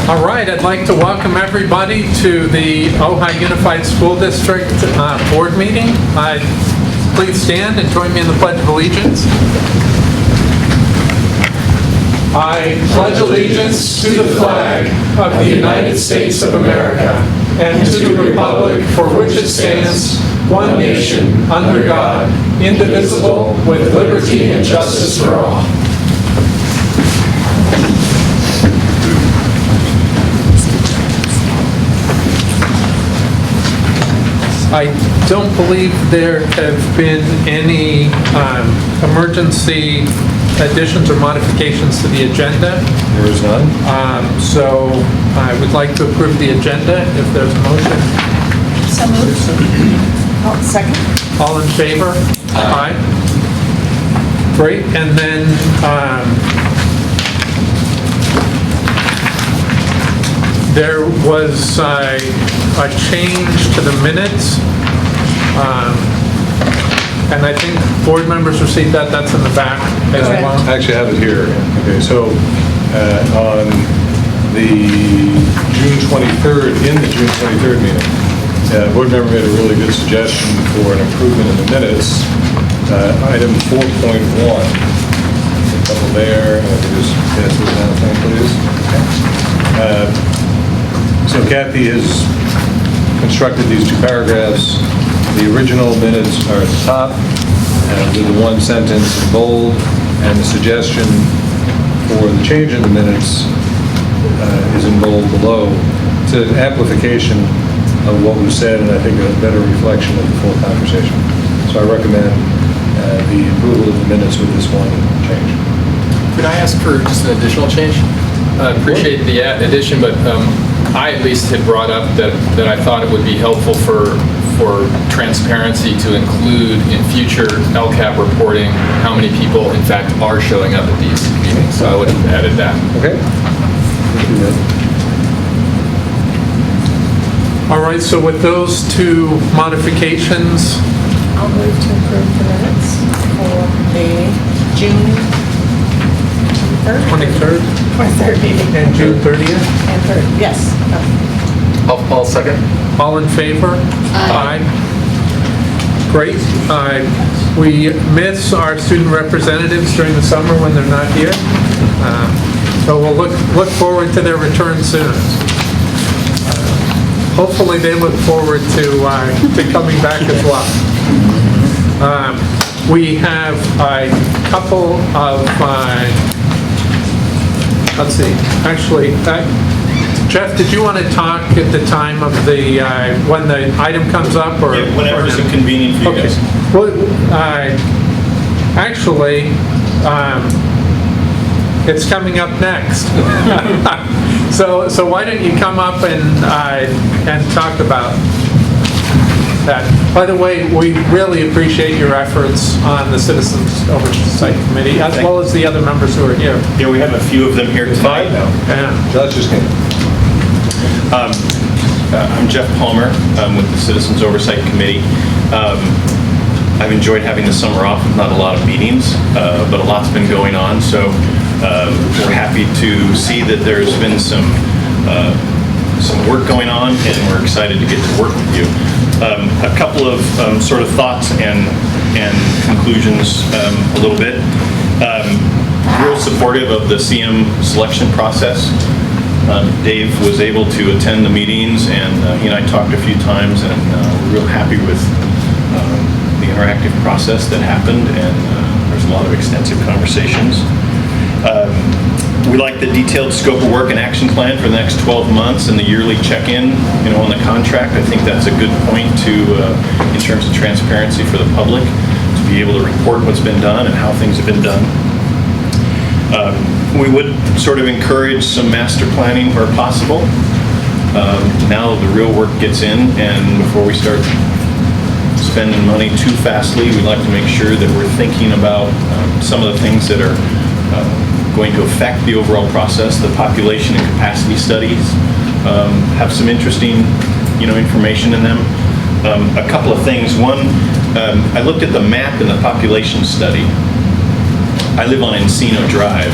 All right, I'd like to welcome everybody to the Ojai Unified School District Board meeting. Please stand and join me in the Pledge of Allegiance. I pledge allegiance to the flag of the United States of America and to the republic for which it stands, one nation, under God, indivisible, with liberty and justice for all. I don't believe there have been any emergency additions or modifications to the agenda. There is none. So I would like to approve the agenda if there's a motion. So moved. Second. All in favor? Aye. Great. And then there was a change to the minutes. And I think board members received that. That's in the back as well. I actually have it here. Okay, so on the June 23rd, in the June 23rd meeting, a board member made a really good suggestion for an improvement in the minutes. Item 4.1, a couple there, and if you just pass this down thing, please. So Kathy has constructed these two paragraphs. The original minutes are at the top, with the one sentence in bold, and the suggestion for the change in the minutes is in bold below. It's an amplification of what was said, and I think a better reflection of the full conversation. So I recommend the approval of the minutes with this one change. Could I ask for just an additional change? I appreciate the addition, but I at least had brought up that I thought it would be helpful for transparency to include in future LCAP reporting how many people in fact are showing up at these meetings. So I would have added that. Okay. All right, so with those two modifications, I'll move to approve the minutes for the June 23rd 23rd meeting. and June 30th. And 3rd, yes. I'll second. All in favor? Aye. Great. We miss our student representatives during the summer when they're not here. So we'll look forward to their return soon. Hopefully they look forward to coming back as well. We have a couple of, let's see, actually, Jeff, did you want to talk at the time of the, when the item comes up? Or yeah, whenever it's convenient for you guys. Well, actually, it's coming up next. So why don't you come up and talk about that? By the way, we really appreciate your efforts on the Citizens Oversight Committee, as well as the other members who are here. Yeah, we have a few of them here tonight. Yeah. Josh just came. I'm Jeff Palmer. I'm with the Citizens Oversight Committee. I've enjoyed having the summer off, not a lot of meetings, but a lot's been going on, so we're happy to see that there's been some work going on, and we're excited to get to work with you. A couple of sort of thoughts and conclusions a little bit. Real supportive of the CM selection process. Dave was able to attend the meetings, and he and I talked a few times, and we're real happy with the interactive process that happened, and there's a lot of extensive conversations. We like the detailed scope of work and action plan for the next 12 months and the yearly check-in, on the contract. I think that's a good point in terms of transparency for the public, to be able to report what's been done and how things have been done. We would sort of encourage some master planning where possible. Now the real work gets in, and before we start spending money too fastly, we'd like to make sure that we're thinking about some of the things that are going to affect the overall process. The population and capacity studies have some interesting, information in them. A couple of things. One, I looked at the map in the population study. I live on Encino Drive,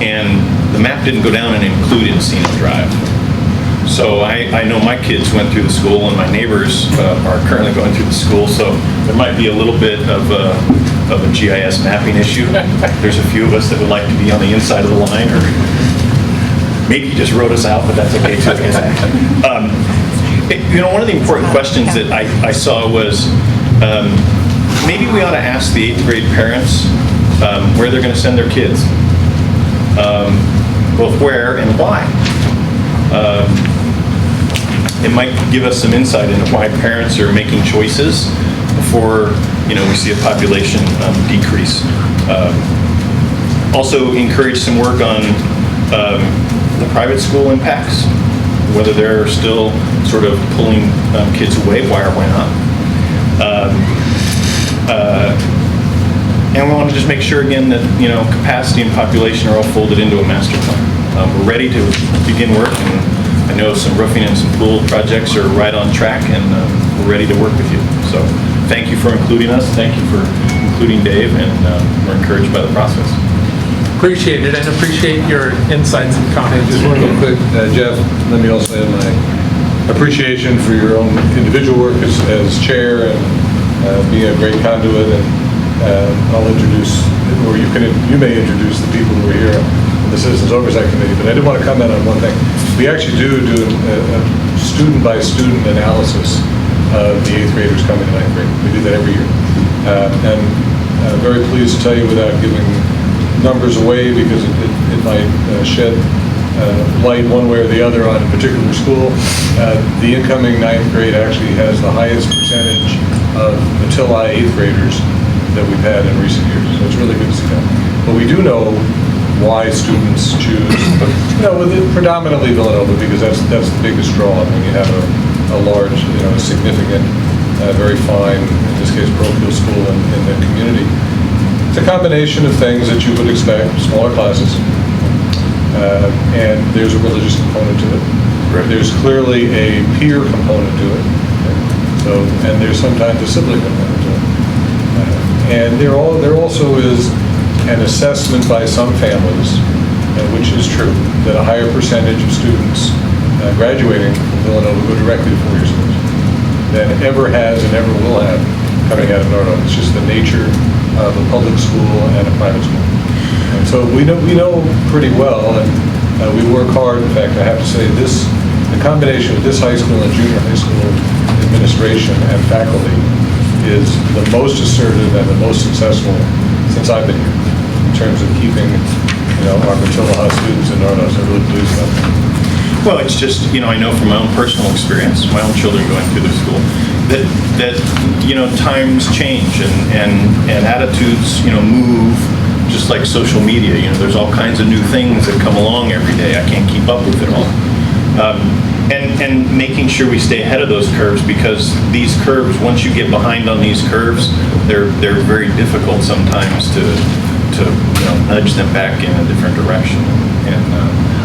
and the map didn't go down and include Encino Drive. So I know my kids went through the school, and my neighbors are currently going through the school, so there might be a little bit of a GIS mapping issue. There's a few of us that would like to be on the inside of the line, or maybe you just wrote us out, but that's okay too. One of the important questions that I saw was, maybe we ought to ask the 8th grade parents where they're going to send their kids. Both where and why. It might give us some insight into why parents are making choices before, we see a population decrease. Also encourage some work on the private school impacts, whether they're still sort of pulling kids away, why or why not. And we want to just make sure again that, capacity and population are all folded into a master plan. We're ready to begin work, and I know some roofing and some pool projects are right on track, and we're ready to work with you. So thank you for including us. Thank you for including Dave, and we're encouraged by the process. Appreciate it, and appreciate your insights and comments. Just real quick, Jeff, let me also add my appreciation for your own individual work as chair, and being a great conduit. And I'll introduce, or you may introduce the people who are here on the Citizens Oversight Committee. But I did want to comment on one thing. We actually do a student-by-student analysis of the 8th graders coming to 9th grade. We do that every year. And I'm very pleased to tell you, without giving numbers away, because it might shed light one way or the other on a particular school, the incoming 9th grade actually has the highest percentage of Attili 8th graders that we've had in recent years. So it's really good to see that. But we do know why students choose, predominantly Villanova, because that's the biggest draw when you have a large, significant, very fine, in this case, parochial school in the community. It's a combination of things that you would expect, smaller classes, and there's a religious component to it. Right. There's clearly a peer component to it. So, and there's sometimes a sibling component to it. And there also is an assessment by some families, which is true, that a higher percentage of students graduating from Villanova go directly to four-year schools than ever has and ever will have coming out of Northern. It's just the nature of a public school and a private school. And so we know pretty well, and we work hard. In fact, I have to say the combination of this high school and junior high school administration and faculty is the most assertive and the most successful since I've been here in terms of keeping, our Matilda Haas students in Northern. I'm really pleased about that. Well, it's just, I know from my own personal experience, my own children going through the school, that times change and attitudes, move, just like social media. There's all kinds of new things that come along every day. I can't keep up with it all. And making sure we stay ahead of those curves, because these curves, once you get behind on these curves, they're very difficult sometimes to nudge them back in a different direction. And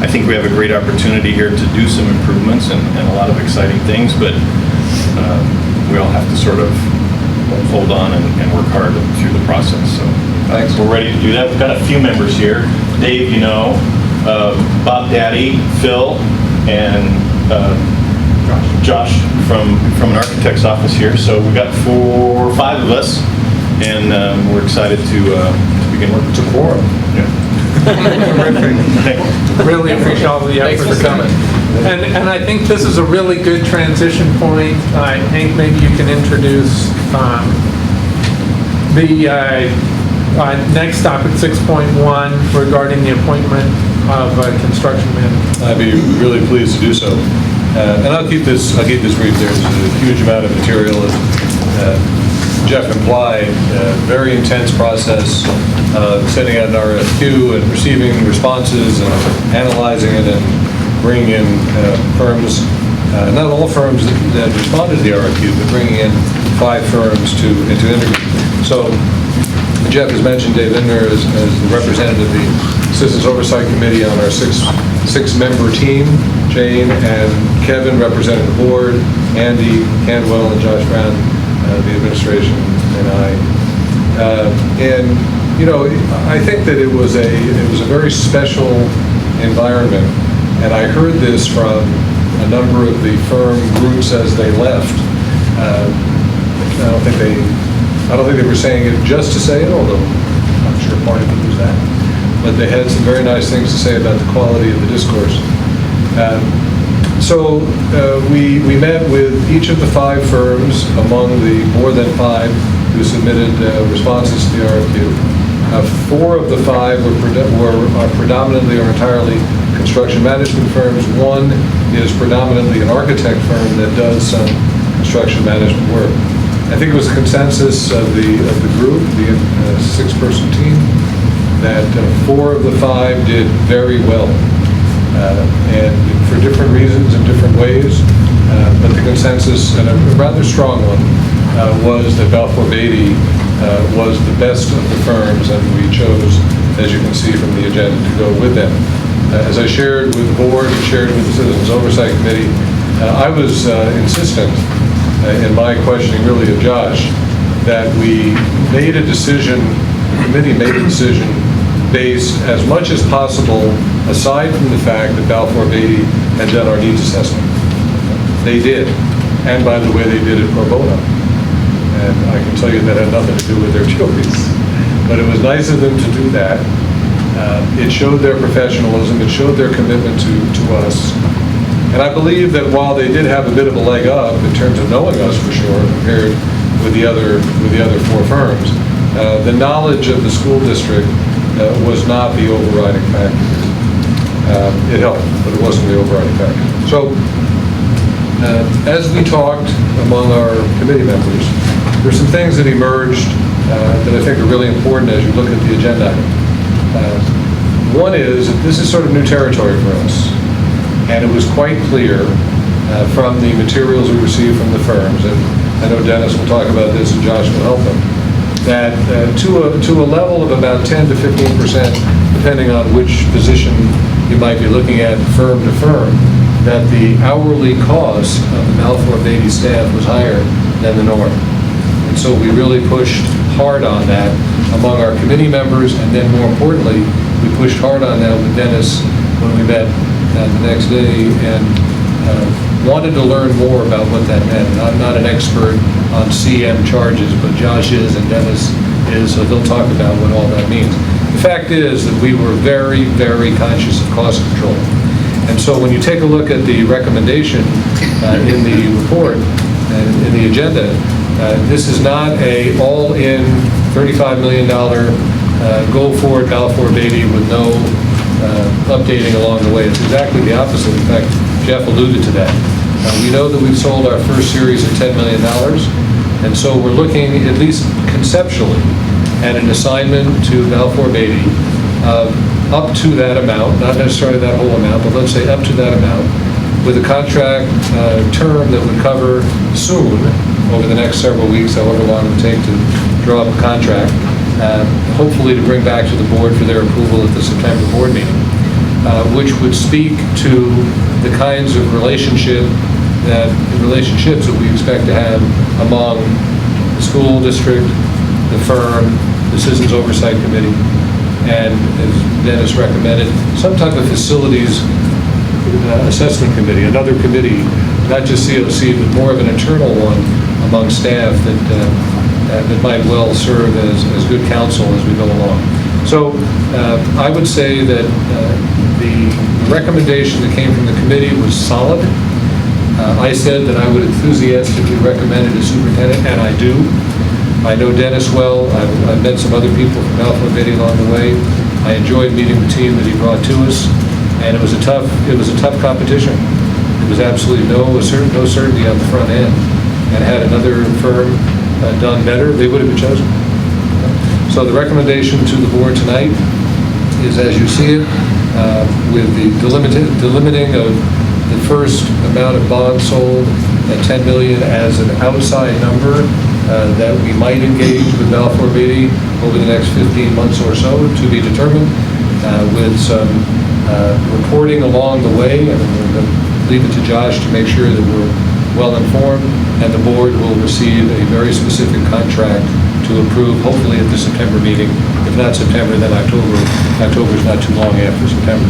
I think we have a great opportunity here to do some improvements and a lot of exciting things, but we all have to sort of hold on and work hard through the process. So Thanks. We're ready to do that. We've got a few members here. Dave, Bob Daddy, Phil, and Josh from an architect's office here. So we've got 4 or 5 of us, and we're excited to begin working. It's a quorum. Yeah. Really appreciate all the effort. Thanks for coming. And I think this is a really good transition point. Hank, maybe you can introduce the next topic, 6.1, regarding the appointment of construction manager. I'd be really pleased to do so. And I'll keep this brief. There's a huge amount of material, as Jeff implied, very intense process of sending out an RFQ and receiving responses and analyzing it and bringing in firms, not all firms that responded to the RFQ, but bringing in 5 firms to interview. So Jeff has mentioned Dave Inner as the representative of the Citizens Oversight Committee on our six-member team. Jane and Kevin representing the board, Andy Candwell and Josh Brown, the administration, and I. And You know, I think that it was a very special environment, and I heard this from a number of the firm groups as they left. I don't think they were saying it just to say it, although I'm sure part of it was that. But they had some very nice things to say about the quality of the discourse. So we met with each of the 5 firms among the more than 5 who submitted responses to the RFQ. 4 of the 5 are predominantly or entirely construction management firms. 1 is predominantly an architect firm that does some construction management work. I think it was a consensus of the group, the 6-person team, that 4 of the 5 did very well, and for different reasons in different ways. But the consensus, and a rather strong one, was that Balfour Beatty was the best of the firms, and we chose, as you can see from the agenda, to go with them. As I shared with the board and shared with the Citizens Oversight Committee, I was insistent in my questioning really of Josh that we made a decision, the committee made a decision based as much as possible, aside from the fact that Balfour Beatty had done our needs assessment. They did, and by the way, they did it pro bono. And I can tell you that had nothing to do with their choice. But it was nice of them to do that. It showed their professionalism, it showed their commitment to us. And I believe that while they did have a bit of a leg up in terms of knowing us for sure, compared with the other 4 firms, the knowledge of the school district was not the overriding factor. It helped, but it wasn't the overriding factor. So, as we talked among our committee members, there's some things that emerged that I think are really important as you look at the agenda item. One is that this is sort of new territory for us, and it was quite clear from the materials we received from the firms, and I know Dennis will talk about this and Josh will help him, that to a level of about 10 to 15%, depending on which position you might be looking at firm to firm, that the hourly cost of the Balfour Beatty staff was higher than the norm. And so we really pushed hard on that among our committee members, and then more importantly, we pushed hard on that with Dennis when we met the next day, and wanted to learn more about what that meant. And I'm not an expert on CM charges, but Josh is and Dennis is, so they'll talk about what all that means. The fact is that we were very, very conscious of cost control. And so when you take a look at the recommendation in the report and in the agenda, this is not a all-in $35 million go forward Balfour Beatty with no updating along the way. It's exactly the opposite. In fact, Jeff alluded to that. We know that we've sold our first series at $10 million, and so we're looking, at least conceptually, at an assignment to Balfour Beatty up to that amount, not necessarily that whole amount, but let's say up to that amount, with a contract term that would cover soon, over the next several weeks, however long it would take to draw up a contract, hopefully to bring back to the board for their approval at the September board meeting, which would speak to the kinds of relationships that we expect to have among the school district, the firm, the Citizens Oversight Committee, and as Dennis recommended, some type of facilities assessment committee, another committee, not just COC, but more of an internal one among staff that might well serve as good counsel as we go along. So I would say that the recommendation that came from the committee was solid. I said that I would enthusiastically recommend it as superintendent, and I do. I know Dennis well. I've met some other people from Balfour Beatty along the way. I enjoyed meeting the team that he brought to us, and it was a tough competition. There was absolutely no certainty on the front end. And had another firm done better, they would have been chosen. So the recommendation to the board tonight is, as you see it, with the delimiting of the first amount of bonds sold at $10 million as an outside number that we might engage with Balfour Beatty over the next 15 months or so, to be determined, with some reporting along the way, and we'll leave it to Josh to make sure that we're well informed, and the board will receive a very specific contract to to approve, hopefully at the September meeting. If not September, then October. October's not too long after September.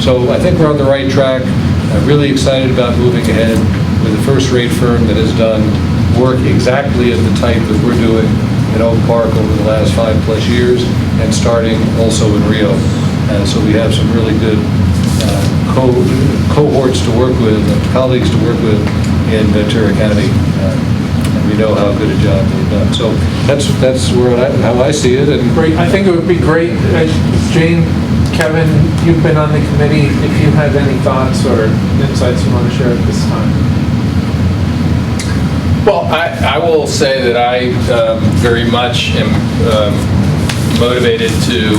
So I think we're on the right track. I'm really excited about moving ahead with a first-rate firm that has done work exactly of the type that we're doing in Oak Park over the last 5+ years, and starting also in Rio. So we have some really good cohorts to work with, colleagues to work with in Ventura County. And we know how good a job they've done. So that's how I see it. And Great. I think it would be great, Jane, Kevin, you've been on the committee, if you have any thoughts or insights you want to share at this time. Well, I will say that I very much am motivated to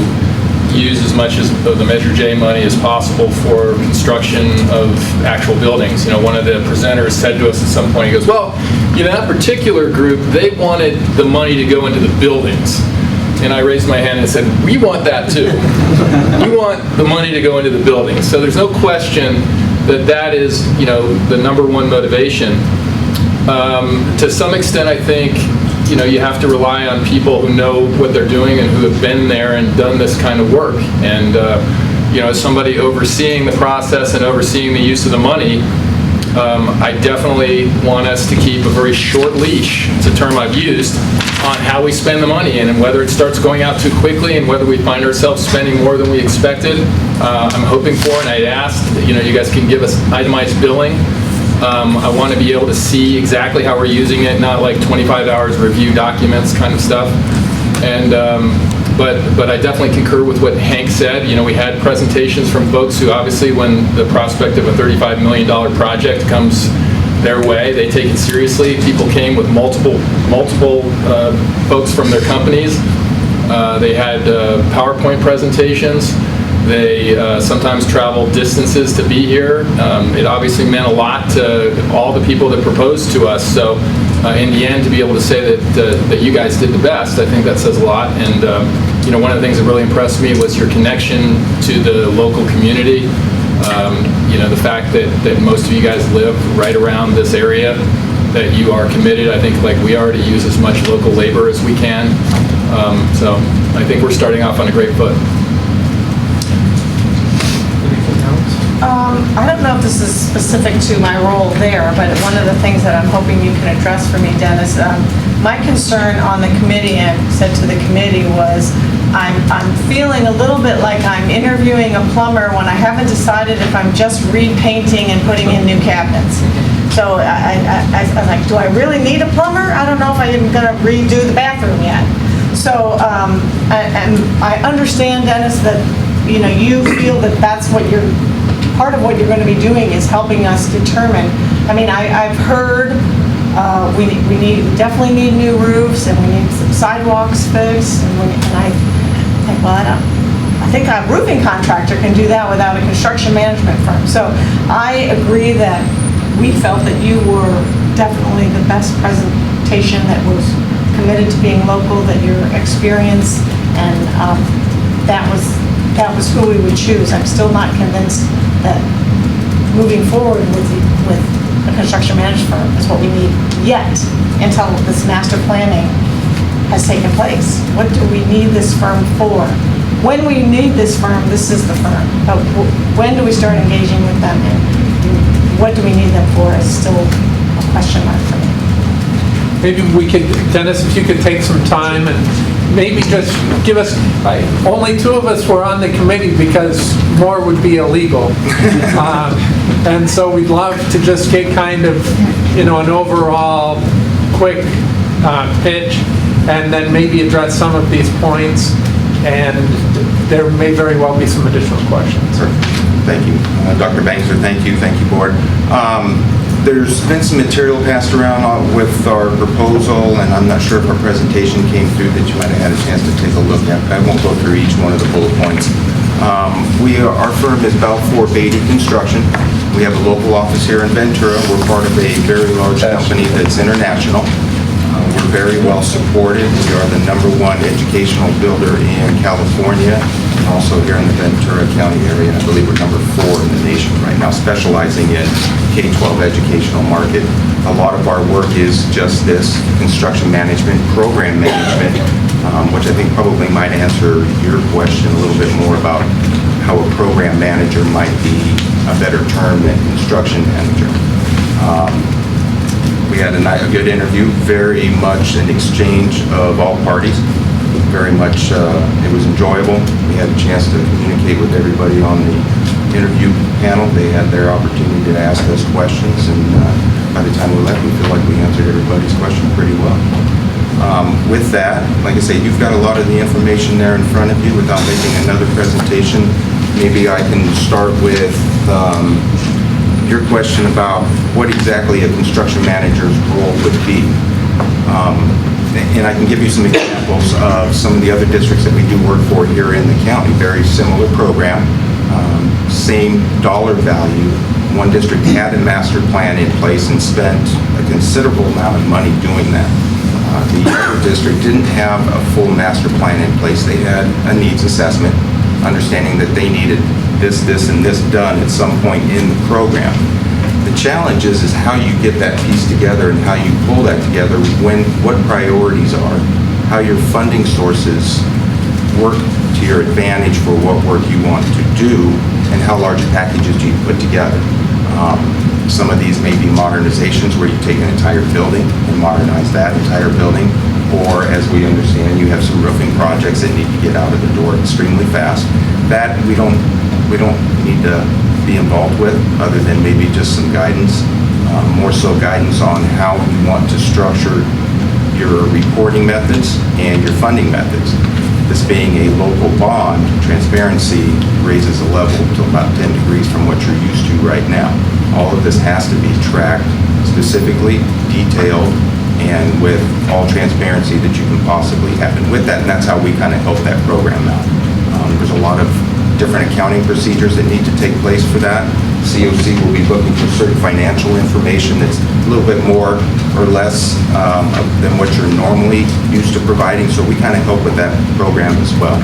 use as much of the Measure J money as possible for construction of actual buildings. You know, one of the presenters said to us at some point, he goes, well, you know, that particular group, they wanted the money to go into the buildings. And I raised my hand and said, we want that too. We want the money to go into the buildings. So there's no question that that is, you know, the number one motivation. To some extent, I think, you know, you have to rely on people who know what they're doing and who have been there and done this kind of work. And, you know, as somebody overseeing the process and overseeing the use of the money, I definitely want us to keep a very short leash, it's a term I've used, on how we spend the money, and whether it starts going out too quickly and whether we find ourselves spending more than we expected. I'm hoping for, and I'd asked, you know, you guys can give us itemized billing. I want to be able to see exactly how we're using it, not like 25 hours review documents kind of stuff. And but I definitely concur with what Hank said. You know, we had presentations from folks who obviously, when the prospect of a $35 million project comes their way, they take it seriously. People came with multiple folks from their companies. They had PowerPoint presentations. They sometimes traveled distances to be here. It obviously meant a lot to all the people that proposed to us. So in the end, to be able to say that you guys did the best, I think that says a lot. And you know, one of the things that really impressed me was your connection to the local community. You know, the fact that most of you guys live right around this area, that you are committed. I think, like we are, to use as much local labor as we can. So I think we're starting off on a great foot. I don't know if this is specific to my role there, but one of the things that I'm hoping you can address for me, Dennis, my concern on the committee, and I said to the committee, was I'm feeling a little bit like I'm interviewing a plumber when I haven't decided if I'm just repainting and putting in new cabinets. So I'm like, do I really need a plumber? I don't know if I'm going to redo the bathroom yet. So, and I understand, Dennis, that, you know, you feel that that's what part of what you're going to be doing is helping us determine. I mean, I've heard we definitely need new roofs, and we need some sidewalks fixed, and I think, well, I think a roofing contractor can do that without a construction management firm. So I agree that we felt that you were definitely the best presentation, that was committed to being local, that your experience, and that was who we would choose. I'm still not convinced that moving forward with a construction management firm is what we need yet, until this master planning has taken place. What do we need this firm for? When we need this firm, this is the firm. But when do we start engaging with them, and what do we need them for is still a question mark for me. Maybe we could, Dennis, if you could take some time and maybe just give us, only 2 of us were on the committee because more would be illegal. And so we'd love to just get kind of, you know, an overall quick pitch, and then maybe address some of these points, and there may very well be some additional questions. Sure. Thank you. Dr. Bankser, thank you, board. There's been some material passed around with our proposal, and I'm not sure if our presentation came through that you might have had a chance to take a look at. I won't go through each one of the bullet points. Our firm is Balfour Beatty Construction. We have a local office here in Ventura. We're part of a very large company that's international. We're very well supported. We are the #1 educational builder in California and also here in the Ventura County area. I believe we're number 4 in the nation right now, specializing in K-12 educational market. A lot of our work is just this, construction management, program management, which I think probably might answer your question a little bit more about how a program manager might be a better term than construction manager. We had a good interview, very much an exchange of all parties. Very much, it was enjoyable. We had a chance to communicate with everybody on the interview panel. They had their opportunity to ask us questions, and by the time we left, we feel like we answered everybody's question pretty well. With that, like I say, you've got a lot of the information there in front of you. Without making another presentation, maybe I can start with your question about what exactly a construction manager's role would be. And I can give you some examples of some of the other districts that we do work for here in the county. Very similar program, same dollar value. One district had a master plan in place and spent a considerable amount of money doing that. The other district didn't have a full master plan in place. They had a needs assessment, understanding that they needed this, and this done at some point in the program. The challenge is how you get that piece together and how you pull that together, what priorities are, how your funding sources work to your advantage for what work you want to do, and how large packages do you put together. Some of these may be modernizations where you take an entire building and modernize that entire building, or as we understand, you have some roofing projects that need to get out of the door extremely fast. That we don't need to be involved with, other than maybe just some guidance, more so guidance on how you want to structure your reporting methods and your funding methods. This being a local bond, transparency raises the level to about 10 degrees from what you're used to right now. All of this has to be tracked specifically, detailed, and with all transparency that you can possibly have. And with that, and that's how we kind of help that program out. There's a lot of different accounting procedures that need to take place for that. COC will be looking for certain financial information that's a little bit more or less than what you're normally used to providing, so we kind of help with that program as well.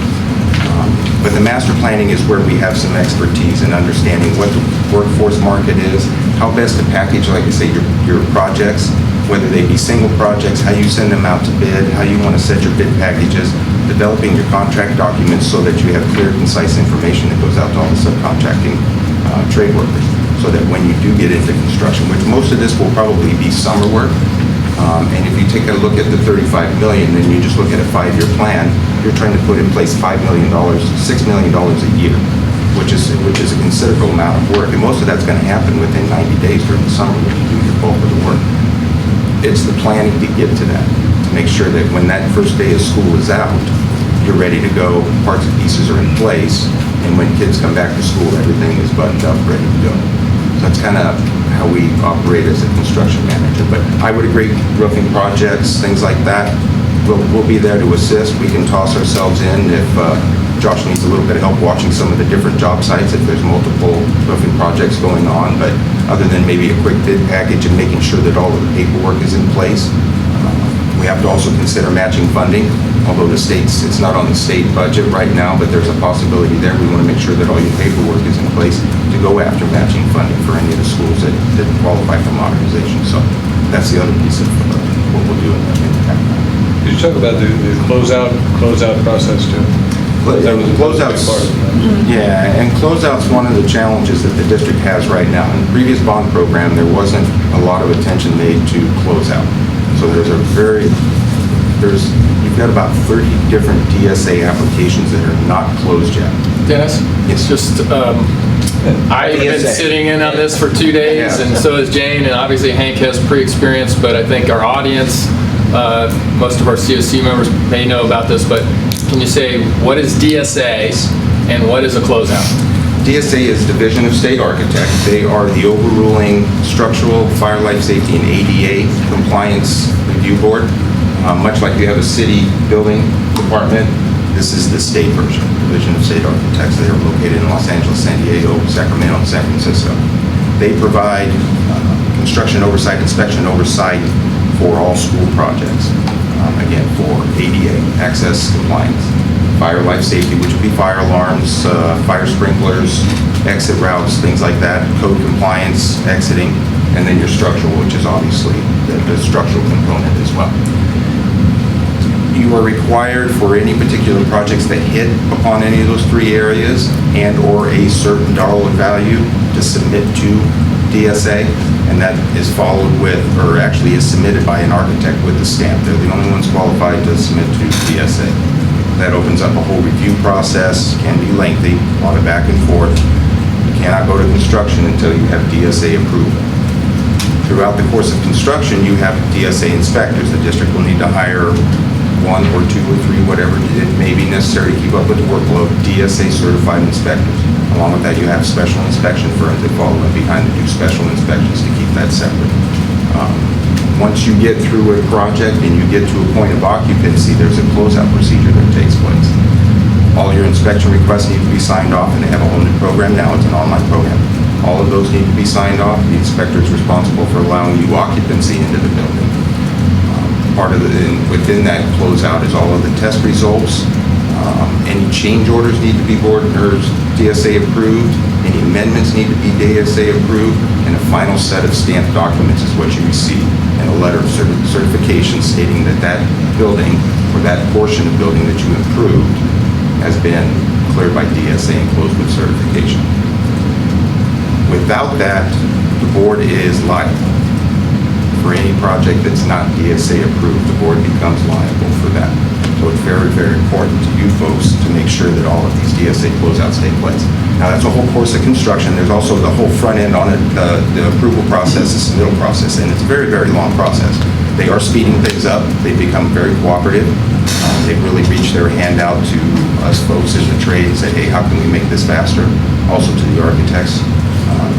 But the master planning is where we have some expertise in understanding what the workforce market is, how best to package, like I say, your projects, whether they be single projects, how you send them out to bid, how you want to set your bid packages, developing your contract documents so that you have clear, concise information that goes out to all the subcontracting trade workers, so that when you do get into construction, which most of this will probably be summer work, and if you take a look at the $35 million, then you just look at a 5-year plan, you're trying to put in place $5 million, $6 million a year, which is a considerable amount of work, and most of that's going to happen within 90 days during the summer when you do your bulk of the work. It's the planning to get to that, to make sure that when that first day of school is out, you're ready to go, parts and pieces are in place, and when kids come back to school, everything is buttoned up, ready to go. So that's kind of how we operate as a construction manager. But I would agree, roofing projects, things like that, we'll be there to assist. We can toss ourselves in if Josh needs a little bit of help watching some of the different job sites, if there's multiple roofing projects going on. But other than maybe a quick bid package and making sure that all of the paperwork is in place, we have to also consider matching funding. Although it's not on the state budget right now, but there's a possibility there. We want to make sure that all your paperwork is in place to go after matching funding for any of the schools that qualify for modernization. So that's the other piece of what we'll do in the background. Did you talk about the closeout process too? That was a Closeouts, big part of it. yeah, and closeout's one of the challenges that the district has right now. In the previous bond program, there wasn't a lot of attention made to closeout. So you've got about 30 different DSA applications that are not closed yet. Dennis? Yes. Just, I've been DSA. sitting in on this for 2 days, Yeah. and so has Jane, and obviously Hank has pre-experience, but I think our audience, most of our COC members may know about this, but can you say, what is DSA and what is a closeout? DSA is Division of State Architect. They are the overruling structural, fire, life safety, and ADA compliance review board. Much like you have a city building department, this is the state version, Division of State Architects. They are located in Los Angeles, San Diego, Sacramento, and San Francisco. They provide construction oversight, inspection oversight for all school projects. Again, for ADA, access compliance, fire life safety, which would be fire alarms, fire sprinklers, exit routes, things like that, code compliance, exiting, and then your structural, which is obviously the structural component as well. You are required for any particular projects that hit upon any of those three areas and/or a certain dollar value to submit to DSA, and that is followed with, or actually is submitted by an architect with the stamp. They're the only ones qualified to submit to DSA. That opens up a whole review process, can be lengthy, a lot of back and forth. You cannot go to construction until you have DSA approval. Throughout the course of construction, you have DSA inspectors. The district will need to hire 1 or 2 or 3, whatever it may be necessary to keep up with the workload, DSA certified inspectors. Along with that, you have special inspection firms that follow in behind to do special inspections to keep that separate. Once you get through a project and you get to a point of occupancy, there's a closeout procedure that takes place. All your inspection requests need to be signed off, and they have a whole new program now. It's an online program. All of those need to be signed off. The inspector is responsible for allowing you occupancy into the building. Part of within that closeout is all of the test results. Any change orders need to be board or DSA approved. Any amendments need to be DSA approved. And a final set of stamped documents is what you receive, and a letter of certification stating that that building or that portion of building that you improved has been cleared by DSA and closed with certification. Without that, the board is liable. For any project that's not DSA approved, the board becomes liable for that. So it's very, very important to you folks to make sure that all of these DSA closeouts take place. Now, that's a whole course of construction. There's also the whole front end on it, the approval process, the submittal process, and it's a very, very long process. They are speeding things up. They've become very cooperative. They've really reached their hand out to us folks in the trade and said, hey, how can we make this faster? Also to the architects,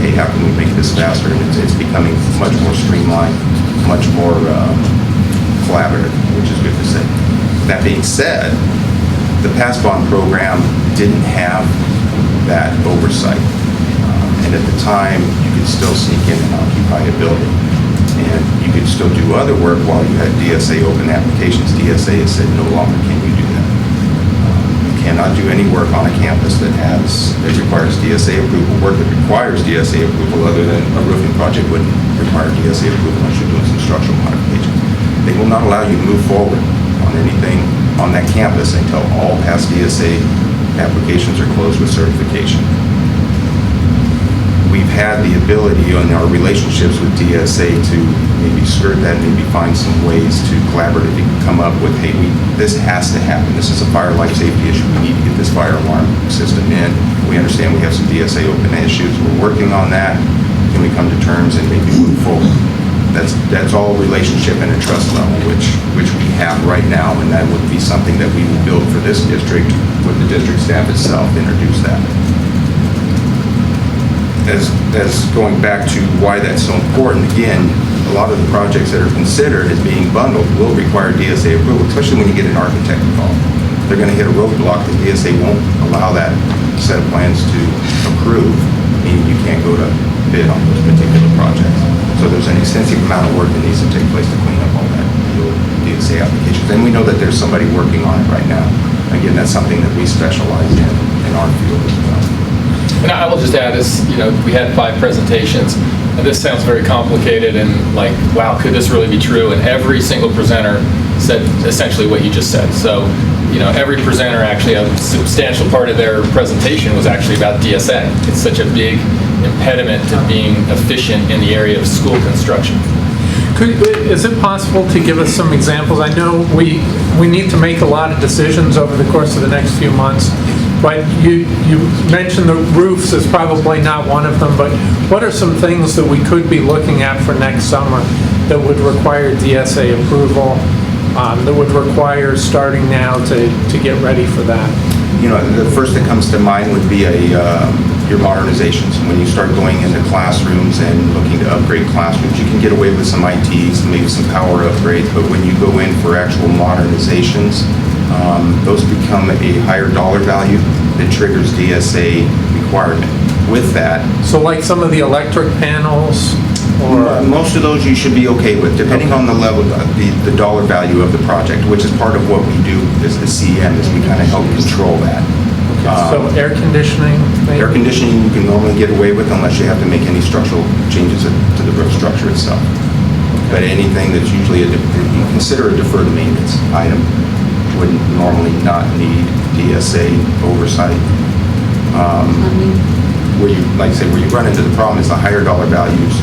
hey, how can we make this faster? And it's becoming much more streamlined, much more collaborative, which is good to say. That being said, the pass bond program didn't have that oversight. And at the time, you could still sneak in and occupy a building. And you could still do other work while you had DSA open applications. DSA has said no longer can you do that. You cannot do any work on a campus that requires DSA approval. Work that requires DSA approval other than a roofing project wouldn't require DSA approval unless you're doing some structural modifications. They will not allow you to move forward on anything on that campus until all past DSA applications are closed with certification. We've had the ability in our relationships with DSA to maybe skirt that, maybe find some ways to collaboratively come up with, hey, this has to happen. This is a fire life safety issue. We need to get this fire alarm system in. We understand we have some DSA open issues. We're working on that. Can we come to terms and maybe move forward? That's all relationship and a trust level, which we have right now, and that would be something that we will build for this district with the district staff itself to introduce that. As going back to why that's so important, again, a lot of the projects that are considered as being bundled will require DSA approval, especially when you get an architect involved. They're going to hit a roadblock that DSA won't allow that set of plans to approve, meaning you can't go to bid on those particular projects. So there's an extensive amount of work that needs to take place to clean up all that DSA applications. And we know that there's somebody working on it right now. Again, that's something that we specialize in our field as well. And I will just add is, we had 5 presentations, and this sounds very complicated and like, wow, could this really be true? And every single presenter said essentially what you just said. So, every presenter actually, a substantial part of their presentation was actually about DSA. It's such a big impediment to being efficient in the area of school construction. Is it possible to give us some examples? I know we need to make a lot of decisions over the course of the next few months, but you mentioned the roofs is probably not one of them, but what are some things that we could be looking at for next summer that would require DSA approval, that would require starting now to get ready for that? The first that comes to mind would be your modernizations. When you start going into classrooms and looking to upgrade classrooms, you can get away with some ITs, maybe some power upgrades, but when you go in for actual modernizations, those become a higher dollar value that triggers DSA requirement. With that, So like some of the electric panels or? Most of those you should be okay with, depending on the level, the dollar value of the project, which is part of what we do as the CM, is we kind of help control that. So air conditioning? maybe? Air conditioning you can normally get away with unless you have to make any structural changes to the roof structure itself. But anything that's usually you consider a deferred maintenance item would normally not need DSA oversight. Where you, like I said, where you run into the problem is the higher dollar values,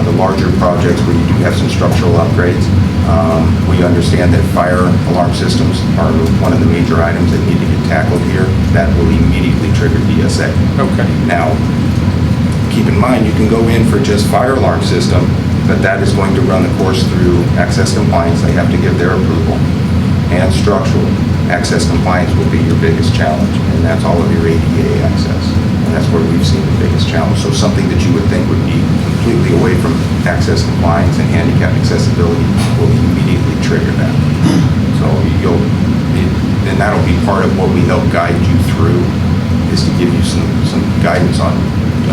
the larger projects where you do have some structural upgrades. We understand that fire alarm systems are one of the major items that need to get tackled here. That will immediately trigger DSA. Okay. Now, keep in mind, you can go in for just fire alarm system, but that is going to run the course through access compliance. They have to give their approval. And structural access compliance will be your biggest challenge, and that's all of your ADA access. And that's where we've seen the biggest challenge. So something that you would think would be completely away from access compliance and handicap accessibility will immediately trigger that. So then that'll be part of what we help guide you through, is to give you some guidance on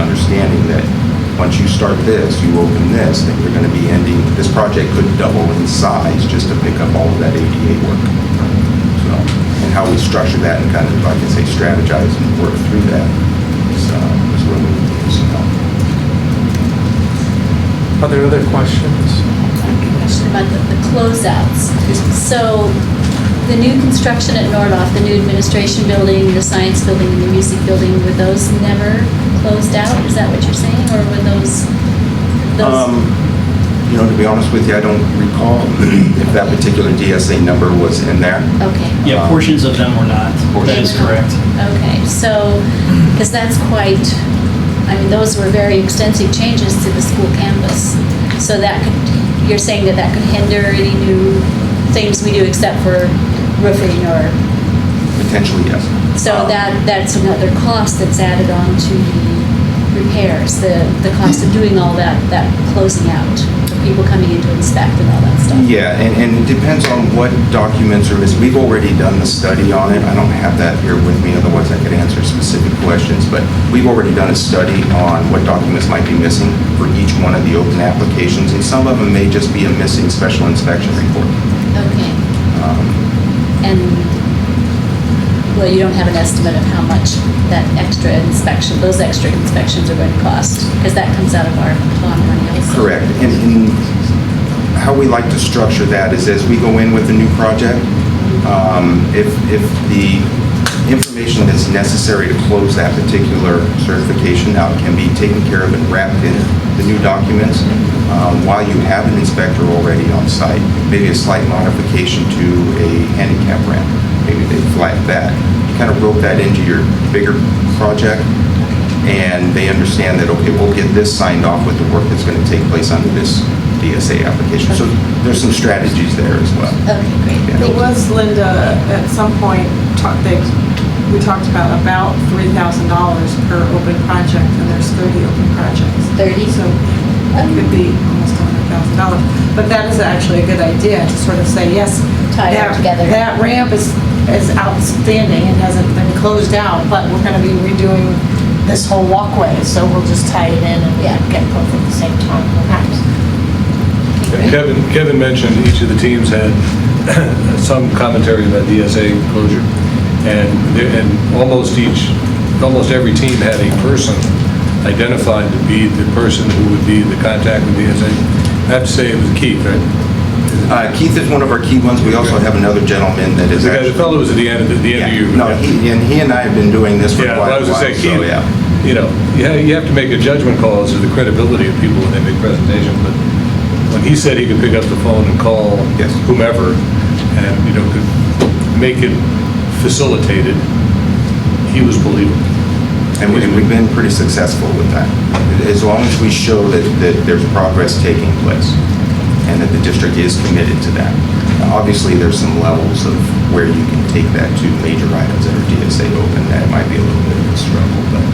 understanding that once you start this, you open this, then you're going to be ending, this project could double in size just to pick up all of that ADA work. So, and how we structure that and kind of, like I say, strategize and work through that is where we need some help. Are there other questions? Question about the closeouts. So the new construction at Nordhoff, the new administration building, the science building, and the music building, were those never closed out? Is that what you're saying? Or were those? You know, to be honest with you, I don't recall if that particular DSA number was in there. Okay. Yeah, portions of them were not. That is correct. Okay, so, because that's quite, I mean, those were very extensive changes to the school campus. So that could, you're saying that could hinder any new things we do except for roofing or? Potentially, yes. So that's another cost that's added on to the repairs, the cost of doing all that closing out, the people coming in to inspect and all that stuff. Yeah, and it depends on what documents are missing. We've already done the study on it. I don't have that here with me, otherwise I could answer specific questions. But we've already done a study on what documents might be missing for each one of the open applications, and some of them may just be a missing special inspection report. Okay. And, well, you don't have an estimate of how much those extra inspections are going to cost, because that comes out of our bond money also. Correct. And how we like to structure that is as we go in with a new project, if the information that's necessary to close that particular certification out can be taken care of and wrapped in the new documents while you have an inspector already on site. Maybe a slight modification to a handicap ramp. Maybe they flag that. You kind of rope that into your bigger project, and they understand that, okay, we'll get this signed off with the work that's going to take place under this DSA application. So there's some strategies there as well. Okay, great. Yeah. It was, Linda, at some point, we talked about $3,000 per open project, and there's 30 open projects. 30? So that could be almost $100,000. But that is actually a good idea to sort of say, yes, Tie it all together. that ramp is outstanding and hasn't been closed out, but we're going to be redoing this whole walkway, so we'll just tie it in and get both at the same time, perhaps. Kevin mentioned each of the teams had some commentary about DSA closure, and almost every team had a person identified to be the person who would be the contact with DSA. I have to say it was Keith, right? Keith is one of our key ones. We also have another gentleman that is The actually... fellow was at the end of your... No, he and I have been doing this for Yeah, quite I a was while, going to say, so Keith, yeah. you know, you have to make a judgment call as to the credibility of people when they make presentations, but when he said he could pick up the phone and call Yes. whomever and, you know, could make it facilitated, he was believable. And we've been pretty successful with that. As long as we show that there's progress taking place and that the district is committed to that. Obviously, there's some levels of where you can take that to major items that are DSA open. That might be a little bit of a struggle, but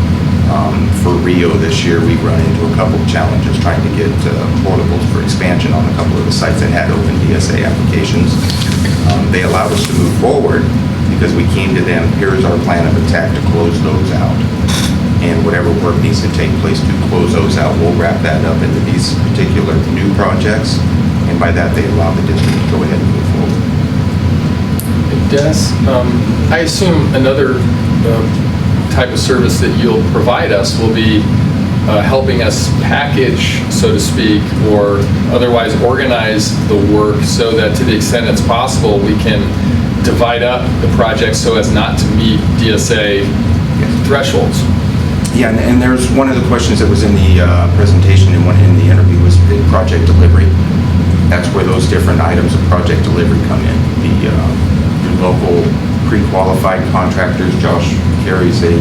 for Rio this year, we've run into a couple of challenges trying to get portables for expansion on a couple of the sites that had open DSA applications. They allowed us to move forward because we came to them, here's our plan of attack to close those out. and whatever work needs to take place to close those out, we'll wrap that up into these particular new projects, and by that, they allow the district to go ahead and move forward. Dennis, I assume another type of service that you'll provide us will be helping us package, so to speak, or otherwise organize the work so that to the extent it's possible, we can divide up the project so as not to meet DSA thresholds. Yeah, and there's one of the questions that was in the presentation and one in the interview was the project delivery. That's where those different items of project delivery come in. The local pre-qualified contractors, Josh carries a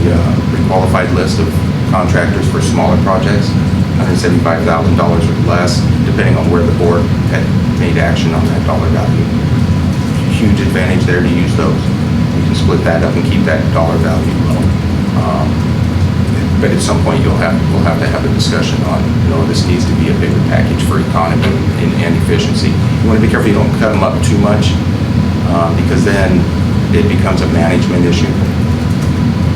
pre-qualified list of contractors for smaller projects, $175,000 or less, depending on where the board had made action on that dollar value. Huge advantage there to use those. You can split that up and keep that dollar value low. But at some point, we'll have to have a discussion on, this needs to be a bigger package for economy and efficiency. You want to be careful you don't cut them up too much, because then it becomes a management issue.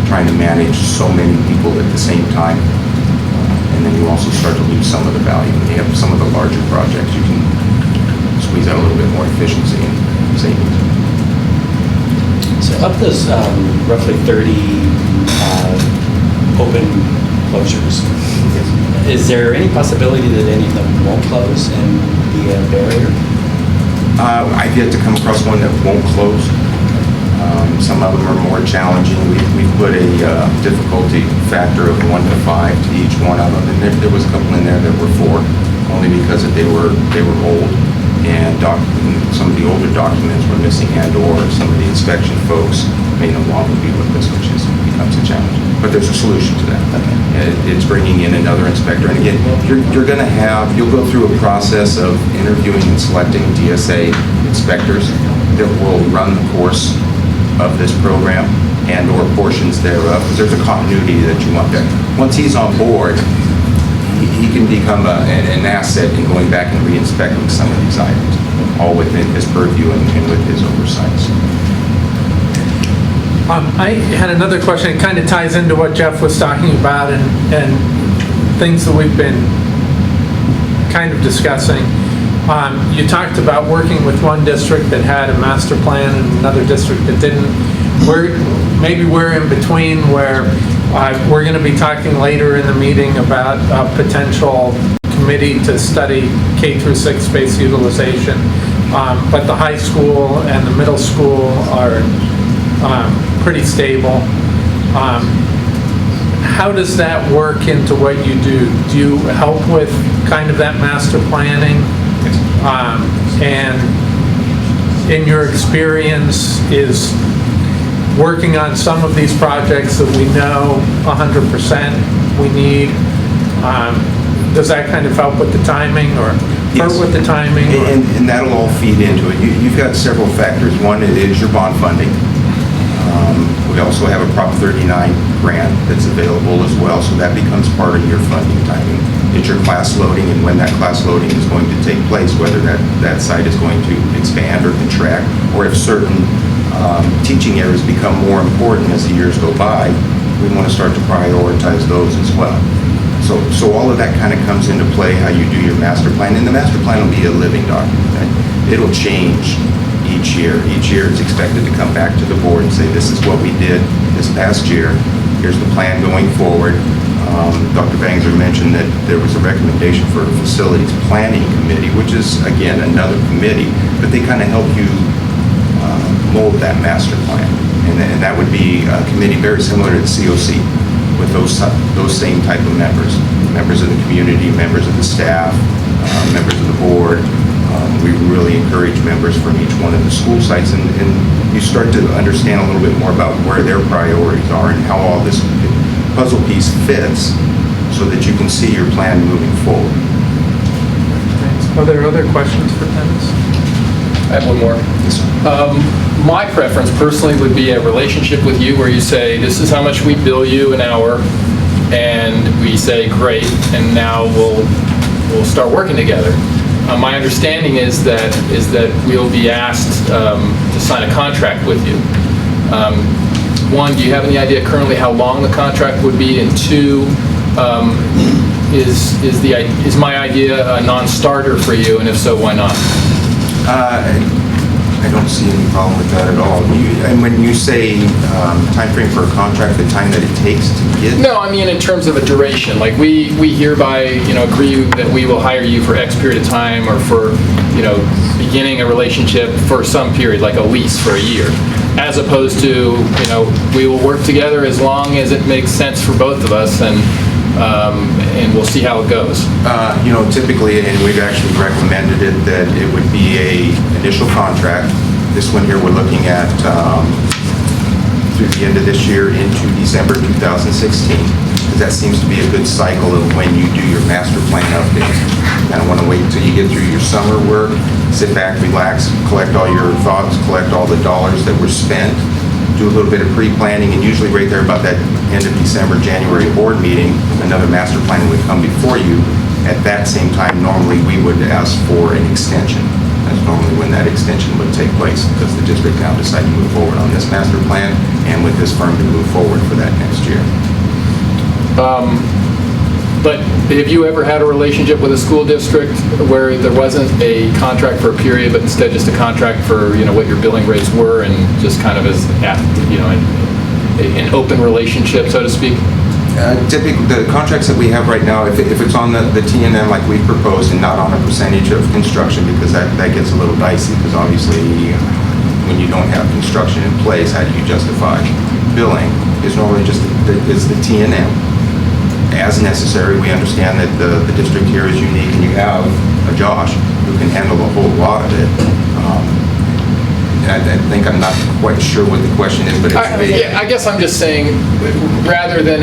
Trying to manage so many people at the same time, and then you also start to lose some of the value. When you have some of the larger projects, you can squeeze out a little bit more efficiency and savings. So of those roughly 30 open closures, is there any possibility that any of them won't close and be a barrier? I've yet to come across one that won't close. Some of them are more challenging. We've put a difficulty factor of 1 to 5 to each one of them, and there was a couple in there that were 4, only because they were old, and some of the older documents were missing, and/or some of the inspection folks may no longer be with us, which becomes a challenge. But there's a solution to that. It's bringing in another inspector, and again, you'll go through a process of interviewing and selecting DSA inspectors that will run the course of this program and/or portions thereof, because there's a continuity that you want there. Once he's on board, he can become an asset in going back and re-inspecting some of these items, all within his purview and with his oversight. I had another question. It kind of ties into what Jeff was talking about and things that we've been kind of discussing. You talked about working with one district that had a master plan and another district that didn't. Maybe we're in between where we're going to be talking later in the meeting about a potential committee to study K through 6 space utilization. But the high school and the middle school are pretty stable. How does that work into what you do? Do you help with kind of that master planning? And in your experience, is working on some of these projects that we know 100% we need, does that kind of help with the timing or hurt with the timing? And that'll all feed into it. You've got several factors. One, it is your bond funding. We also have a Prop 39 grant that's available as well, so that becomes part of your funding timing. It's your class loading and when that class loading is going to take place, whether that site is going to expand or contract, or if certain teaching areas become more important as the years go by, we want to start to prioritize those as well. So all of that kind of comes into play, how you do your master plan, and the master plan will be a living document. It'll change each year. Each year it's expected to come back to the board and say, this is what we did this past year. Here's the plan going forward. Dr. Bangser mentioned that there was a recommendation for a facilities planning committee, which is, again, another committee, but they kind of help you mold that master plan. And that would be a committee very similar to the COC with those same type of members of the community, members of the staff, members of the board. We really encourage members from each one of the school sites, and you start to understand a little bit more about where their priorities are and how all this puzzle piece fits so that you can see your plan moving forward. Are there other questions for Dennis? I have one more. Yes, sir. My preference personally would be a relationship with you where you say, this is how much we bill you an hour, and we say, great, and now we'll start working together. My understanding is that we'll be asked to sign a contract with you. one, do you have any idea currently how long the contract would be? And two, is my idea a non-starter for you, and if so, why not? I don't see any problem with that at all. And when you say timeframe for a contract, the time that it takes to get? No, I mean in terms of a duration. Like we hereby, agree that we will hire you for X period of time, or for, beginning a relationship for some period, like a lease for a year, as opposed to, we will work together as long as it makes sense for both of us, and we'll see how it goes. Typically, and we've actually recommended it, that it would be a initial contract. This one here, we're looking at through the end of this year into December 2016. Because that seems to be a good cycle of when you do your master plan update. You kind of want to wait until you get through your summer work, sit back, relax, collect all your thoughts, collect all the dollars that were spent, do a little bit of pre-planning, and usually right there about that end of December, January board meeting, another master plan would come before you. At that same time, normally we would ask for an extension. That's normally when that extension would take place, because the district now decided to move forward on this master plan and with this firm to move forward for that next year. But have you ever had a relationship with a school district where there wasn't a contract for a period, but instead just a contract for, what your billing rates were, and just kind of as, an open relationship, so to speak? Typically, the contracts that we have right now, if it's on the T&M like we proposed and not on a percentage of construction, because that gets a little dicey, because obviously when you don't have construction in place, how do you justify billing? Is normally just is the T&M. As necessary, we understand that the district here is unique, and you have a Josh who can handle a whole lot of it. I think I'm not quite sure what the question is, but it's I guess I'm just saying, rather than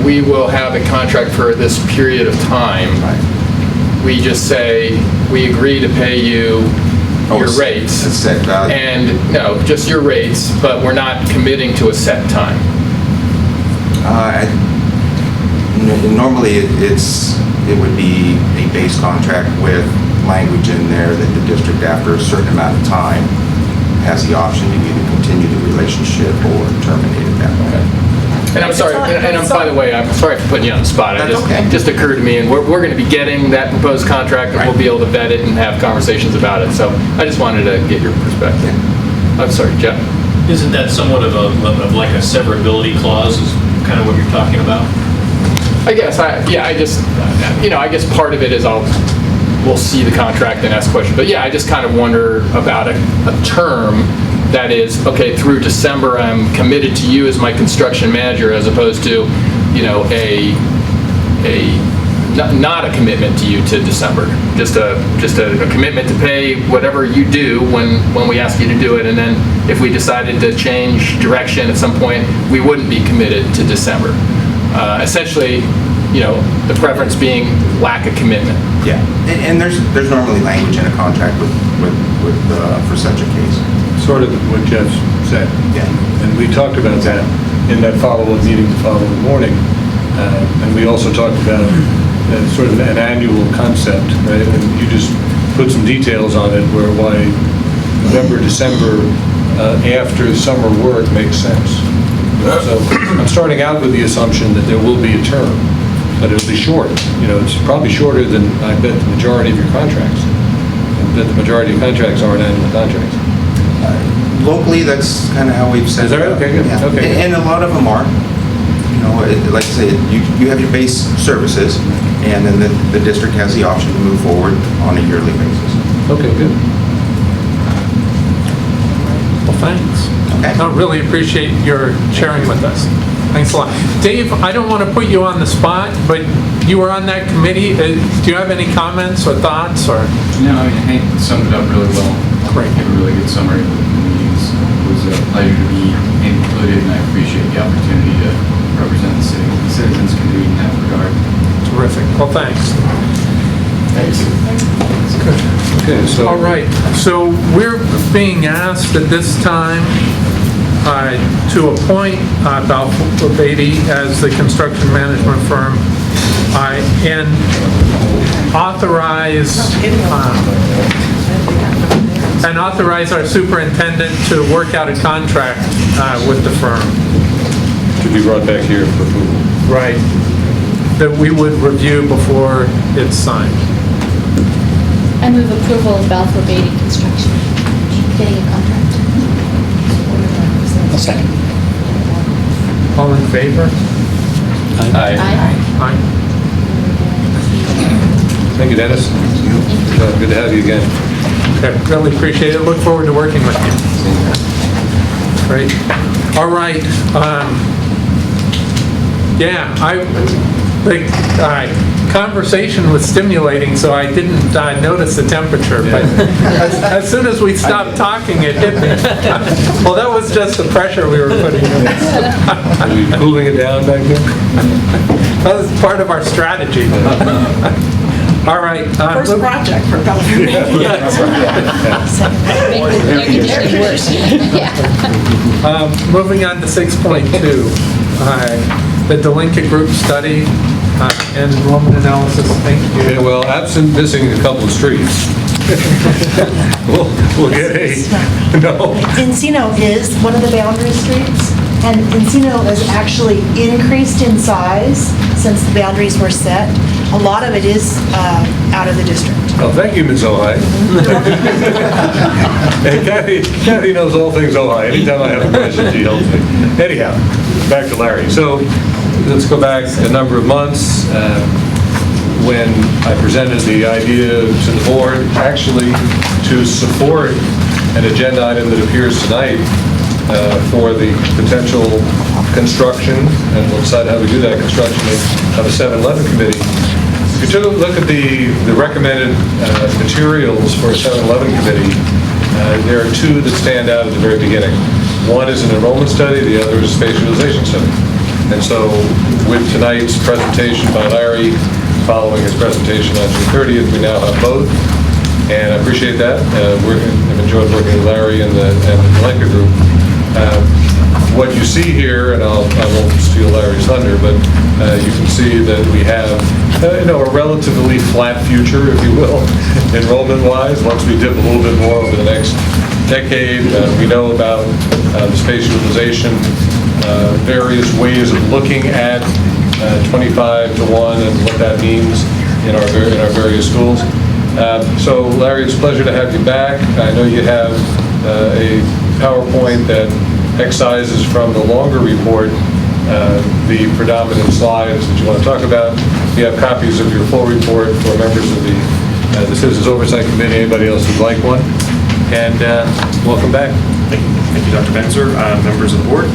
we will have a contract for this period of time, we just say, we agree to pay you your rates. A set value. And, no, just your rates, but we're not committing to a set time. Normally, it would be a base contract with language in there that the district, after a certain amount of time, has the option to either continue the relationship or terminate it that way. And I'm sorry, by the way, I'm sorry for putting you on the spot. That's okay. It just occurred to me, and we're going to be getting that proposed contract, and we'll be able to vet it and have conversations about it. So I just wanted to get your perspective. I'm sorry, Jeff. Isn't that somewhat of like a severability clause is kind of what you're talking about? I guess, I guess part of it is we'll see the contract and ask questions. But yeah, I just kind of wonder about a term that is, okay, through December, I'm committed to you as my construction manager, as opposed to, not a commitment to you to December. Just a commitment to pay whatever you do when we ask you to do it. And then if we decided to change direction at some point, we wouldn't be committed to December. Essentially, the preference being lack of commitment. Yeah, and there's normally language in a contract for such a case. Sort of what Jeff said. Yeah. And we talked about that in that follow-up meeting the following morning. And we also talked about sort of an annual concept, right? And you just put some details on it why November, December, after summer work makes sense. So I'm starting out with the assumption that there will be a term, but it'll be short. It's probably shorter than, I bet, the majority of your contracts. I bet the majority of contracts aren't annual contracts. Locally, that's kind of how we've set Is that it right? up. Okay, good. Yeah. Okay. And a lot of them are. Like I say, you have your base services, and then the district has the option to move forward on a yearly basis. Okay, good. Well, thanks. Okay. I really appreciate your sharing with us. Thanks a lot. Dave, I don't want to put you on the spot, but you were on that committee. Do you have any comments or thoughts? Or? No, I mean, Hank summed it up really well. Great. Gave a really good summary of the meetings. It was a pleasure to be included, and I appreciate the opportunity to represent the citizens committee in that regard. Terrific. Well, thanks. Thanks. Good. Okay, so. All right. So we're being asked at this time to appoint Balfour Beatty as the construction management firm and authorize And authorize our superintendent to work out a contract with the firm. To be brought back here for approval. Right. That we would review before it's signed. I move approval of Balfour Beatty Construction, getting a contract. A second. All in favor? Aye. Aye. Thank you, Dennis. Good to have you again. Okay, really appreciate it. Look forward to working with you. Great. All right. Yeah, the conversation was stimulating, so I didn't notice the temperature, but as soon as we stopped talking, it hit me. Well, that was just the pressure we were putting in. Are you cooling it down back there? That was part of our strategy. All right. First project for Belgium. Make the air conditioning worse. Yeah. Moving on to 6.2, the Delinquent Group Study and Enrollment Analysis. Thank you. Okay, well, absent missing a couple of streets, we'll get a, no. Encino is one of the boundary streets, and Encino has actually increased in size since the boundaries were set. A lot of it is out of the district. Oh, thank you, Ms. Ojai. And Kathy knows all things Ojai. Anytime I have a question, she helps me. Anyhow, back to Larry. So let's go back a number of months when I presented the idea to the board, actually to support an agenda item that appears tonight for the potential construction, and we'll decide how we do that construction of a 7-Eleven committee. If you took a look at the recommended materials for a 7-Eleven committee, there are two that stand out at the very beginning. One is an enrollment study, the other is a space utilization study. And so with tonight's presentation by Larry, following his presentation on June 30th, we now have both. And I appreciate that. I've enjoyed working with Larry and the Delinquent Group. What you see here, and I won't steal Larry's thunder, but you can see that we have a relatively flat future, if you will, enrollment-wise. Once we dip a little bit more over the next decade, we know about the space utilization, various ways of looking at 25 to 1 and what that means in our various schools. So Larry, it's a pleasure to have you back. I know you have a PowerPoint that excises from the longer report the predominant slides that you want to talk about. You have copies of your full report for members of the Citizens Oversight Committee, anybody else who'd like one. And welcome back. Thank you, Dr. Benzer, members of the board.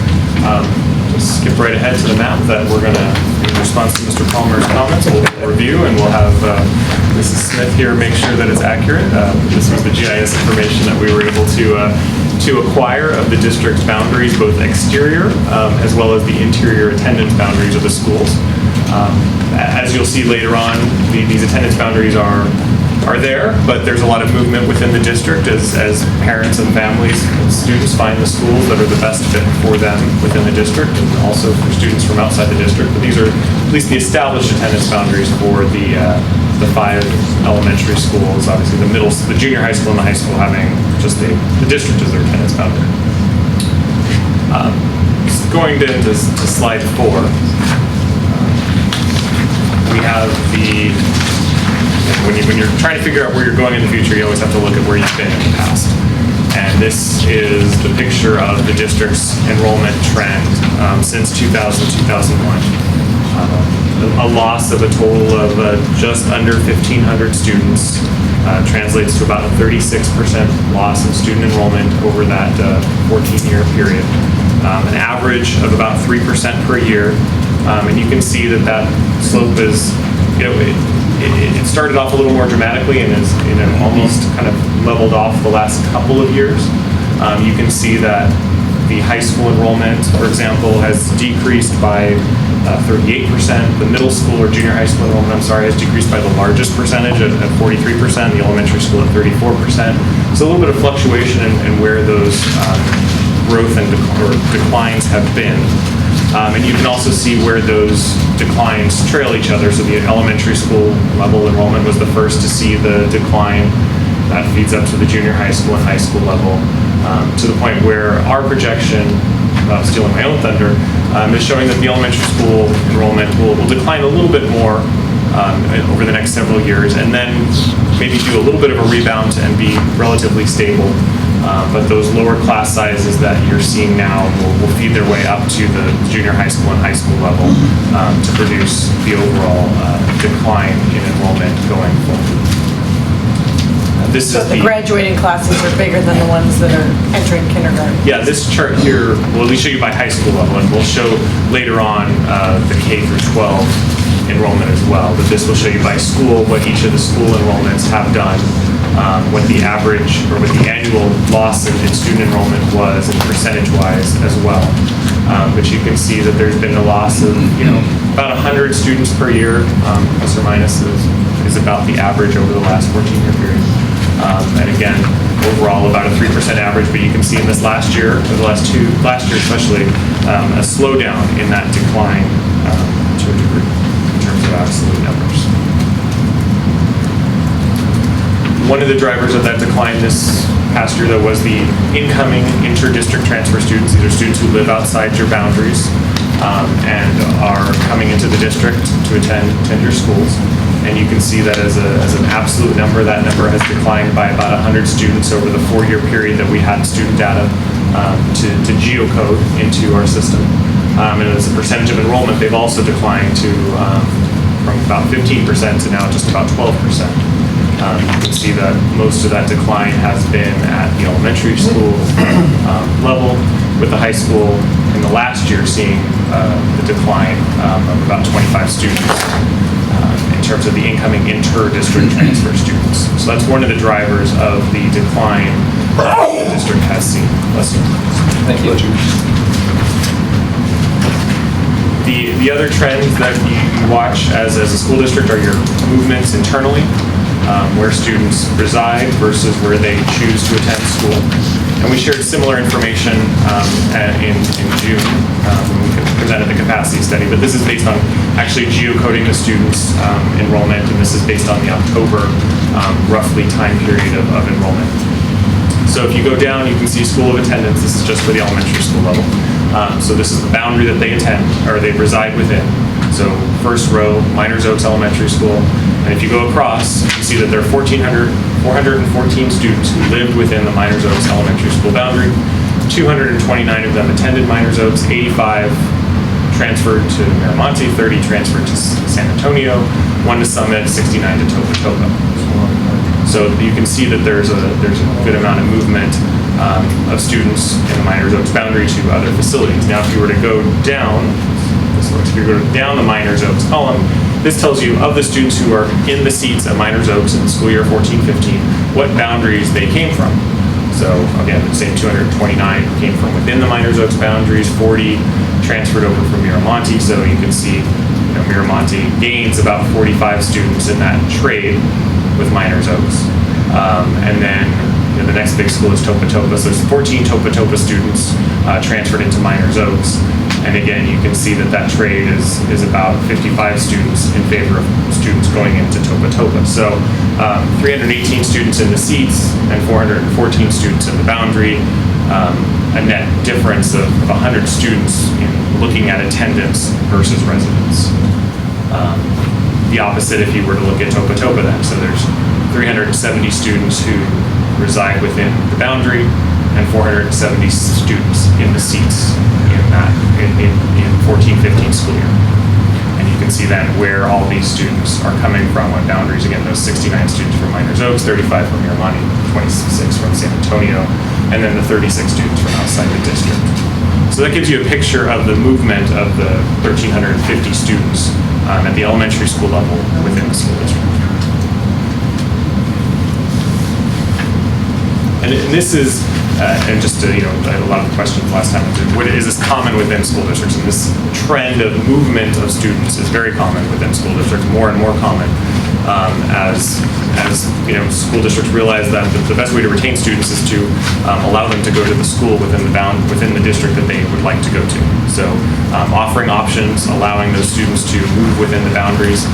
Just skip right ahead to the map that we're going to, in response to Mr. Palmer's comments, we'll review, and we'll have Mrs. Smith here make sure that it's accurate. This was the GIS information that we were able to acquire of the district's boundaries, both exterior as well as the interior attendance boundaries of the schools. As you'll see later on, these attendance boundaries are there, but there's a lot of movement within the district as parents and families and students find the schools that are the best fit for them within the district, and also for students from outside the district. But these are at least the established attendance boundaries for the 5 elementary schools. Obviously, the junior high school and the high school having just the district as their attendance boundary. Going into slide 4, we have when you're trying to figure out where you're going in the future, you always have to look at where you've been in the past. And this is the picture of the district's enrollment trend since 2000-2001. A loss of a total of just under 1,500 students translates to about a 36% loss in student enrollment over that 14-year period. An average of about 3% per year. And you can see that slope is, it started off a little more dramatically and is almost kind of leveled off the last couple of years. You can see that the high school enrollment, for example, has decreased by 38%. The middle school or junior high school enrollment, has decreased by the largest percentage at 43%. The elementary school at 34%. So a little bit of fluctuation in where those growth and declines have been. And you can also see where those declines trail each other. So the elementary school level enrollment was the first to see the decline That feeds up to the junior high school and high school level, to the point where our projection, stealing my own thunder, is showing that the elementary school enrollment will decline a little bit more over the next several years, and then maybe do a little bit of a rebound and be relatively stable. But those lower class sizes that you're seeing now will feed their way up to the junior high school and high school level to produce the overall decline in enrollment going forward. This So is the graduating classes are bigger than the ones that are entering kindergarten? Yeah, this chart here will at least show you by high school level, and we'll show later on the K through 12 enrollment as well. But this will show you by school what each of the school enrollments have done, what the average or what the annual loss in student enrollment was, and percentage-wise as well. But you can see that there's been a loss of about 100 students per year, plus or minus, is about the average over the last 14-year period. And again, overall about a 3% average, but you can see in this last year, or the last year especially, a slowdown in that decline to a degree in terms of absolute numbers. One of the drivers of that decline this past year, though, was the incoming inter-district transfer students. These are students who live outside your boundaries and are coming into the district to attend your schools. And you can see that as an absolute number, that number has declined by about 100 students over the 4-year period that we had student data to geocode into our system. And as a percentage of enrollment, they've also declined from about 15% to now just about 12%. You can see that most of that decline has been at the elementary school level, with the high school in the last year seeing the decline of about 25 students in terms of the incoming inter-district transfer students. So that's one of the drivers of the decline the district has seen. Thank you. The other trends that you watch as a school district are your movements internally, where students reside versus where they choose to attend school. And we shared similar information in June when we presented the capacity study, but this is based on actually geocoding the students' enrollment, and this is based on the October roughly time period of enrollment. So if you go down, you can see school of attendance. This is just for the elementary school level. So this is the boundary that they attend, or they reside within. So first row, Miners Oaks Elementary School. And if you go across, you see that there are 414 students who lived within the Miners Oaks Elementary School boundary. 229 of them attended Miners Oaks, 85 transferred to Miramonte, 30 transferred to San Antonio, 1 to Summit, 69 to Topa Topa. So you can see that there's a good amount of movement of students in the Miners Oaks boundary to other facilities. Now, if you were to go down, if you go down the Miners Oaks column, this tells you of the students who are in the seats at Miners Oaks in the school year 14-15, what boundaries they came from. So again, the same 229 came from within the Miners Oaks boundaries, 40 transferred over from Miramonte. So you can see Miramonte gains about 45 students in that trade with Miners Oaks. And then the next big school is Topa Topa. So there's 14 Topa Topa students transferred into Miners Oaks. And again, you can see that trade is about 55 students in favor of students going into Topa Topa. So 318 students in the seats and 414 students in the boundary, a net difference of 100 students in looking at attendance versus residence. The opposite if you were to look at Topa Topa then. So there's 370 students who reside within the boundary and 470 students in the seats in 14-15 school year. And you can see then where all these students are coming from, what boundaries. Again, those 69 students from Miners Oaks, 35 from Miramonte, 26 from San Antonio, and then the 36 students from outside the district. So that gives you a picture of the movement of the 1,350 students at the elementary school level within the school district. And this is, and just to, I had a lot of questions last time, is this common within school districts? And this trend of movement of students is very common within school districts, more and more common, as school districts realize that the best way to retain students is to allow them to go to the school within the district that they would like to go to. So offering options, allowing those students to move within the boundaries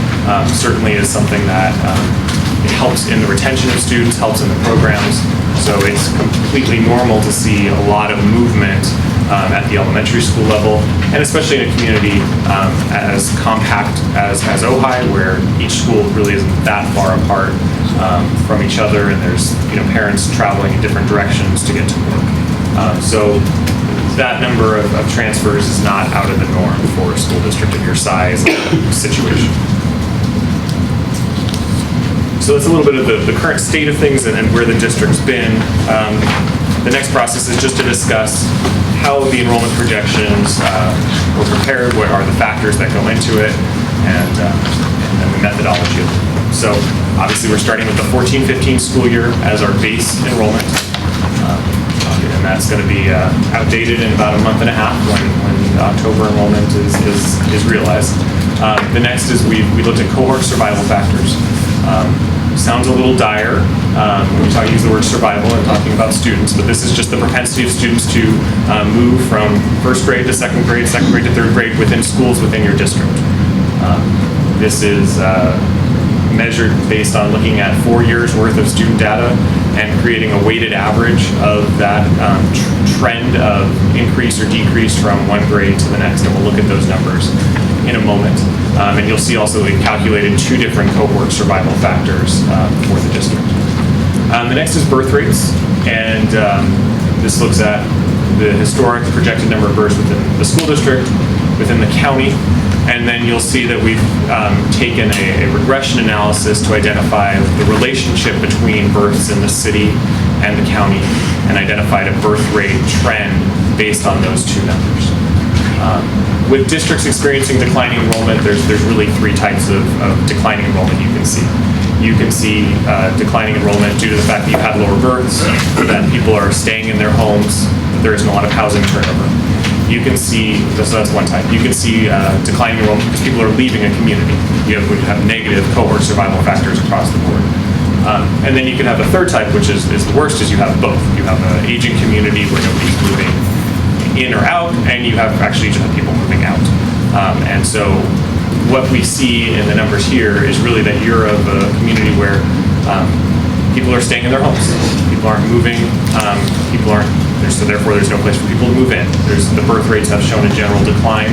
certainly is something that It helps in the retention of students, helps in the programs. So it's completely normal to see a lot of movement at the elementary school level, and especially in a community as compact as Ojai, where each school really isn't that far apart from each other, and there's parents traveling in different directions to get to work. So that number of transfers is not out of the norm for a school district of your size situation. So that's a little bit of the current state of things and where the district's been. The next process is just to discuss how the enrollment projections were prepared, what are the factors that go into it, and the methodology of it. So obviously we're starting with the 14-15 school year as our base enrollment. And that's going to be outdated in about a month and a half when the October enrollment is realized. The next is we looked at cohort survival factors. Sounds a little dire when we use the word survival and talking about students, but this is just the propensity of students to move from first grade to second grade to third grade within schools within your district. This is measured based on looking at 4 years worth of student data and creating a weighted average of that trend of increase or decrease from one grade to the next, and we'll look at those numbers in a moment. And you'll see also we've calculated 2 different cohort survival factors for the district. The next is birth rates, and this looks at the historic projected number of births within the school district, within the county, and then you'll see that we've taken a regression analysis to identify the relationship between births in the city and the county, and identified a birth rate trend based on those 2 numbers. With districts experiencing declining enrollment, there's really 3 types of declining enrollment you can see. You can see declining enrollment due to the fact that you've had lower births, that people are staying in their homes, that there isn't a lot of housing turnover. You can see, so that's one type. You can see declining enrollment because people are leaving a community. You have negative cohort survival factors across the board. And then you can have a third type, which is the worst, is you have both. You have an aging community where nobody's moving in or out, and you have actually just people moving out. And so what we see in the numbers here is really that you're of a community where people are staying in their homes. People aren't moving. So therefore there's no place for people to move in. The birth rates have shown a general decline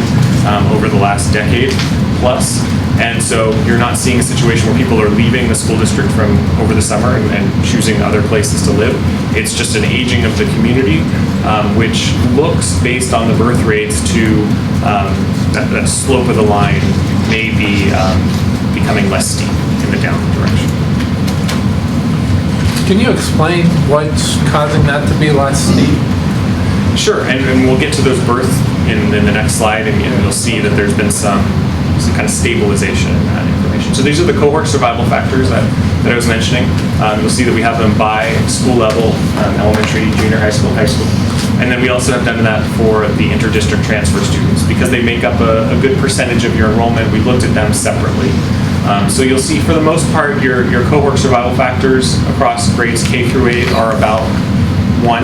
over the last decade plus. And so you're not seeing a situation where people are leaving the school district from over the summer and choosing other places to live. It's just an aging of the community, which looks, based on the birth rates, to that slope of the line may be becoming less steep in the downward direction. Can you explain what's causing that to be less steep? Sure, and we'll get to those births in the next slide, and you'll see that there's been some kind of stabilization in that information. So these are the cohort survival factors that I was mentioning. You'll see that we have them by school level, elementary, junior high school, and then we also have done that for the inter-district transfer students because they make up a good percentage of your enrollment. We looked at them separately. So you'll see, for the most part, your cohort survival factors across grades K through 8 are about 1.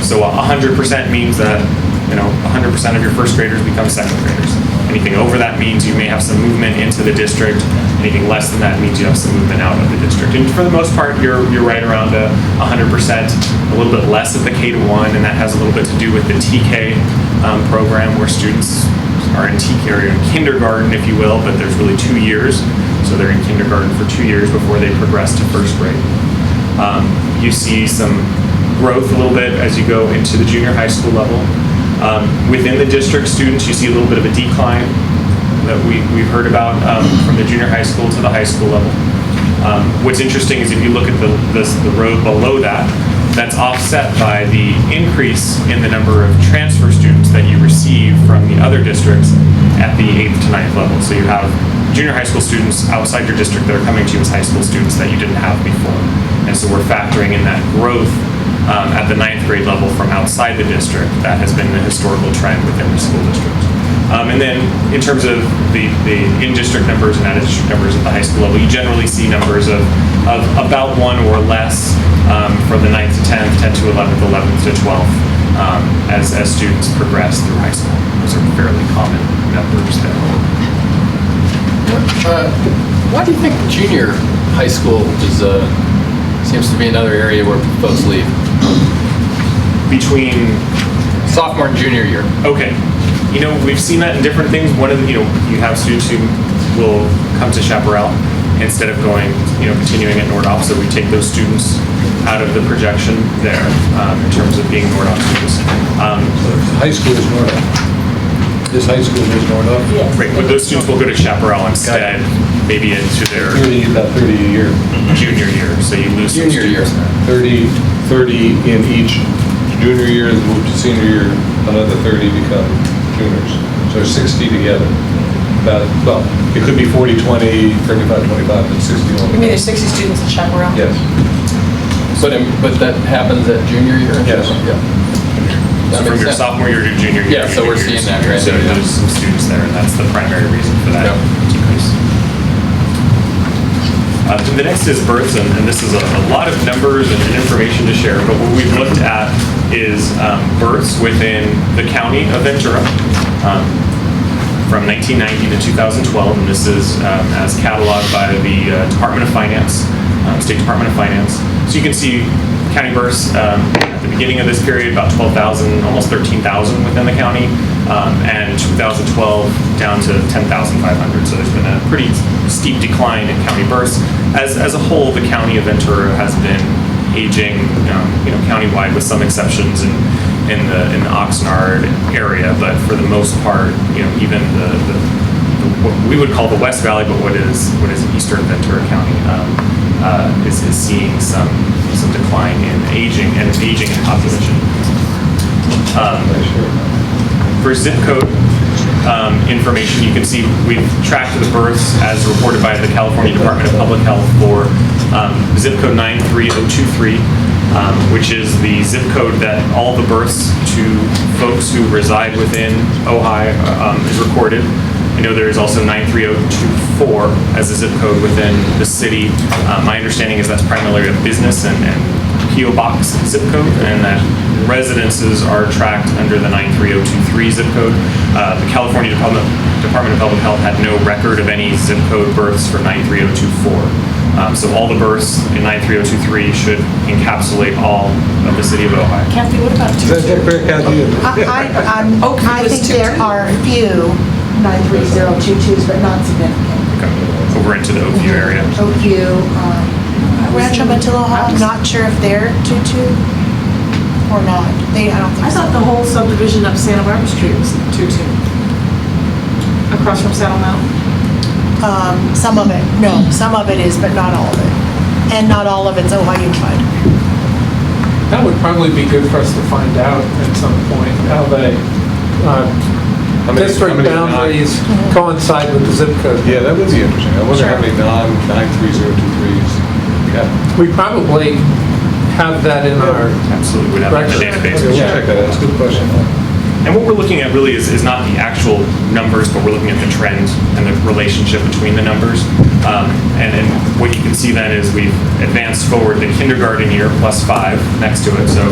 So 100% means that 100% of your first graders become second graders. Anything over that means you may have some movement into the district. Anything less than that means you have some movement out of the district. And for the most part, you're right around 100%, a little bit less at the K to 1, and that has a little bit to do with the TK program, where students are in TK or in kindergarten, if you will, but there's really 2 years. So they're in kindergarten for 2 years before they progress to first grade. You see some growth a little bit as you go into the junior high school level. Within the district students, you see a little bit of a decline that we've heard about from the junior high school to the high school level. What's interesting is if you look at the row below that, that's offset by the increase in the number of transfer students that you receive from the other districts at the 8th to 9th level. So you have junior high school students outside your district that are coming to you as high school students that you didn't have before. And so we're factoring in that growth at the 9th grade level from outside the district. That has been the historical trend within the school district. And then in terms of the in-district numbers and out-of-district numbers at the high school level, you generally see numbers of about 1 or less from the 9th to 10th, 10th to 11th, 11th to 12th as students progress through high school. Those are fairly common numbers there. Why do you think junior high school seems to be another area where folks leave. Between, Sophomore and junior year. okay, we've seen that in different things. One of the, you have students who will come to Chaparral instead of going, continuing at Nordhoff, so we take those students out of the projection there in terms of being Nordhoff students. High school is Nordhoff. This high school is Nordhoff? Right, but those students will go to Chaparral instead, maybe into their About 30 a year. junior year, so you lose some Junior year. students. 30 in each junior year, move to senior year, another 30 become juniors. So there's 60 together. Well, it could be 40, 20, 35, 25, but 60 You mean altogether. there's 60 students at Chaparral? Yes. But that happens at junior year? Yes. Yeah. So That from makes your sense. sophomore year to junior year. Yeah, so we're seeing that right So there, yeah. there's some students there, and that's the primary reason for that Yeah. decrease. The next is births, and this is a lot of numbers and information to share, but what we've looked at is births within the county of Ventura from 1990 to 2012, and this is as cataloged by the Department of Finance, State Department of Finance. So you can see county births at the beginning of this period, about 12,000, almost 13,000 within the county, and 2012 down to 10,500. So there's been a pretty steep decline in county births. As a whole, the county of Ventura has been aging, countywide, with some exceptions in the Oxnard area, but for the most part, even the what we would call the West Valley, but what is Eastern Ventura County, is seeing some decline in aging in population. For zip code information, you can see we've tracked the births as reported by the California Department of Public Health for zip code 93023, which is the zip code that all the births to folks who reside within Ojai is recorded. I know there is also 93024 as a zip code within the city. My understanding is that's primarily a business and P.O. Box zip code, and that residences are tracked under the 93023 zip code. The California Department of Public Health had no record of any zip code births for 93024. So all the births in 93023 should encapsulate all of the city of Ojai. Kathy, what about Is that correct, Kathy? I think there are a few 93022s, but not significant. Okay. Over into the Oakview area. Oakview, Rancho Matillo, I'm not sure if they're 22 or not. I don't think I so. thought the whole subdivision up Santa Barbara Street was 22. Across from Saddle Mountain. Some of it, no, some of it is, but not all of it. And not all of it's Ojai Unified. That would probably be good for us to find out at some point, how they, district boundaries coincide with the zip code. Yeah, that would be interesting. I wonder how many non-93023s we have. We probably have that in our Absolutely, would have that in the database. We'll check that out. That's a good question. And what we're looking at really is not the actual numbers, but we're looking at the trend and the relationship between the numbers. And what you can see then is we've advanced forward the kindergarten year plus 5 next to it, so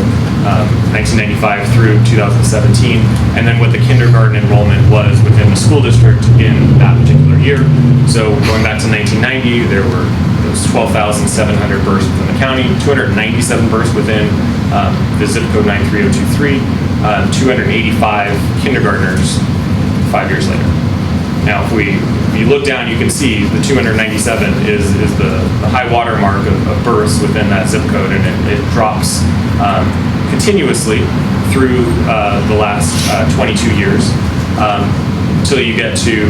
1995 through 2017, and then what the kindergarten enrollment was within the school district in that particular year. So going back to 1990, there were those 12,700 births within the county, 297 births within the zip code 93023, 285 kindergartners 5 years later. Now, if you look down, you can see the 297 is the high water mark of births within that zip code, and it drops continuously through the last 22 years until you get to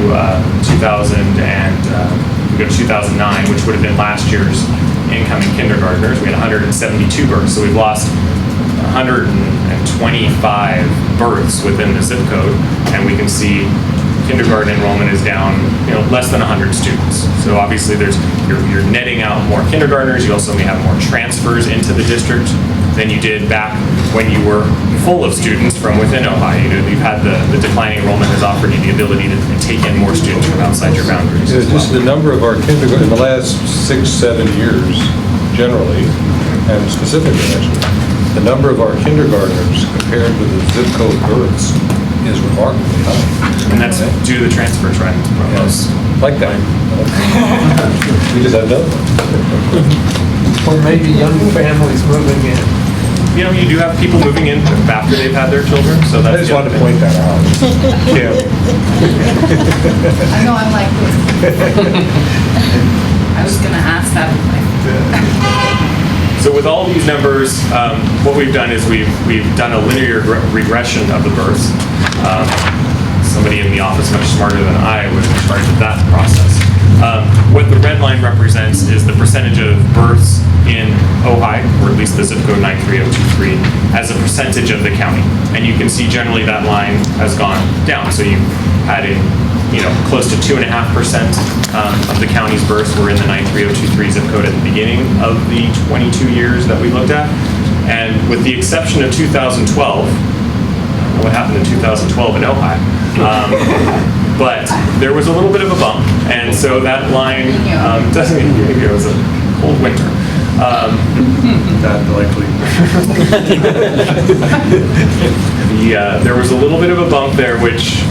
2009, which would have been last year's incoming kindergartners. We had 172 births, so we've lost 125 births within the zip code, and we can see kindergarten enrollment is down, less than 100 students. So obviously you're netting out more kindergartners. You also may have more transfers into the district than you did back when you were full of students from within Ojai. You've had the declining enrollment has offered you the ability to take in more students from outside your boundaries. Yeah, as just well. the number of our kindergarten, in the last 6-7 years, generally, and specifically actually, the number of our kindergartners compared with the zip code births is remarkably high. And that's due to the transfer trend. Yes, like that. We just have no. Or maybe young families moving in. You know, you do have people moving in after they've had their children, so I that's. just wanted to point that out. Yeah. I know I'm like this. I was gonna ask that. So with all these numbers, what we've done is we've done a linear regression of the births. Somebody in the office much smarter than I was in charge of that process. What the red line represents is the percentage of births in Ojai, or at least the zip code 93023, as a percentage of the county. And you can see generally that line has gone down. So you had close to 2.5% of the county's births were in the 93023 zip code at the beginning of the 22 years that we looked at. And with the exception of 2012, what happened in 2012 in Ojai? But there was a little bit of a bump, and so that line doesn't maybe it was a cold winter. Not likely. There was a little bit of a bump there, which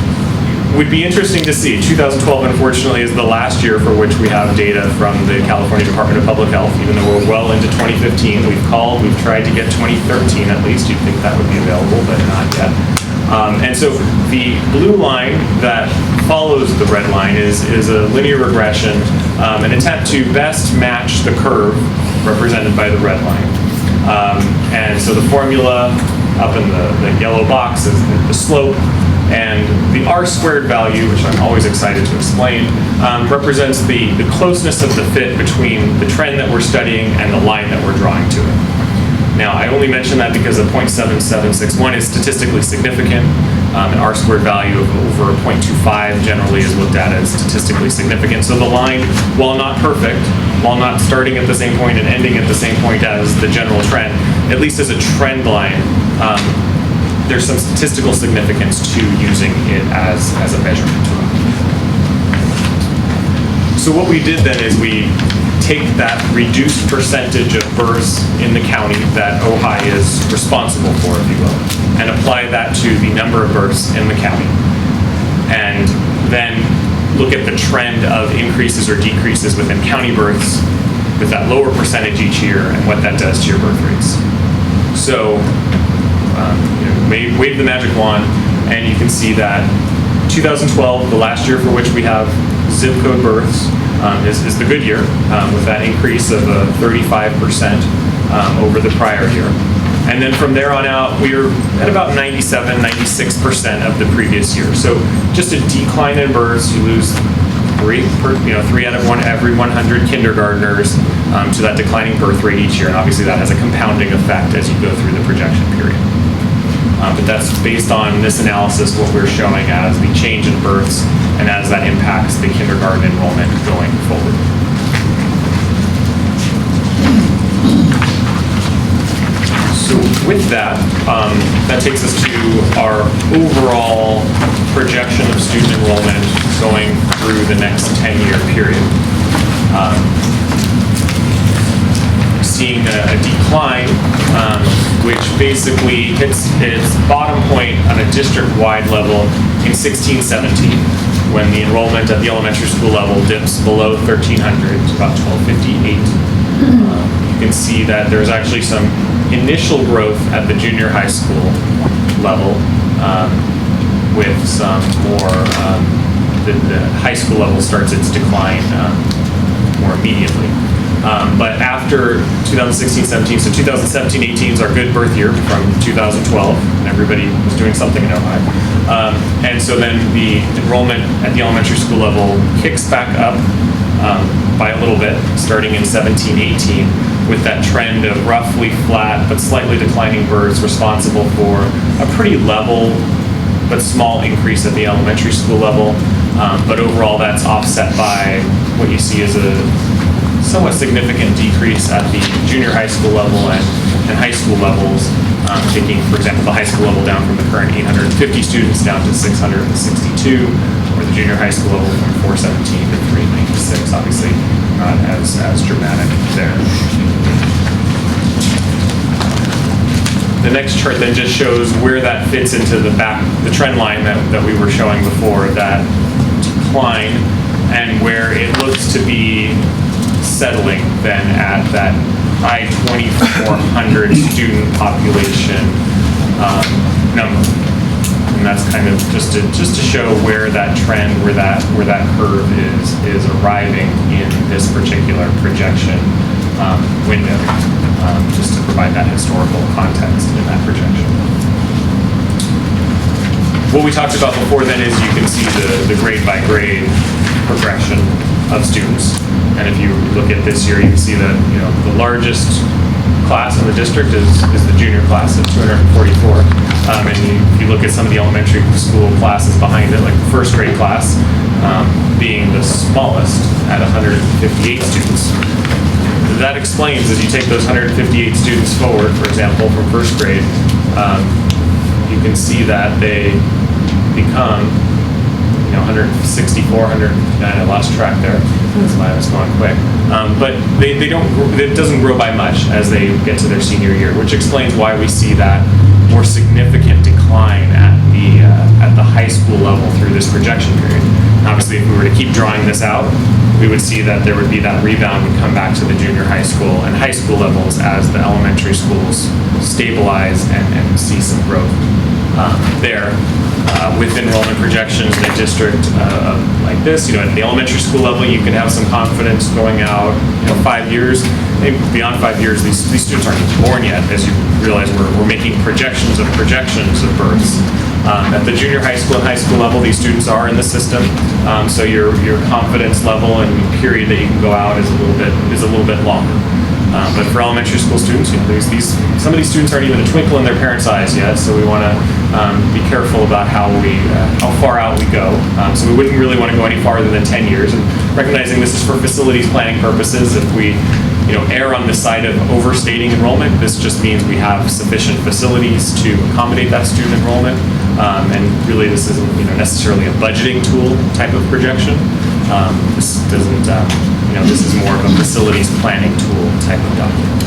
would be interesting to see. 2012, unfortunately, is the last year for which we have data from the California Department of Public Health, even though we're well into 2015. We've tried to get 2013 at least. You'd think that would be available, but not yet. And so the blue line that follows the red line is a linear regression, an attempt to best match the curve represented by the red line. And so the formula up in the yellow box is the slope, and the R-squared value, which I'm always excited to explain, represents the closeness of the fit between the trend that we're studying and the line that we're drawing to it. Now, I only mention that because a 0.7761 is statistically significant. An R-squared value of over 0.25 generally is looked at as statistically significant. So the line, while not perfect, while not starting at the same point and ending at the same point as the general trend, at least as a trend line, there's some statistical significance to using it as a measurement tool. So what we did then is we take that reduced percentage of births in the county that Ojai is responsible for, if you will, and apply that to the number of births in the county. And then look at the trend of increases or decreases within county births with that lower percentage each year and what that does to your birth rates. So wave the magic wand and you can see that 2012, the last year for which we have zip code births, is the good year with that increase of 35% over the prior year. And then from there on out, we're at about 97, 96% of the previous year. So just a decline in births. You lose three out of every 100 kindergartners to that declining birth rate each year. And obviously that has a compounding effect as you go through the projection period. But that's based on this analysis, what we're showing as the change in births and as that impacts the kindergarten enrollment going forward. So with that, that takes us to our overall projection of student enrollment going through the next 10-year period. Seeing a decline, which basically hits its bottom point on a district-wide level in 16-17, when the enrollment at the elementary school level dips below 1,300 to about 1,258. You can see that there's actually some initial growth at the junior high school level, with some more, the high school level starts its decline more immediately. But after 2016-17, so 2017-18 is our good birth year from 2012, and everybody was doing something in Ojai. And so then the enrollment at the elementary school level kicks back up by a little bit, starting in 17-18, with that trend of roughly flat but slightly declining births responsible for a pretty level but small increase at the elementary school level. But overall, that's offset by what you see as a somewhat significant decrease at the junior high school level and high school levels, taking, for example, the high school level down from the current 850 students down to 662, or the junior high school level from 417 to 396, obviously not as dramatic there. The next chart then just shows where that fits into the trend line that we were showing before, that decline, and where it looks to be settling then at that high 2,400 student population number. And that's kind of just to show where that trend, where that curve is arriving in this particular projection window, just to provide that historical context in that projection. What we talked about before then is you can see the grade by grade progression of students. And if you look at this year, you can see that the largest class in the district is the junior class of 244. And if you look at some of the elementary school classes behind it, like the first grade class being the smallest at 158 students. That explains, as you take those 158 students forward, for example, from first grade, you can see that they become 164, 159, I lost track there. That's why I was going quick. But they don't, it doesn't grow by much as they get to their senior year, which explains why we see that more significant decline at the high school level through this projection period. Obviously, if we were to keep drawing this out, we would see that there would be that rebound would come back to the junior high school and high school levels as the elementary schools stabilize and see some growth there. With enrollment projections in a district like this, at the elementary school level, you can have some confidence going out, 5 years. Maybe beyond 5 years, these students aren't even born yet, as you realize we're making projections of births. At the junior high school and high school level, these students are in the system, so your confidence level and period that you can go out is a little bit longer. But for elementary school students, some of these students aren't even a twinkle in their parents' eyes yet, so we want to be careful about how far out we go. So we wouldn't really want to go any farther than 10 years. And recognizing this is for facilities planning purposes, if we err on the side of overstating enrollment, this just means we have sufficient facilities to accommodate that student enrollment. And really, this isn't necessarily a budgeting tool type of projection. This doesn't. This is more of a facilities planning tool type of document.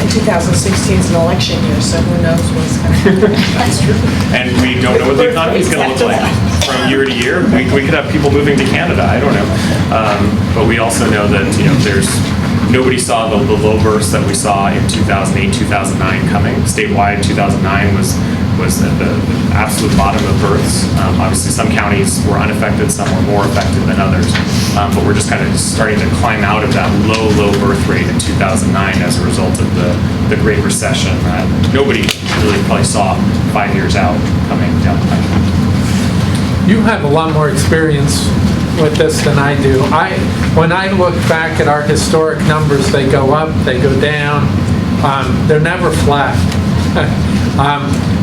And 2016 is an election year, so who knows what's going to happen. That's true. And we don't know what the economy is going to look like from year to year. We could have people moving to Canada. I don't know. But we also know that nobody saw the low bursts that we saw in 2008, 2009 coming. Statewide, 2009 was at the absolute bottom of births. Obviously, some counties were unaffected, some were more affected than others. But we're just kind of starting to climb out of that low birth rate in 2009 as a result of the Great Recession that nobody really probably saw 5 years out coming down the pipe. You have a lot more experience with this than I do. When I look back at our historic numbers, they go up, they go down. They're never flat.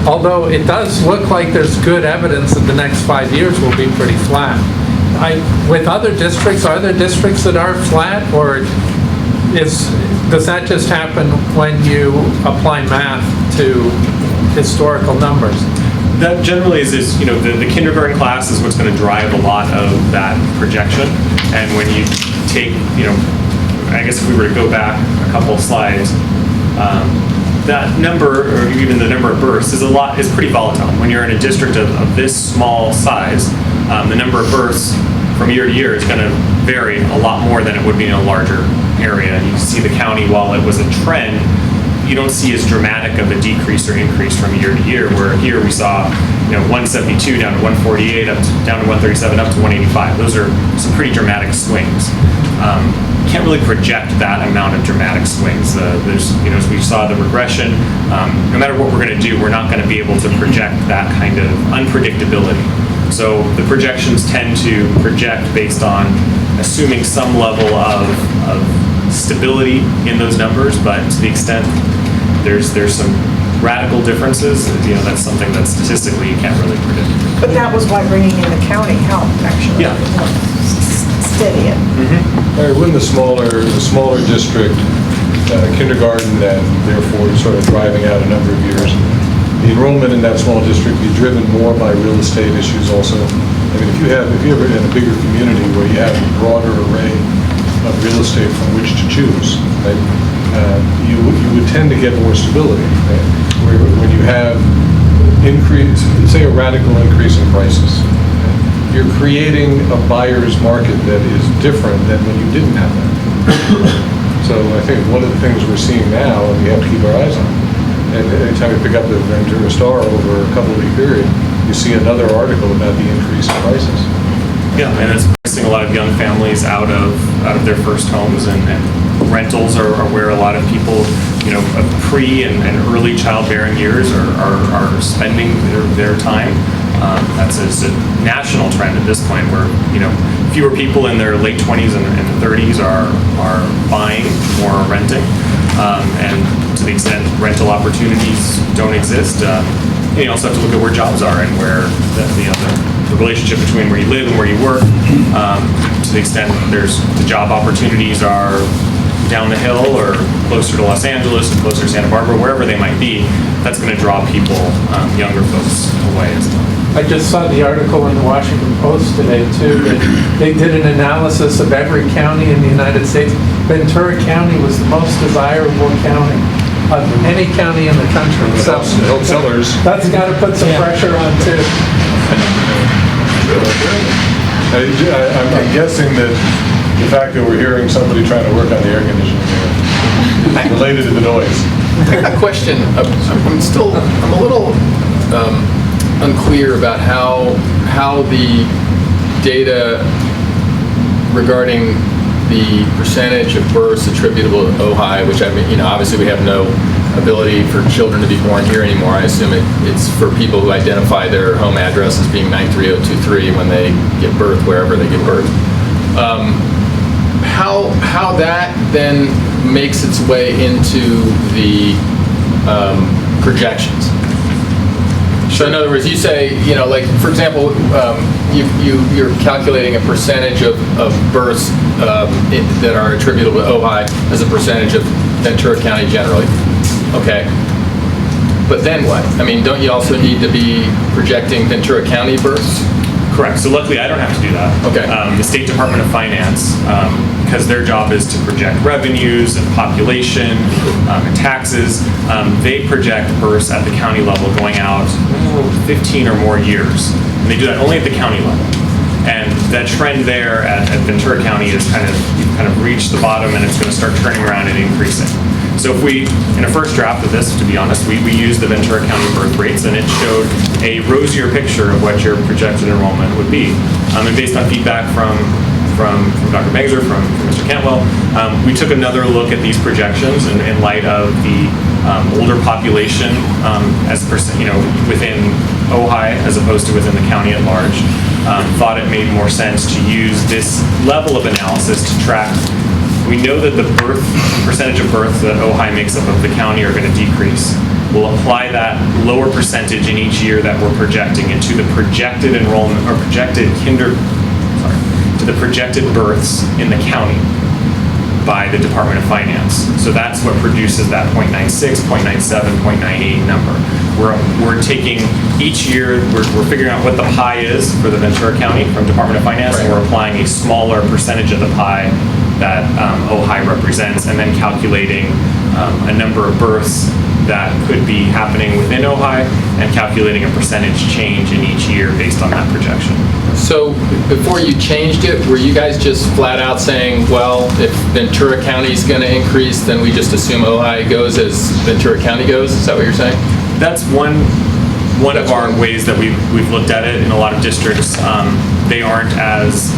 Although it does look like there's good evidence that the next 5 years will be pretty flat. With other districts, are there districts that are flat, or does that just happen when you apply math to historical numbers? That generally is the kindergarten class is what's going to drive a lot of that projection. And when you take, I guess if we were to go back a couple of slides, that number, or even the number of births, is pretty volatile. When you're in a district of this small size, the number of births from year to year is going to vary a lot more than it would be in a larger area. And you see the county, while it was a trend, you don't see as dramatic of a decrease or increase from year to year, where here we saw 172 down to 148, down to 137, up to 185. Those are some pretty dramatic swings. Can't really project that amount of dramatic swings. As we saw the regression, no matter what we're going to do, we're not going to be able to project that kind of unpredictability. So the projections tend to project based on assuming some level of stability in those numbers, but to the extent there's some radical differences, that's something that statistically you can't really predict. But that was why bringing in the county helped, actually. Yeah. Steady it. We're in the smaller district, kindergarten, and therefore sort of driving out a number of years. The enrollment in that small district be driven more by real estate issues also. I mean, if you're in a bigger community where you have a broader array of real estate from which to choose, right? You would tend to get more stability. When you have increase, say a radical increase in prices, you're creating a buyer's market that is different than when you didn't have that. So I think one of the things we're seeing now, and we have to keep our eyes on, and anytime you pick up the Ventura Star over a couple-week period, you see another article about the increase in prices. Yeah, and it's pushing a lot of young families out of their first homes, and rentals are where a lot of people, of pre and early childbearing years are spending their time. That's a national trend at this point, where fewer people in their late 20s and 30s are buying, more renting, and to the extent rental opportunities don't exist, you also have to look at where jobs are and where the relationship between where you live and where you work. To the extent the job opportunities are down the hill or closer to Los Angeles or closer to Santa Barbara, wherever they might be, that's going to draw people, younger folks, away as well. I just saw the article in the Washington Post today, too, that they did an analysis of every county in the United States. Ventura County was the most desirable county of any county in the country. So Help sellers. that's got to put some pressure on, too. I'm guessing that the fact that we're hearing somebody trying to work on the air conditioning there, related to the noise. A question, I'm a little unclear about how the data regarding the percentage of births attributable to Ojai, which obviously we have no ability for children to be born here anymore. I assume it's for people who identify their home address as being 93023 when they give birth, wherever they give birth. How that then makes its way into the projections. So in other words, you say, like, for example, you're calculating a percentage of births that are attributable to Ojai as a percentage of Ventura County generally. Okay. But then what? Don't you also need to be projecting Ventura County births? Correct. So luckily, I don't have to do that. Okay. The State Department of Finance, because their job is to project revenues and population and taxes, they project births at the county level going out 15 or more years. And they do that only at the county level. And that trend there at Ventura County is kind of reached the bottom, and it's going to start turning around and increasing. So if we, in a first draft of this, to be honest, we used the Ventura County birth rates, and it showed a rosier picture of what your projected enrollment would be. And based on feedback from Dr. Bangser, from Mr. Cantwell, we took another look at these projections in light of the older population as within Ojai as opposed to within the county at large. Thought it made more sense to use this level of analysis to track. We know that the percentage of births that Ojai makes up of the county are going to decrease. We'll apply that lower percentage in each year that we're projecting into the projected enrollment or to the projected births in the county by the Department of Finance. So that's what produces that 0.96, 0.97, 0.98 number. We're taking each year, we're figuring out what the pie is for the Ventura County from Department of Finance, and we're applying a smaller percentage of the pie that Ojai represents, and then calculating a number of births that could be happening within Ojai, and calculating a percentage change in each year based on that projection. So before you changed it, were you guys just flat out saying, well, if Ventura County is going to increase, then we just assume Ojai goes as Ventura County goes? Is that what you're saying? That's one of our ways that we've looked at it in a lot of districts. They aren't as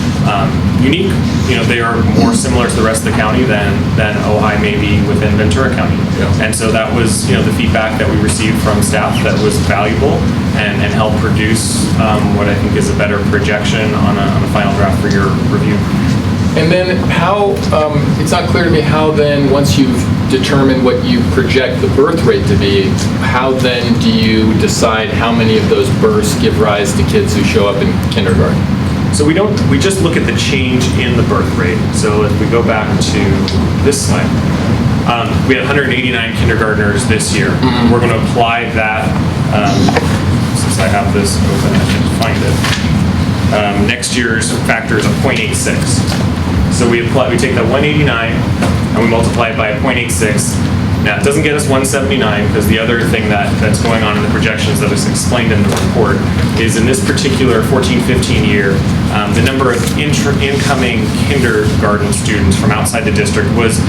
unique. They are more similar to the rest of the county than Ojai may be within Ventura County. Yeah. And so that was the feedback that we received from staff that was valuable and helped produce what I think is a better projection on a final draft for your review. And then how, it's not clear to me how then, once you've determined what you project the birth rate to be, how then do you decide how many of those births give rise to kids who show up in kindergarten? So we just look at the change in the birth rate. So if we go back to this slide, we had 189 kindergartners this year. Mm-hmm. We're going to apply that, since I have this open, I can find it. Next year's factor is a 0.86. So we take that 189 and we multiply it by a 0.86. Now, it doesn't get us 179, because the other thing that's going on in the projections that is explained in the report is in this particular 14-15 year, the number of incoming kindergarten students from outside the district was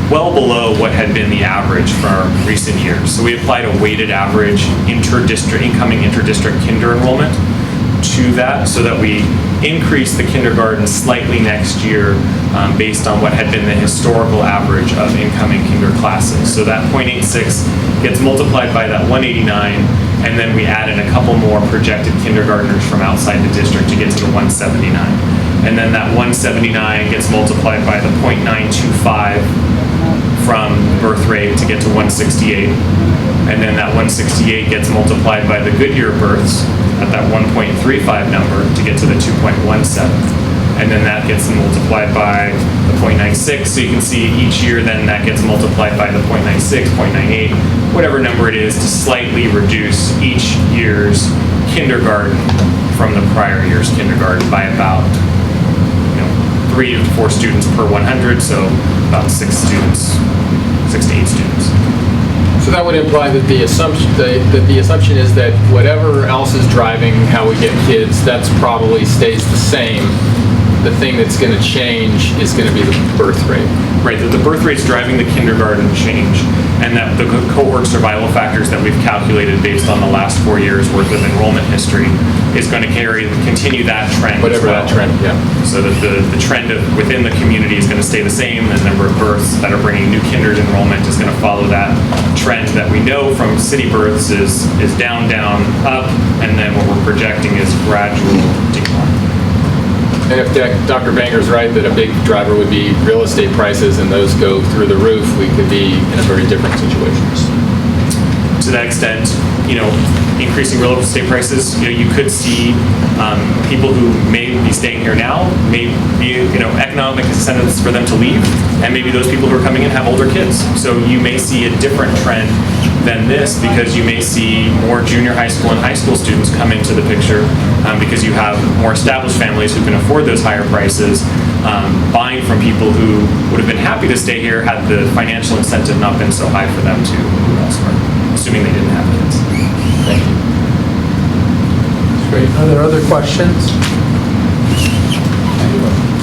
well below what had been the average from recent years. So we applied a weighted average incoming inter-district kinder enrollment to that, so that we increase the kindergarten slightly next year based on what had been the historical average of incoming kinder classes. So that 0.86 gets multiplied by that 189, and then we add in a couple more projected kindergartners from outside the district to get to the 179. And then that 179 gets multiplied by the 0.925 from birth rate to get to 168. And then that 168 gets multiplied by the good year births at that 1.35 number to get to the 2.17. And then that gets multiplied by the 0.96. So you can see each year then that gets multiplied by the 0.96, 0.98, whatever number it is, to slightly reduce each year's kindergarten from the prior year's kindergarten by about 3 to 4 students per 100, so about 6 to 8 students. So that would imply that the assumption is that whatever else is driving how we get kids, that's probably stays the same. The thing that's going to change is going to be the birth rate. Right, that the birth rate's driving the kindergarten change, and that the cohort survival factors that we've calculated based on the last 4 years worth of enrollment history is going to continue that trend. Whatever as well. that trend, yeah. So that the trend within the community is going to stay the same. The number of births that are bringing new kinder enrollment is going to follow that trend that we know from city births is down, down, up, and then what we're projecting is gradual decline. And if Dr. Banger's right that a big driver would be real estate prices and those go through the roof, we could be in a very different situation. To that extent, increasing real estate prices, you could see people who may be staying here now, may be, economic incentives for them to leave, and maybe those people who are coming in have older kids. So you may see a different trend than this, because you may see more junior high school and high school students come into the picture because you have more established families who can afford those higher prices, buying from people who would have been happy to stay here had the financial incentive not been so high for them to move elsewhere, assuming they didn't have kids. Thank you. Great. Are there other questions?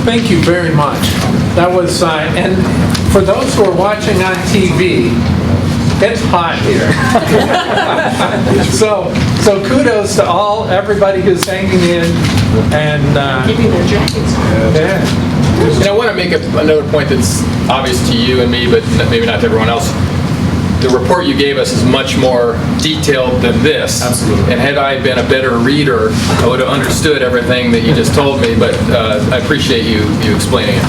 Thank you very much. That was, and for those who are watching on TV, it's hot here. So kudos to everybody who's hanging in and Keeping their jackets on. yeah. And I want to make another point that's obvious to you and me, but maybe not to everyone else. The report you gave us is much more detailed than this. Absolutely. And had I been a better reader, I would have understood everything that you just told me, but I appreciate you explaining it.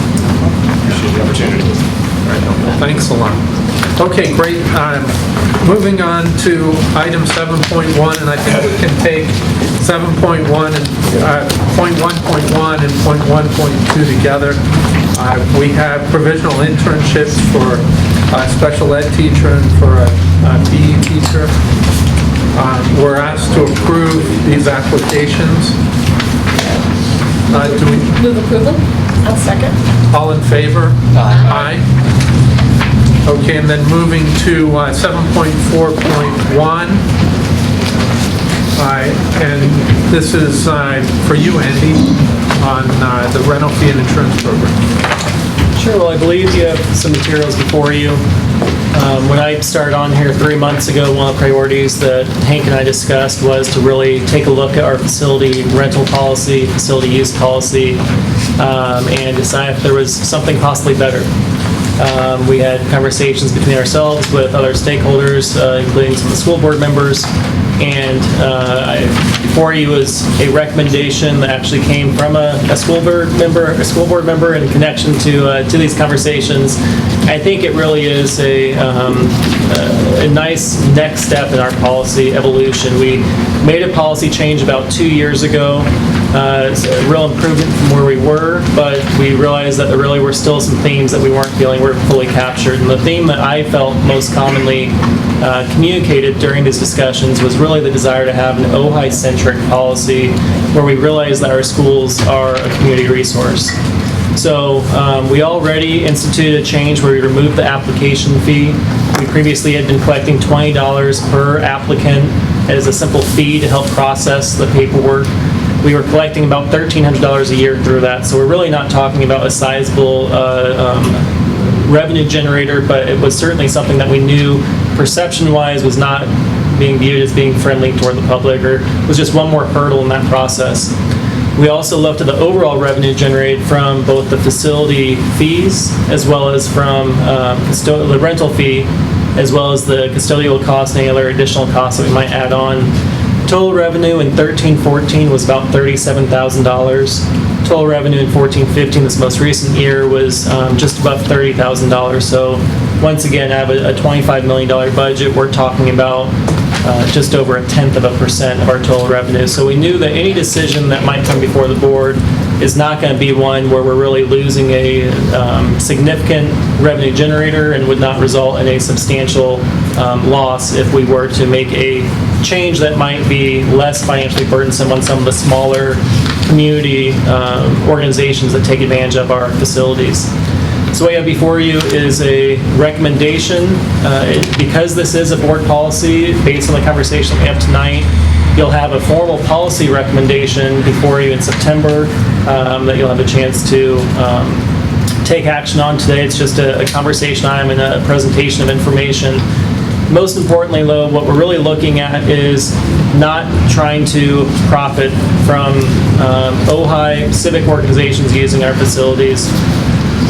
Appreciate the opportunity. Very helpful. Thanks a lot. Okay, great. Moving on to item 7.1, and I think we can take 7.1 and .1.1 and .1.2 together. We have provisional internships for a special ed teacher and for a PE teacher. We're asked to approve these applications. Do we? Move approval? I'll second. All in favor? Aye. Okay, and then moving to 7.4.1. And this is for you, Andy, on the rental fee and insurance program. Sure, well, I believe you have some materials before you. When I started on here 3 months ago, one of the priorities that Hank and I discussed was to really take a look at our facility rental policy, facility use policy, and decide if there was something possibly better. We had conversations between ourselves with other stakeholders, including some of the school board members, and before you was a recommendation that actually came from a school board member in connection to these conversations. I think it really is a nice next step in our policy evolution. We made a policy change about 2 years ago. It's a real improvement from where we were, but we realized that there really were still some themes that we weren't feeling were fully captured. And the theme that I felt most commonly communicated during these discussions was really the desire to have an Ojai-centric policy where we realize that our schools are a community resource. So we already instituted a change where we removed the application fee. We previously had been collecting $20 per applicant as a simple fee to help process the paperwork. We were collecting about $1,300 a year through that, so we're really not talking about a sizable revenue generator, but it was certainly something that we knew perception-wise was not being viewed as being friendly toward the public, or was just one more hurdle in that process. We also looked at the overall revenue generated from both the facility fees as well as from the rental fee, as well as the custodial costs and any other additional costs that we might add on. Total revenue in 13-14 was about $37,000. Total revenue in 14-15, this most recent year, was just above $30,000. So once again, out of a $25 million budget, we're talking about just over 0.1% of our total revenue. So we knew that any decision that might come before the board is not going to be one where we're really losing a significant revenue generator and would not result in a substantial loss if we were to make a change that might be less financially burdensome on some of the smaller community organizations that take advantage of our facilities. So what you have before you is a recommendation. Because this is a board policy, based on the conversation we have tonight, you'll have a formal policy recommendation before you in September that you'll have a chance to take action on. Today it's just a conversation item and a presentation of information. Most importantly, though, what we're really looking at is not trying to profit from Ojai civic organizations using our facilities.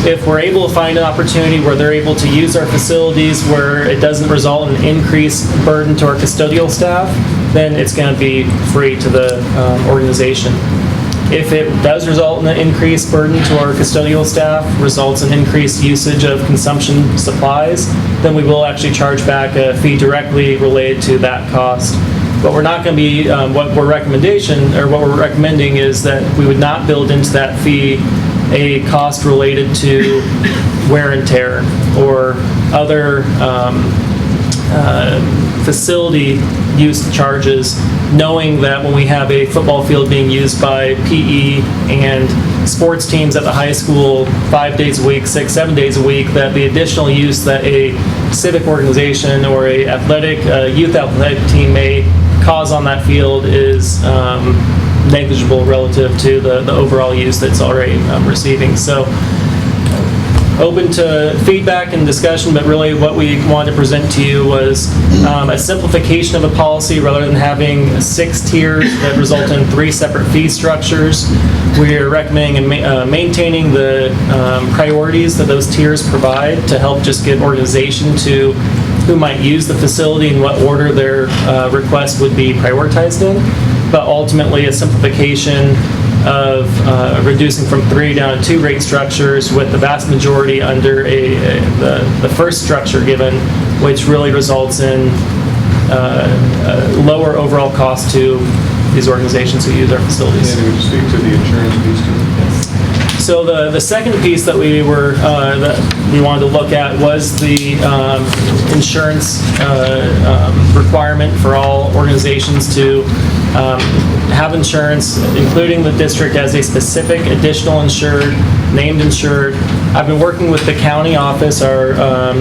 If we're able to find an opportunity where they're able to use our facilities where it doesn't result in an increased burden to our custodial staff, then it's going to be free to the organization. If it does result in an increased burden to our custodial staff, results in increased usage of consumption supplies, then we will actually charge back a fee directly related to that cost. But we're not going to be, what we're recommending is that we would not build into that fee a cost related to wear and tear or other facility use charges, knowing that when we have a football field being used by PE and sports teams at the high school 5 days a week, 6-7 days a week, that the additional use that a civic organization or a youth athletic team may cause on that field is negligible relative to the overall use that's already receiving. So open to feedback and discussion, but really what we wanted to present to you was a simplification of a policy rather than having 6 tiers that result in 3 separate fee structures. We're recommending and maintaining the priorities that those tiers provide to help just give organization to who might use the facility and what order their request would be prioritized in, but ultimately a simplification of reducing from 3 down to 2 rate structures, with the vast majority under the first structure given, which really results in lower overall cost to these organizations who use our facilities. And would you speak to the insurance piece too? So the second piece that we wanted to look at was the insurance requirement for all organizations to have insurance, including the district as a specific additional insured, named insured. I've been working with the county office, our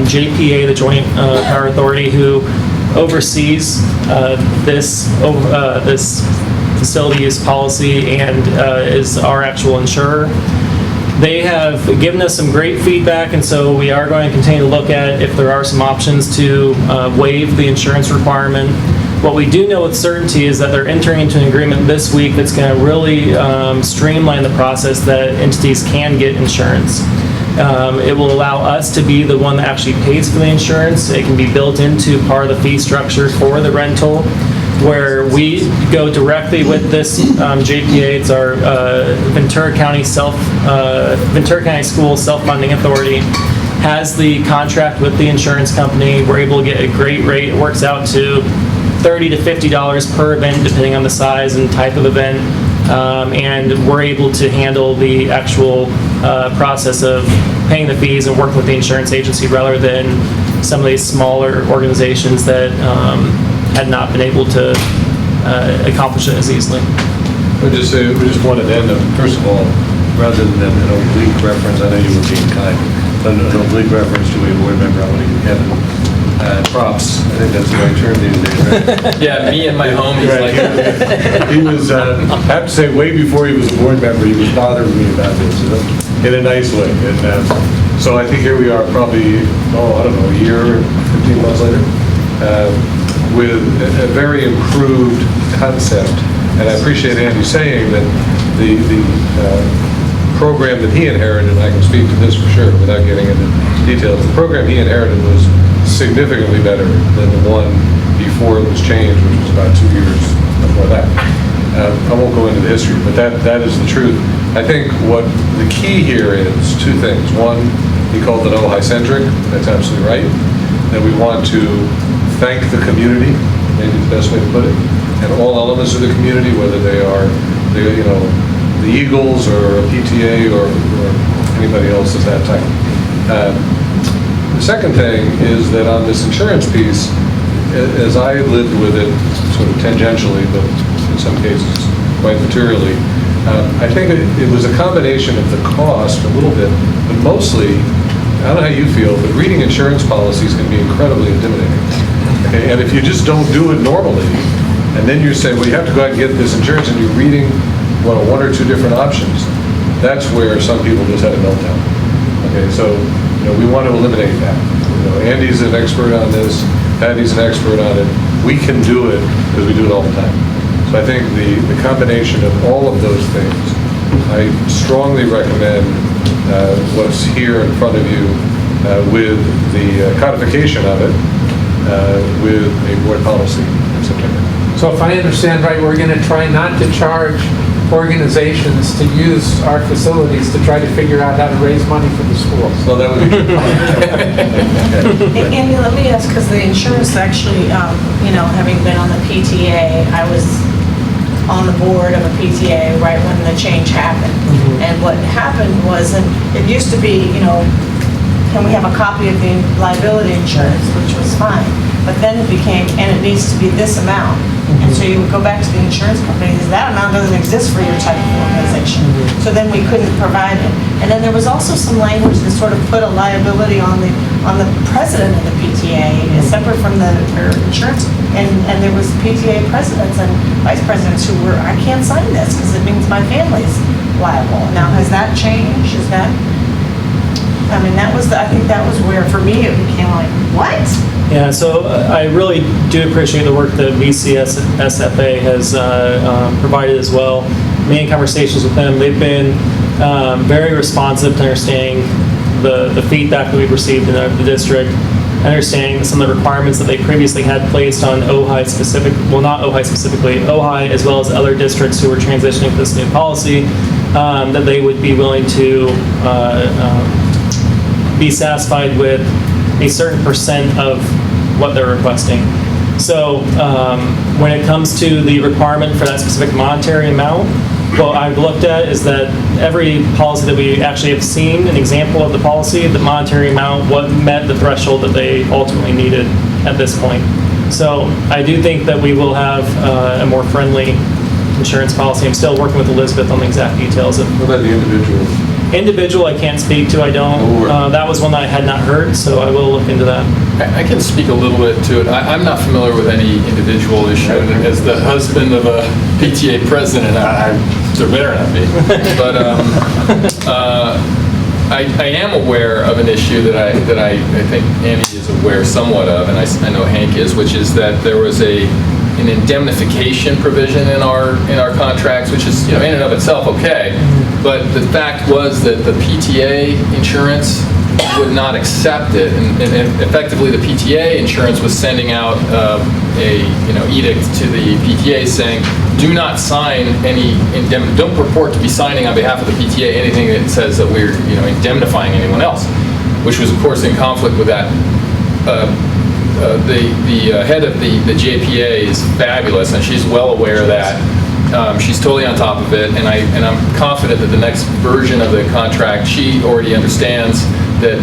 JPA, the Joint Power Authority, who oversees this facility use policy and is our actual insurer. They have given us some great feedback, and so we are going to continue to look at if there are some options to waive the insurance requirement. What we do know with certainty is that they're entering into an agreement this week that's going to really streamline the process that entities can get insurance. It will allow us to be the one that actually pays for the insurance. It can be built into part of the fee structure for the rental, where we go directly with this JPA. It's our Ventura County School Self-Funding Authority, has the contract with the insurance company. We're able to get a great rate. It works out to $30 to $50 per event, depending on the size and type of event. And we're able to handle the actual process of paying the fees and work with the insurance agency rather than some of these smaller organizations that had not been able to accomplish it as easily. I would just say, we just wanted to end up, first of all, rather than an oblique reference, I know you were being kind, but an oblique reference to a board member, I want to give Kevin props. I think that's the right term these days, right? Yeah, me and my homies Right. like. He was, I have to say, way before he was a board member, he was bothering me about this, in a nice way. And so I think here we are probably, I don't know, a year, 15 months later, with a very improved concept. And I appreciate Andy saying that the program that he inherited, and I can speak to this for sure without getting into details, the program he inherited was significantly better than the one before it was changed, which was about 2 years before that. I won't go into the history, but that is the truth. I think what the key here is two things. One, he called it Ojai-centric. That's absolutely right. That we want to thank the community, maybe the best way to put it, and all elements of the community, whether they are, the Eagles or a PTA or anybody else of that type. The second thing is that on this insurance piece, as I lived with it sort of tangentially, but in some cases quite materially, I think it was a combination of the cost a little bit, but mostly, I don't know how you feel, but reading insurance policies can be incredibly intimidating. Okay? And if you just don't do it normally, and then you say, well, you have to go out and get this insurance, and you're reading one or two different options, that's where some people just had a meltdown. Okay, so we want to eliminate that. Andy's an expert on this, Patty's an expert on it. We can do it because we do it all the time. So I think the combination of all of those things, I strongly recommend what's here in front of you with the codification of it with a board policy in September. So if I understand right, we're going to try not to charge organizations to use our facilities to try to figure out how to raise money for the schools. So that would be Andy, let me ask, because the insurance actually, having been on the PTA, I was on the board of a PTA right when the change happened. And what happened was, and it used to be, can we have a copy of the liability insurance, which was fine. But then it became, and it needs to be this amount. And so you would go back to the insurance company, and that amount doesn't exist for your type of organization. So then we couldn't provide it. And then there was also some language that sort of put a liability on the president of the PTA, separate from the insurance. And there was PTA presidents and vice presidents who were, I can't sign this because it means my family's liable. Now, has that changed? Is that? I mean, I think that was where, for me, it became like, what? Yeah, so I really do appreciate the work that VCSFA has provided as well. Many conversations with them. They've been very responsive to understanding the feedback that we've received in the district, understanding some of the requirements that they previously had placed on Ojai specific, well, not Ojai specifically, Ojai as well as other districts who were transitioning to this new policy, that they would be willing to be satisfied with a certain percent of what they're requesting. So when it comes to the requirement for that specific monetary amount, what I've looked at is that every policy that we actually have seen, an example of the policy, the monetary amount, what met the threshold that they ultimately needed at this point. So I do think that we will have a more friendly insurance policy. I'm still working with Elizabeth on the exact details of. What about the individual? Individual, I can't speak to, I don't. That was one that I had not heard, so I will look into that. I can speak a little bit to it. I'm not familiar with any individual issue. And as the husband of a PTA president, there better not be. But I am aware of an issue that I think Andy is aware somewhat of, and I know Hank is, which is that there was an indemnification provision in our contracts, which is, in and of itself okay. But the fact was that the PTA insurance would not accept it, and effectively the PTA insurance was sending out a edict to the PTA saying, do not sign any don't purport to be signing on behalf of the PTA anything that says that we're indemnifying anyone else, which was of course in conflict with that. The head of the JPA is fabulous, and she's well aware of that. She's totally on top of it, and I'm confident that the next version of the contract, she already understands that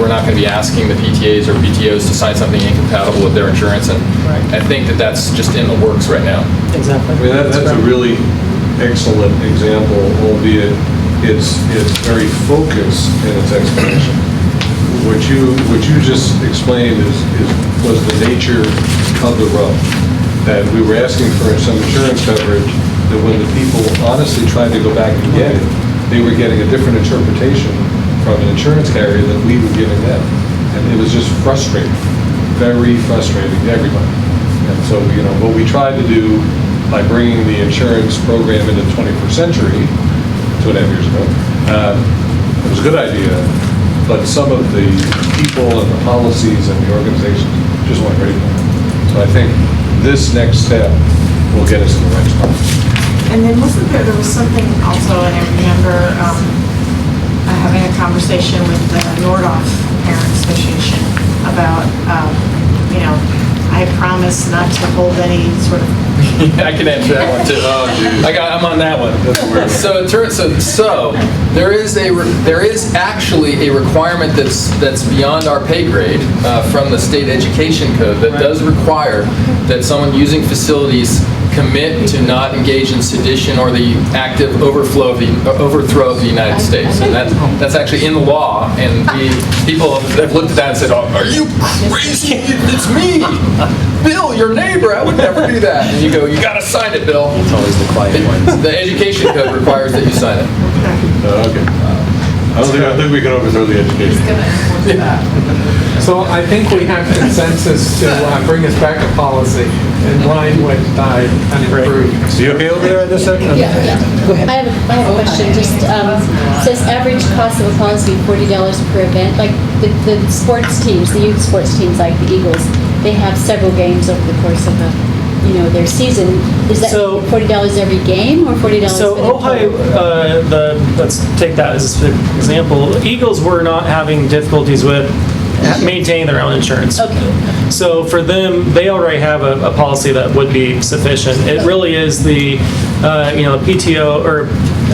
we're not going to be asking the PTAs or PTOs to sign something incompatible with their insurance, and I think that that's just in the works right now. Exactly. I mean, that's a really excellent example, albeit it's very focused in its explanation. What you just explained was the nature of the rub. That we were asking for some insurance coverage, that when the people honestly tried to go back and get it, they were getting a different interpretation from an insurance carrier than we were giving them. And it was just frustrating, very frustrating to everybody. And so, what we tried to do by bringing the insurance program into the 21st century, 2.5 years ago, it was a good idea, but some of the people and the policies and the organizations just weren't ready for it. So I think this next step will get us in the right spot. And then there was something also, and I remember having a conversation with the Nordhoff Parent Association about, I promise not to hold any sort of. I can answer that one too. I'm on that one. So there is actually a requirement that's beyond our pay grade from the state education code that does require that someone using facilities commit to not engage in sedition or the active overthrow of the United States. And that's actually in the law, and people have looked at that and said, "Oh, are you crazy? It's me, Bill, your neighbor. I would never do that." And you go, "You got to sign it, Bill." It's always the quiet ones. The education code requires that you sign it. Okay. I don't think we can overthrow the education. So I think we have consensus to bring us back a policy in line with unapproved. So you okay over there at this second? Yeah. I have a question, just, says average cost of a policy $40 per event, like the sports teams, the youth sports teams like the Eagles, they have several games over the course of their season. Is that So- $40 every game or $40 So for the Ojai, total? let's take that as an example. Eagles were not having difficulties with maintaining their own insurance. Okay. So for them, they already have a policy that would be sufficient. It really is the PTO or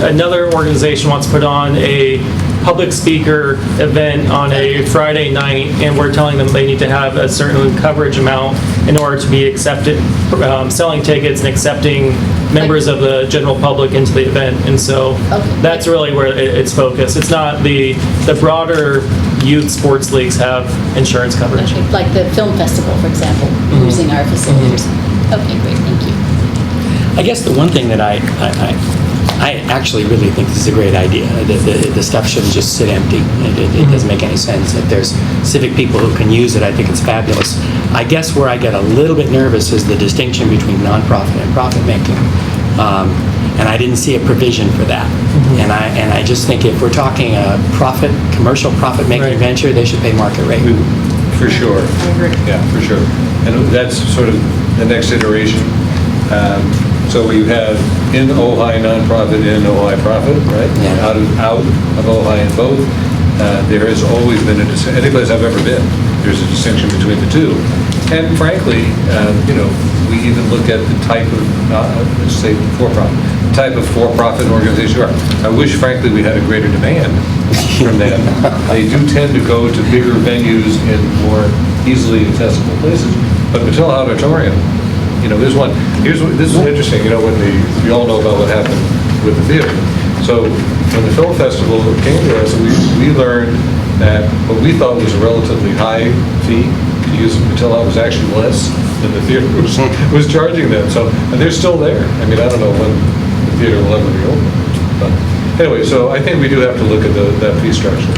another organization wants to put on a public speaker event on a Friday night, and we're telling them they need to have a certain coverage amount in order to be accepted, selling tickets and accepting members of the general public into the event. And so that's really where it's focused. It's not the broader youth sports leagues have insurance coverage. Okay, like the film festival, for example, using our facilities. Okay, great, thank you. I guess the one thing that I actually really think this is a great idea. The stuff shouldn't just sit empty. It doesn't make any sense. If there's civic people who can use it, I think it's fabulous. I guess where I get a little bit nervous is the distinction between nonprofit and profit making. And I didn't see a provision for that. And I just think if we're talking a commercial profit-making venture, they should pay market rate. For sure. I agree. Yeah, for sure. And that's sort of the next iteration. So we have in Ojai nonprofit, in Ojai profit, right? Yeah. Out of Ojai in both. There has always been any place I've ever been, there's a distinction between the two. And frankly, we even look at the type of, let's say, for-profit, type of for-profit organization. I wish, frankly, we had a greater demand from them. They do tend to go to bigger venues in more easily accessible places. But Mattel Auditorium, there's one. This is interesting. We all know about what happened with the theater. So when the film festival came to us, we learned that what we thought was a relatively high fee to use Mattel was actually less than the theater was charging them. So and they're still there. I mean, I don't know when the theater will ever reopen. But anyway, so I think we do have to look at that fee structure.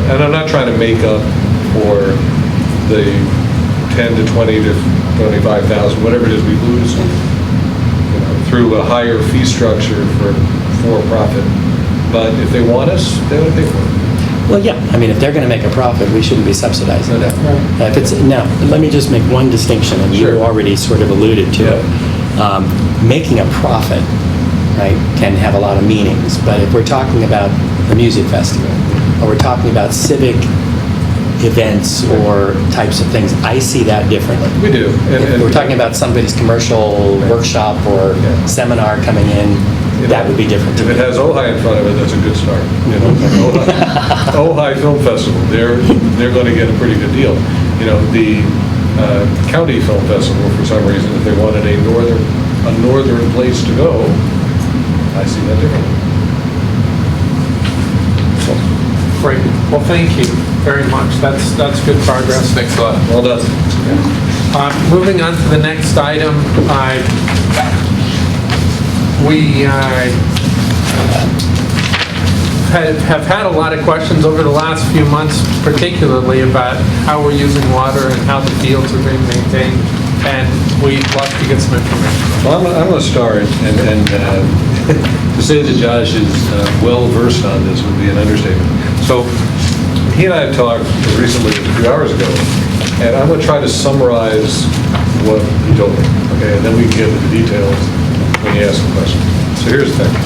And I'm not trying to make up for the 10 to 20 to 25,000, whatever it is we lose, through a higher fee structure for profit. But if they want us, they would pay for it. Well, yeah. I mean, if they're going to make a profit, we shouldn't be subsidizing them. Now, let me just make one distinction, and you already sort of alluded to it. Making a profit, right, can have a lot of meanings. But if we're talking about a music festival, or we're talking about civic events or types of things, I see that differently. We do. If we're talking about somebody's commercial workshop or seminar coming in, that would be different. If it has Ojai in front of it, that's a good start. Ojai Film Festival, they're going to get a pretty good deal. The County Film Festival, for some reason, if they wanted a northern place to go, I see that differently. Great. Well, thank you very much. That's good progress. Thanks a lot. Well done. Moving on to the next item, we have had a lot of questions over the last few months, particularly about how we're using water and how the fields are being maintained, and we'd love to get some information. Well, I'm going to start, and to say that Josh is well-versed on this would be an understatement. So he and I have talked as recently as a few hours ago, and I'm going to try to summarize what he told me, okay? And then we can get into the details when you ask the question. So here's the thing.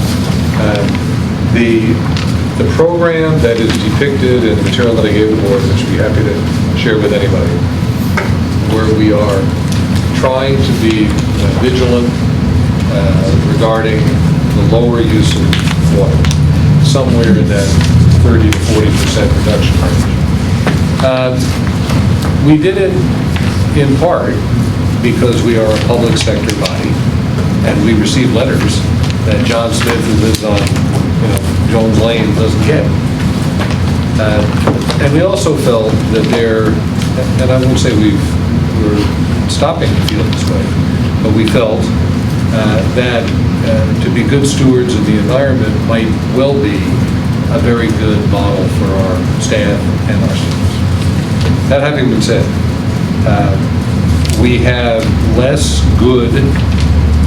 The program that is depicted in the material that I gave the board, which I'd be happy to share with anybody, where we are trying to be vigilant regarding the lower use of water, somewhere in that 30 to 40% reduction range. We did it in part because we are a public sector body, and we receive letters that John Smith, who lives on Jones Lane, doesn't get. And we also felt that and I won't say we're stopping to feel this way, but we felt that to be good stewards of the environment might well be a very good model for our staff and our students. That having been said, we have less good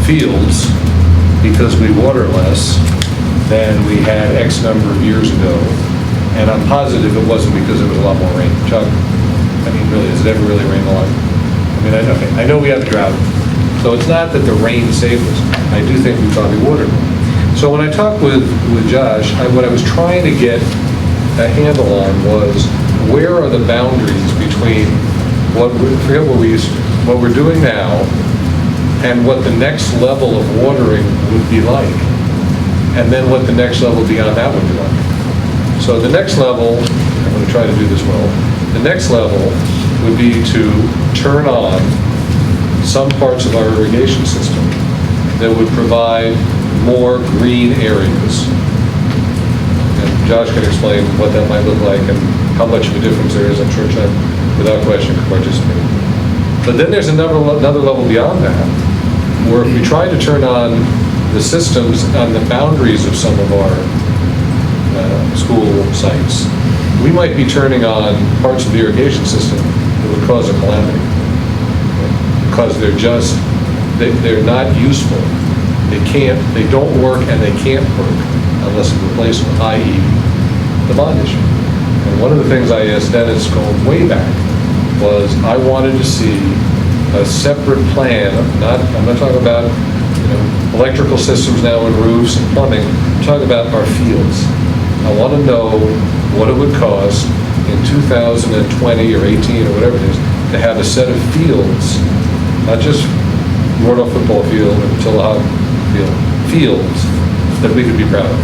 fields because we water less than we had X number of years ago, and I'm positive it wasn't because there was a lot more rain. Chuck, I mean, really, has it ever really rained a lot? I mean, I know we have a drought, so it's not that the rain saved us. I do think we probably watered more. So when I talked with Josh, what I was trying to get a handle on was where are the boundaries between what we're doing now and what the next level of watering would be like, and then what the next level beyond that would be like. So the next level, I'm going to try to do this well, the next level would be to turn on some parts of our irrigation system that would provide more green areas. And Josh can explain what that might look like and how much of a difference there is. I'm sure Chuck, without question, can participate. But then there's another level beyond that, where if we try to turn on the systems on the boundaries of some of our school sites, we might be turning on parts of the irrigation system that would cause a calamity. Because they're not useful. They don't work and they can't work unless it's replaced with, i.e., the bond issue. And one of the things I asked Dennis going way back was I wanted to see a separate plan. I'm not talking about electrical systems now and roofs and plumbing. I'm talking about our fields. I want to know what it would cost in 2020 or 18 or whatever it is to have a set of fields, not just Rudolph football field or Tillahock field, fields that we could be proud of.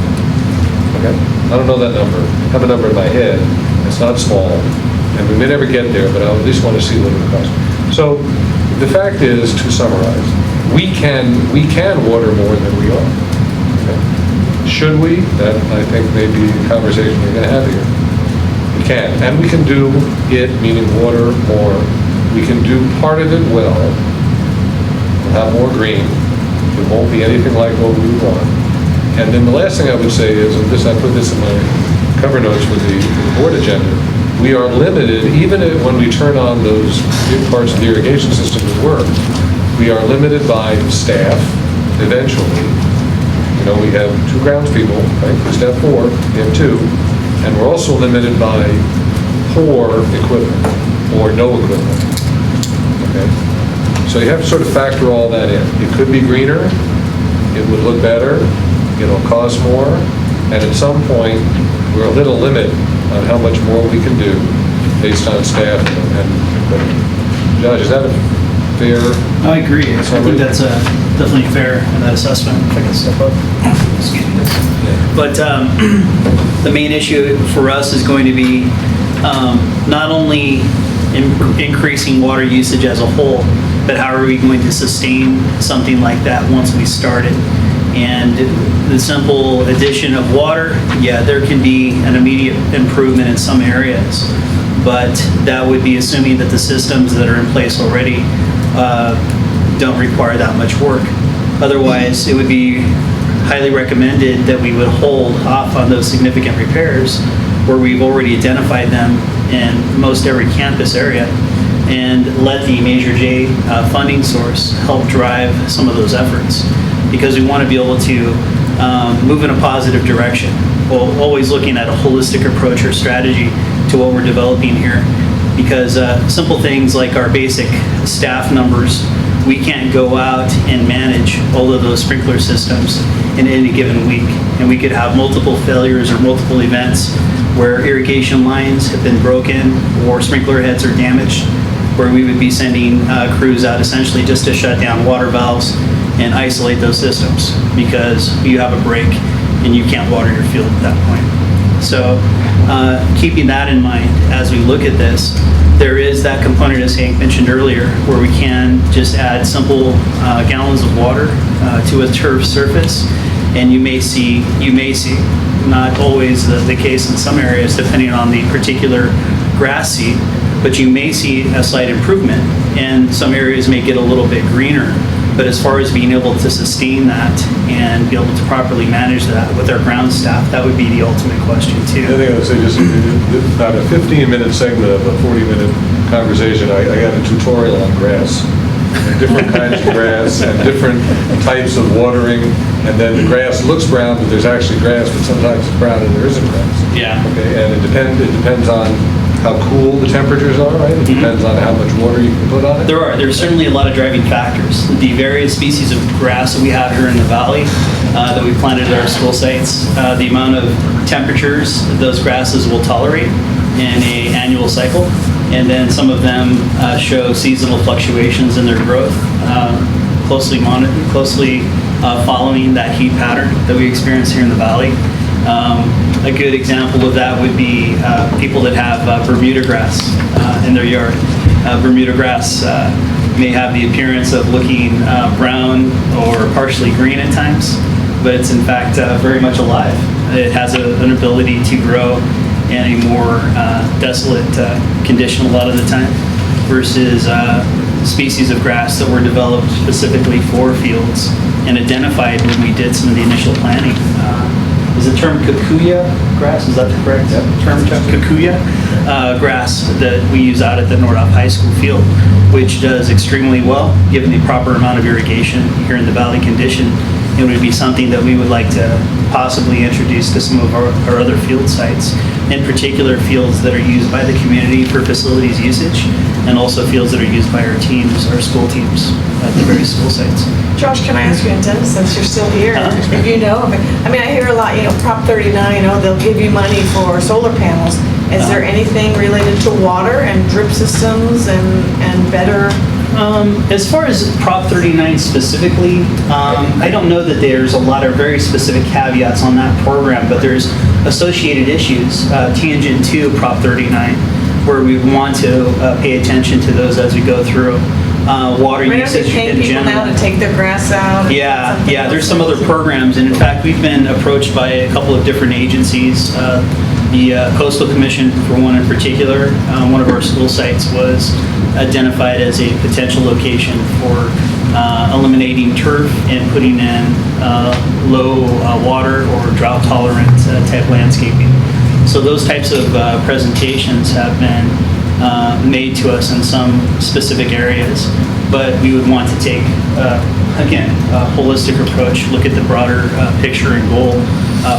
Okay? I don't know that number. I have a number in my head. It's not small, and we may never get there, but I at least want to see what it would cost. So the fact is, to summarize, we can water more than we are. Okay? Should we? That, I think, may be a conversation we're going to have here. We can. And we can do it, meaning water, more. We can do part of it well. We'll have more green. It won't be anything like what we want. And then the last thing I would say is, and I put this in my cover notes with the board agenda, we are limited, even when we turn on those parts of the irrigation system that work, we are limited by staff, eventually. We have 2 groundspeople, right? We have 4, we have 2, and we're also limited by poor equipment or no equipment. Okay? So you have to sort of factor all that in. It could be greener, it would look better, it'll cost more, and at some point, we're a little limit on how much more we can do based on staff and equipment. Josh, is that a fair? I agree. I think that's definitely fair in that assessment. If I can step up. Excuse me. But the main issue for us is going to be not only increasing water usage as a whole, but how are we going to sustain something like that once we start it? And the simple addition of water, yeah, there can be an immediate improvement in some areas, but that would be assuming that the systems that are in place already don't require that much work. Otherwise, it would be highly recommended that we would hold off on those significant repairs where we've already identified them in most every campus area, and let the Measure J funding source help drive some of those efforts, because we want to be able to move in a positive direction, while always looking at a holistic approach or strategy to what we're developing here. Because simple things like our basic staff numbers, we can't go out and manage all of those sprinkler systems in any given week. And we could have multiple failures or multiple events where irrigation lines have been broken or sprinkler heads are damaged, where we would be sending crews out essentially just to shut down water valves and isolate those systems because you have a break and you can't water your field at that point. So keeping that in mind as we look at this, there is that component, as Hank mentioned earlier, where we can just add simple gallons of water to a turf surface, and you may see, not always the case in some areas depending on the particular grass seed, but you may see a slight improvement, and some areas may get a little bit greener. But as far as being able to sustain that and be able to properly manage that with our ground staff, that would be the ultimate question too. The other thing I would say, just about a 15-minute segment of a 40-minute conversation, I got a tutorial on grass, and different kinds of grass and different types of watering, and then the grass looks brown, but there's actually grass, but sometimes it's brown and there isn't grass. Yeah. Okay, and it depends on how cool the temperatures are, right? It depends on how much water you can put on it. There's certainly a lot of driving factors. The various species of grass that we have here in the valley that we planted at our school sites, the amount of temperatures that those grasses will tolerate in an annual cycle, and then some of them show seasonal fluctuations in their growth, closely following that heat pattern that we experience here in the valley. A good example of that would be people that have Bermuda grass in their yard. Bermuda grass may have the appearance of looking brown or partially green at times, but it's in fact very much alive. It has an ability to grow in a more desolate condition a lot of the time, versus species of grass that were developed specifically for fields and identified when we did some of the initial planning. Is the term kikuya grass, is that the correct term, Chuck? Kikuya grass that we use out at the Nordhoff High School field, which does extremely well given the proper amount of irrigation here in the valley condition. It would be something that we would like to possibly introduce to some of our other field sites, in particular fields that are used by the community for facilities usage, and also fields that are used by our teams, our school teams at the various school sites. Josh, can I ask you, and Dennis, since you're still here, if you know, I mean, I hear a lot, Prop 39, they'll give you money for solar panels. Is there anything related to water and drip systems and better? As far as Prop 39 specifically, I don't know that there's a lot of very specific caveats on that program, but there's associated issues tangent to Prop 39 where we want to pay attention to those as we go through. Water usage in general. People now to take their grass out? Yeah, there's some other programs, and in fact, we've been approached by a couple of different agencies. The Coastal Commission, for one in particular, one of our school sites was identified as a potential location for eliminating turf and putting in low water or drought tolerant type landscaping. So those types of presentations have been made to us in some specific areas, but we would want to take, again, a holistic approach, look at the broader picture and goal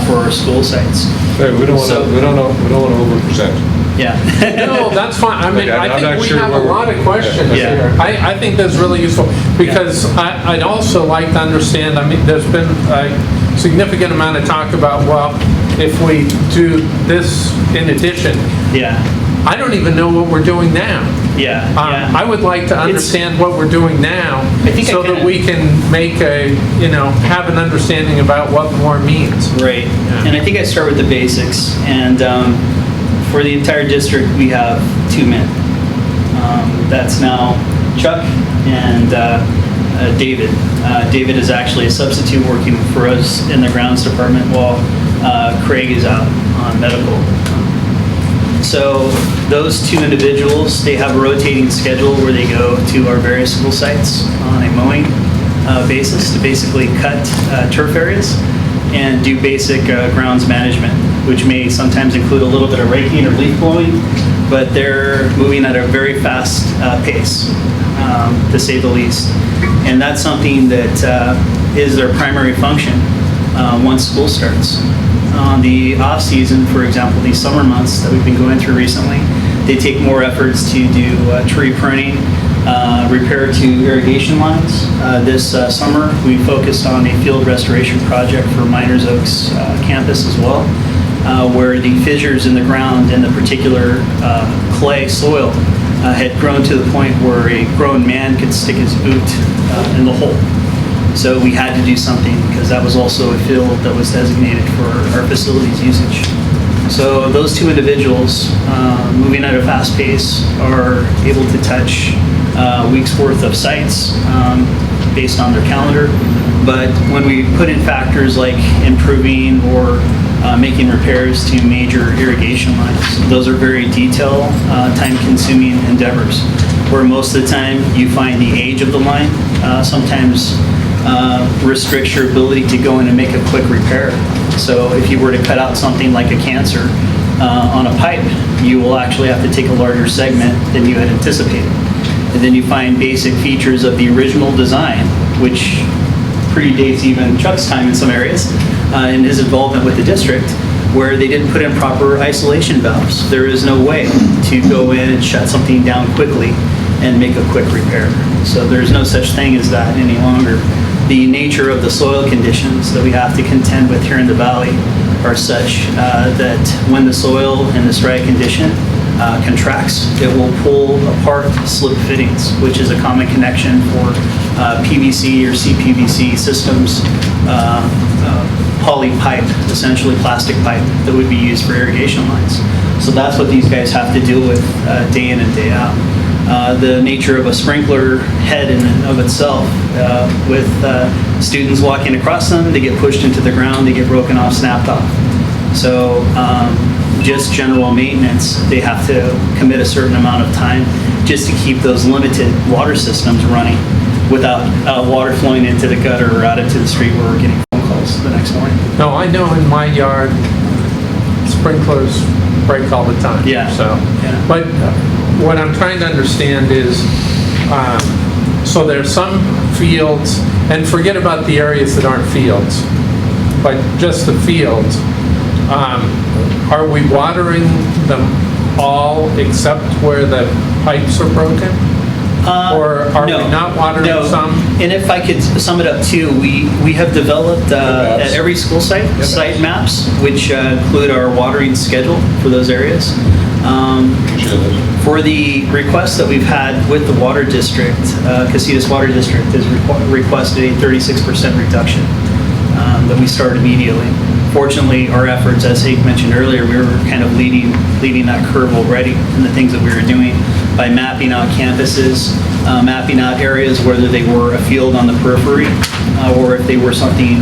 for our school sites. Right, we don't want to over-present. Yeah. No, that's fine. I mean, I think we have a lot of questions Yeah. here. I think that's really useful, because I'd also like to understand, I mean, there's been a significant amount of talk about, well, if we do this in addition. Yeah. I don't even know what we're doing now. Yeah. I would like to understand what we're doing now, so that we can make have an understanding about what more means. Right. Yeah. And I think I start with the basics. And for the entire district, we have 2 men. That's now Chuck and David. David is actually a substitute working for us in the grounds department while Craig is out on medical. So those two individuals, they have a rotating schedule where they go to our various school sites on a mowing basis to basically cut turf areas and do basic grounds management, which may sometimes include a little bit of raking or leaf blowing, but they're moving at a very fast pace, to say the least. And that's something that is their primary function once school starts. On the off season, for example, these summer months that we've been going through recently, they take more efforts to do tree pruning, repair to irrigation lines. This summer, we focused on a field restoration project for Miners Oaks campus as well, where the fissures in the ground in the particular clay soil had grown to the point where a grown man could stick his boot in the hole. So we had to do something because that was also a field that was designated for our facilities usage. So those two individuals, moving at a fast pace, are able to touch weeks worth of sites based on their calendar. But when we put in factors like improving or making repairs to major irrigation lines, those are very detailed, time-consuming endeavors, where most of the time you find the age of the line sometimes restricts your ability to go in and make a quick repair. So if you were to cut out something like a cancer on a pipe, you will actually have to take a larger segment than you had anticipated. And then you find basic features of the original design, which predates even Chuck's time in some areas, and his involvement with the district, where they didn't put in proper isolation valves. There is no way to go in and shut something down quickly and make a quick repair. So there's no such thing as that any longer. The nature of the soil conditions that we have to contend with here in the valley are such that when the soil in this dry condition contracts, it will pull apart slip fittings, which is a common connection for PVC or CPVC systems, poly pipe, essentially plastic pipe that would be used for irrigation lines. So that's what these guys have to deal with day in and day out. The nature of a sprinkler head in and of itself, with students walking across them, they get pushed into the ground, they get broken off, snapped off. So just general maintenance, they have to commit a certain amount of time just to keep those limited water systems running without water flowing into the gutter or out into the street where we're getting phone calls the next morning. No, I know in my yard, sprinklers break all the time. Yeah. So, Yeah. but what I'm trying to understand is, so there's some fields, and forget about the areas that aren't fields, but just the fields. Are we watering them all except where the pipes are broken? Or are we not watering some? And if I could sum it up too, we have developed at every school site, site maps, which include our watering schedule for those areas. For the request that we've had with the water district, Casitas Water District has requested a 36% reduction that we start immediately. Fortunately, our efforts, as Hank mentioned earlier, we were kind of leading that curve already in the things that we were doing by mapping out campuses, mapping out areas, whether they were a field on the periphery or if they were something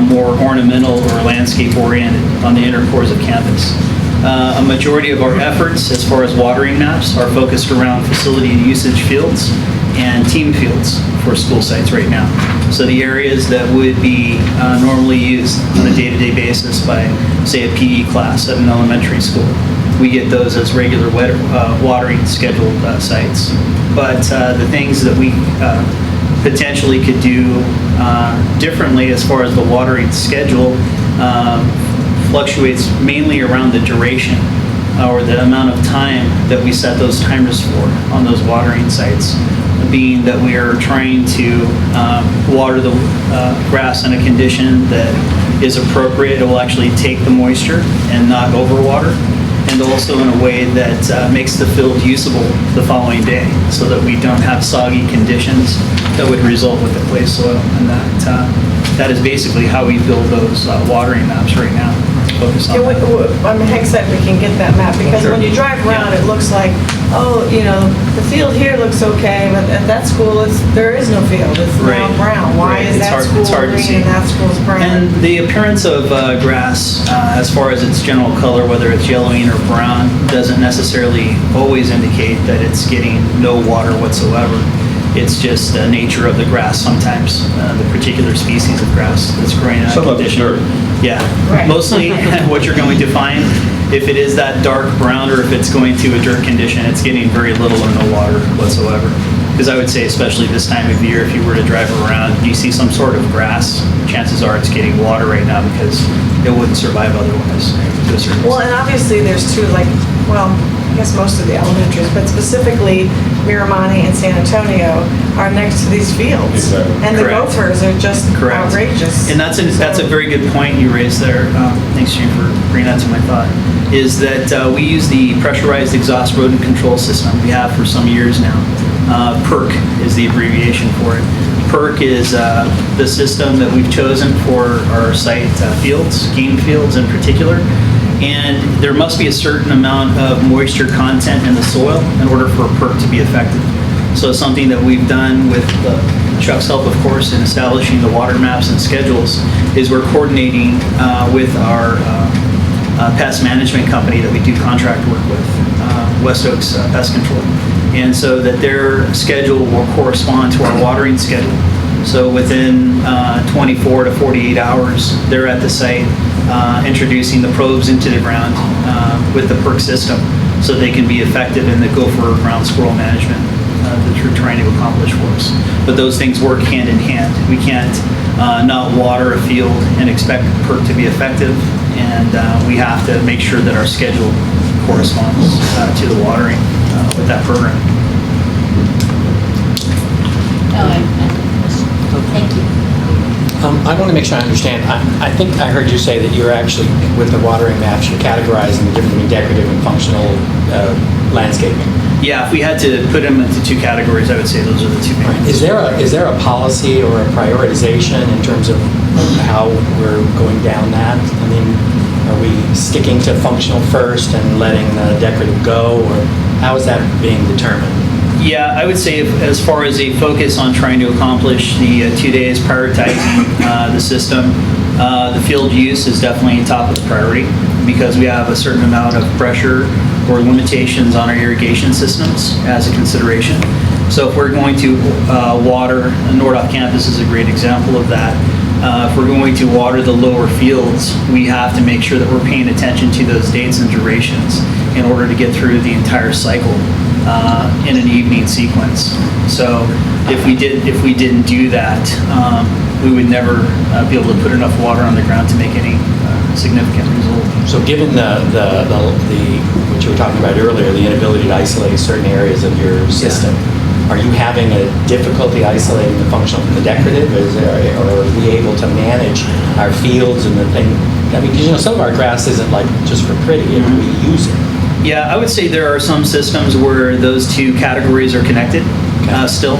more ornamental or landscape oriented on the inner cores of campus. A majority of our efforts as far as watering maps are focused around facility and usage fields and team fields for school sites right now. So the areas that would be normally used on a day-to-day basis by, say, a PE class at an elementary school, we get those as regular watering scheduled sites. But the things that we potentially could do differently as far as the watering schedule fluctuates mainly around the duration or the amount of time that we set those timers for on those watering sites, being that we are trying to water the grass in a condition that is appropriate. It will actually take the moisture and not overwater, and also in a way that makes the field usable the following day so that we don't have soggy conditions that would result with the clay soil. And that is basically how we build those watering maps right now. Focus on that. Hank said we can get that map, because when you drive around, it looks like oh, the field here looks okay, but at that school, there is no field. It's now Right. brown. Why Right. is It's that hard- school it's hard to green see. and that school's brown? And the appearance of grass, as far as its general color, whether it's yellowing or brown, doesn't necessarily always indicate that it's getting no water whatsoever. It's just the nature of the grass sometimes, the particular species of grass that's growing in that Some of it's condition. dirt. Yeah, Right. mostly what you're going to find, if it is that dark brown or if it's going to a dirt condition, it's getting very little or no water whatsoever. Because I would say, especially this time of year, if you were to drive around, you see some sort of grass, chances are it's getting water right now because it wouldn't survive otherwise to a certain Well, extent. and obviously there's two, I guess most of the elementaries, but specifically Miramani and San Antonio are next to these fields. Exactly. And the Correct. gophers are just Correct. outrageous. And that's a very good point you raised there. Thanks, Jane, for bringing that to my thought. Is that we use the pressurized exhaust rodent control system we have for some years now. PERC is the abbreviation for it. PERC is the system that we've chosen for our site fields, game fields in particular. And there must be a certain amount of moisture content in the soil in order for a PERC to be effective. So something that we've done with Chuck's help, of course, in establishing the water maps and schedules is we're coordinating with our pest management company that we do contract work with, West Oaks Pest Control. And so that their schedule will correspond to our watering schedule. So within 24 to 48 hours, they're at the site introducing the probes into the ground with the PERC system so they can be effective in the gopher ground squirrel management that you're trying to accomplish for us. But those things work hand in hand. We can't not water a field and expect PERC to be effective, and we have to make sure that our schedule corresponds to the watering with that program. Thank you. I want to make sure I understand. I think I heard you say that you're actually, with the watering maps, you're categorizing the different between decorative and functional landscaping. Yeah, if we had to put them into two categories, I would say those are the two main ones. Is there a policy or a prioritization in terms of how we're going down that? I mean, are we sticking to functional first and letting the decorative go, or how is that being determined? Yeah, I would say as far as a focus on trying to accomplish the 2 days prioritizing the system, the field use is definitely top of the priority because we have a certain amount of pressure or limitations on our irrigation systems as a consideration. So if we're going to water, Nordoff campus is a great example of that. If we're going to water the lower fields, we have to make sure that we're paying attention to those dates and durations in order to get through the entire cycle in an evening sequence. So if we didn't do that, we would never be able to put enough water on the ground to make any significant result. So given what you were talking about earlier, the inability to isolate certain areas of your system, are you having a difficulty isolating the functional from the decorative? Or are we able to manage our fields and the thing? I mean, because some of our grass isn't like just for pretty, we use it. Yeah, I would say there are some systems where those two categories are connected still.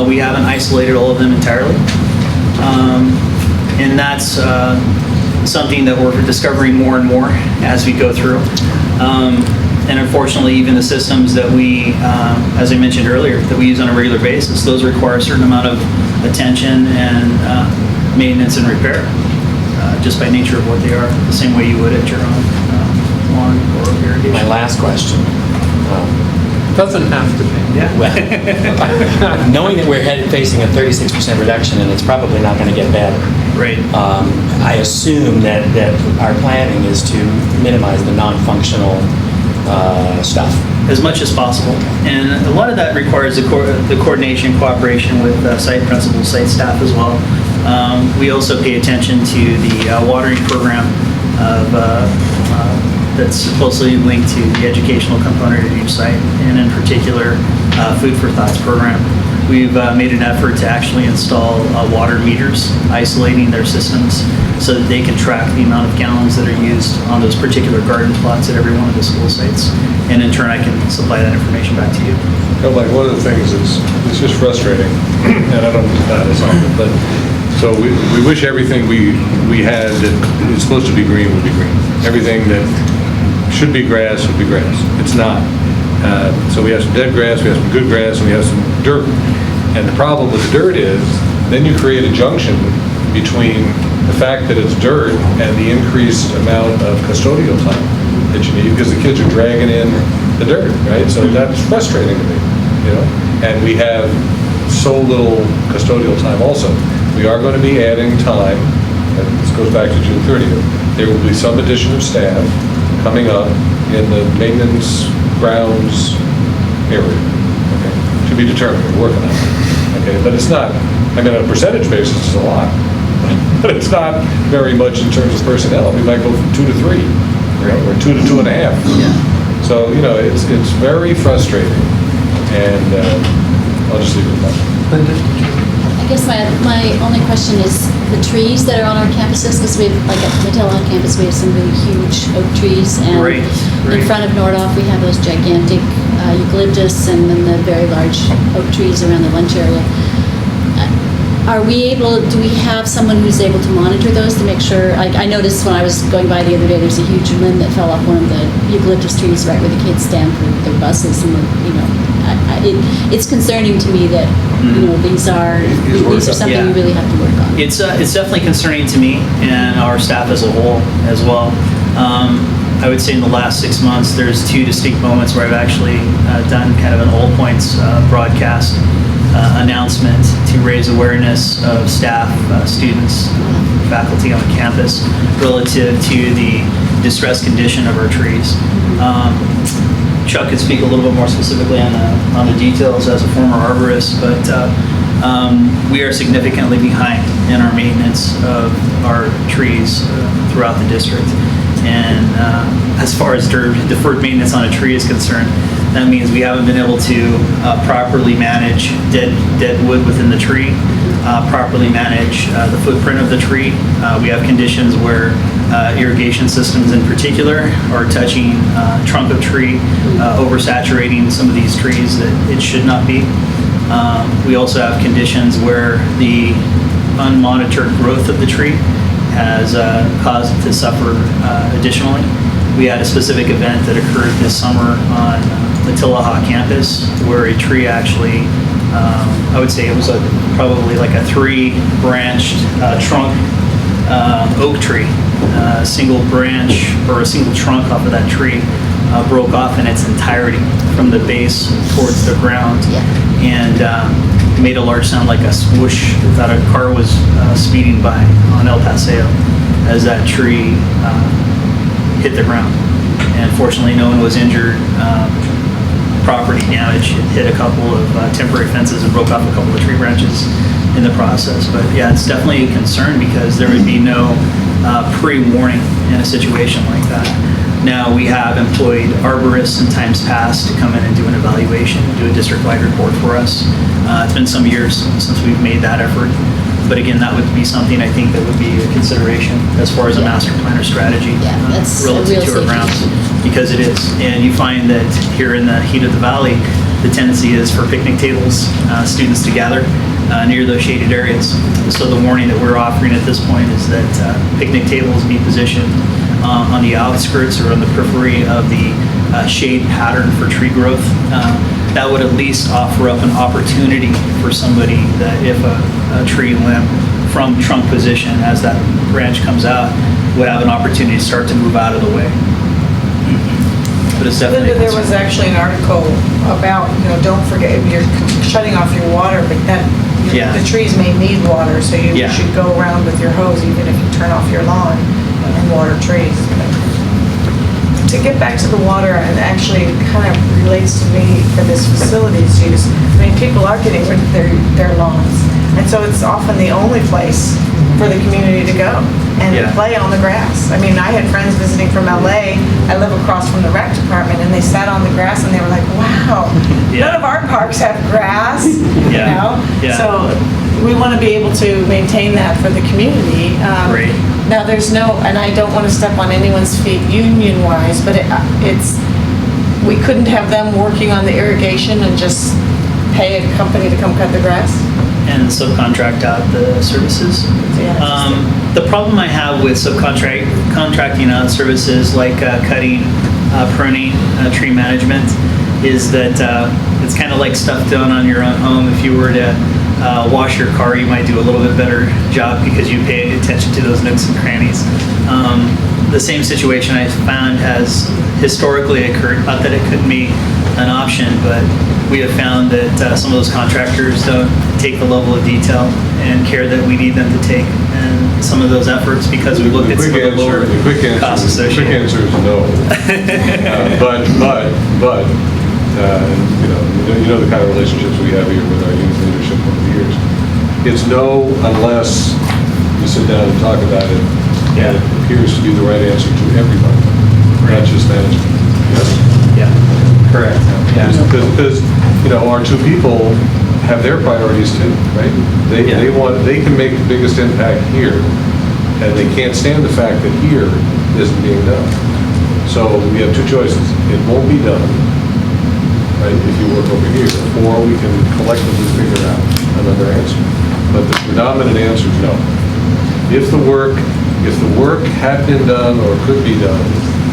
We haven't isolated all of them entirely. And that's something that we're discovering more and more as we go through. And unfortunately, even the systems that we, as I mentioned earlier, that we use on a regular basis, those require a certain amount of attention and maintenance and repair, just by nature of what they are, the same way you would at your own lawn or irrigation. My last question. Doesn't have to be. Well, knowing that we're facing a 36% reduction and it's probably not going to get better, right? I assume that our planning is to minimize the non-functional stuff. As much as possible. And a lot of that requires the coordination, cooperation with site principals, site staff as well. We also pay attention to the watering program that's closely linked to the educational component of each site, and in particular, Food for Thoughts program. We've made an effort to actually install water meters, isolating their systems so that they can track the amount of gallons that are used on those particular garden plots at every one of the school sites. And in turn, I can supply that information back to you. Like one of the things it's just frustrating, and I don't mean that as often, but so we wish everything we had that is supposed to be green would be green. Everything that should be grass would be grass. It's not. So we have some dead grass, we have some good grass, and we have some dirt. And the problem with the dirt is, then you create a junction between the fact that it's dirt and the increased amount of custodial time that you need, because the kids are dragging in the dirt, right? So that's frustrating to me, you know? And we have so little custodial time also. We are going to be adding time, and this goes back to June 30th. There will be some addition of staff coming up in the maintenance grounds area. Okay? To be determined, we're working on it. Okay, but it's not, I mean, on a percentage basis, it's a lot, but it's not very much in terms of personnel. We might go from 2 to 3, you know, or 2 to 2.5. Yeah. So, you know, it's very frustrating, and I'll just leave it at that. I guess my only question is the trees that are on our campuses, because we have, like at Matella campus, we have some really huge oak trees, and Right. in front of Nordhoff, we have those gigantic eucalyptus and then the very large oak trees around the lunch area. Do we have someone who's able to monitor those to make sure, I noticed when I was going by the other day, there's a huge limb that fell off one of the eucalyptus trees right where the kids stand for their buses, and, you know, it's concerning to me that, you know, these are something Yeah. we really have to work on. It's definitely concerning to me and our staff as a whole as well. I would say in the last 6 months, there's 2 distinct moments where I've actually done kind of an all points broadcast announcement to raise awareness of staff, students, faculty on campus relative to the distressed condition of our trees. Chuck could speak a little bit more specifically on the details as a former arborist, but we are significantly behind in our maintenance of our trees throughout the district. And as far as deferred maintenance on a tree is concerned, that means we haven't been able to properly manage dead wood within the tree, properly manage the footprint of the tree. We have conditions where irrigation systems in particular are touching trunk of tree, oversaturating some of these trees that it should not be. We also have conditions where the unmonitored growth of the tree has caused it to suffer additionally. We had a specific event that occurred this summer on the Tillaha campus where a tree actually, I would say it was probably like a 3-branched trunk oak tree. A single branch or a single trunk off of that tree broke off in its entirety from the base towards the ground. Yeah. And made a large sound like a swoosh that a car was speeding by on El Paseo as that tree hit the ground. And fortunately, no one was injured. Property damage. It hit a couple of temporary fences and broke off a couple of tree branches in the process. But yeah, it's definitely a concern because there would be no pre-warning in a situation like that. Now, we have employed arborists in times past to come in and do an evaluation, do a district-wide report for us. It's been some years since we've made that effort. But again, that would be something I think that would be a consideration as far as a master planner strategy That's a real relative to our safety grounds. issue. Because it is. And you find that here in the heat of the valley, the tendency is for picnic tables, students to gather near those shaded areas. So the warning that we're offering at this point is that picnic tables be positioned on the outskirts or on the periphery of the shade pattern for tree growth. That would at least offer up an opportunity for somebody that if a tree limb from trunk position as that branch comes out would have an opportunity to start to move out of the way. But it's definitely a Linda, there was concern. actually an article about, don't forget, you're shutting off your water, but the trees may need water, so you should go around with your hose even if you turn off your lawn and water trees. To get back to the water, and actually kind of relates to me for this facilities use, I mean, people are getting rid of their lawns, and so it's often the only place for the community to go and play on the grass. I mean, I had friends visiting from LA, I live across from the rec department, and they sat on the grass and they were like, wow, none of our parks have grass, So we want to be able to maintain that for the community. Great. Now, there's no, and I don't want to step on anyone's feet union-wise, but we couldn't have them working on the irrigation and just pay a company to come cut the grass? And subcontract out the services. The problem I have with contracting out services like cutting, pruning, tree management is that it's kind of like stuff done on your own home. If you were to wash your car, you might do a little bit better job because you pay attention to those nooks and crannies. The same situation I found has historically occurred, not that it couldn't be an option, but we have found that some of those contractors don't take the level of detail and care that we need them to take, and some of those efforts, because we looked at some of the lower costs associated. The quick answer is no. But you know the kind of relationships we have here with our youth leadership over the years. It's no unless you sit down and talk about it, and it appears to be the right answer to everybody, not just management. Yes? Yeah, correct. Yeah. Because our two people have their priorities too, right? They can make the biggest impact here, and they can't stand the fact that here isn't being done. So we have two choices. It won't be done, right, if you work over here, or we can collectively figure out another answer. But the predominant answer is no. If the work had been done or could be done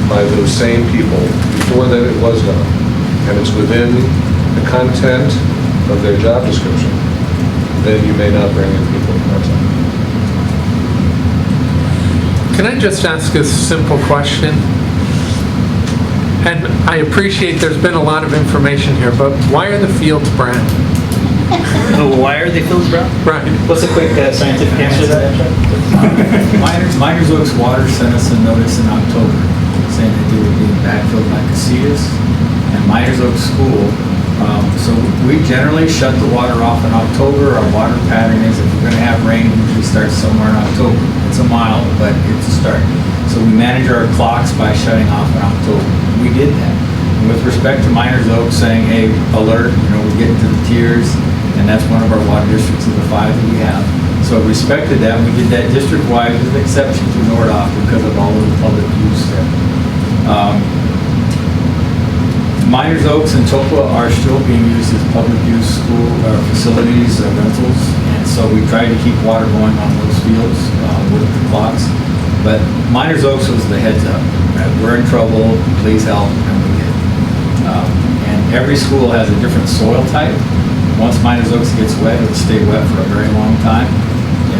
by those same people before that it was done, and it's within the content of their job description, then you may not bring in people part-time. Can I just ask a simple question? And I appreciate there's been a lot of information here, but why are the fields brown? Why are they fields brown? Right. What's a quick scientific answer to that? Miners Oaks Water sent us a notice in October saying that they were being backfilled by casitas and Miners Oaks School. So we generally shut the water off in October. Our water pattern is if we're going to have rain, it usually starts somewhere in October. It's a mild, but it's a start. So we manage our clocks by shutting off in October. We did that. And with respect to Miners Oaks saying, hey, alert, we're getting to the tiers, and that's one of our water districts of the 5 that we have. So we respected that. We did that district-wide with an exception to Nordoff because of all of the public use there. Miners Oaks and Topeka are still being used as public use school facilities, rentals, and so we tried to keep water going on those fields with the clocks. But Miners Oaks was the heads up. We're in trouble, please help, and we did. And every school has a different soil type. Once Miners Oaks gets wet, it'll stay wet for a very long time.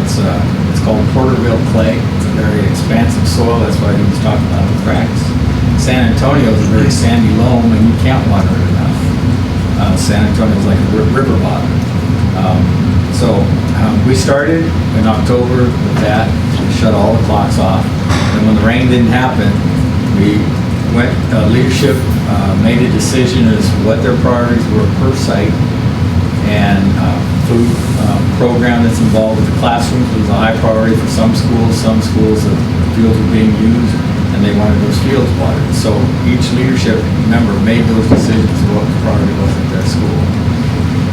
It's called Porterville clay. It's a very expansive soil. That's why he was talking about the cracks. San Antonio is a very sandy loam, and you can't water it enough. San Antonio is like a river bottom. We started in October with that. We shut all the clocks off. And when the rain didn't happen, we went, leadership made a decision as what their priorities were per site. And food program that's involved with the classrooms was a high priority for some schools. Some schools, the fields were being used, and they wanted those fields watered. So each leadership member made those decisions of what the priority was at their school.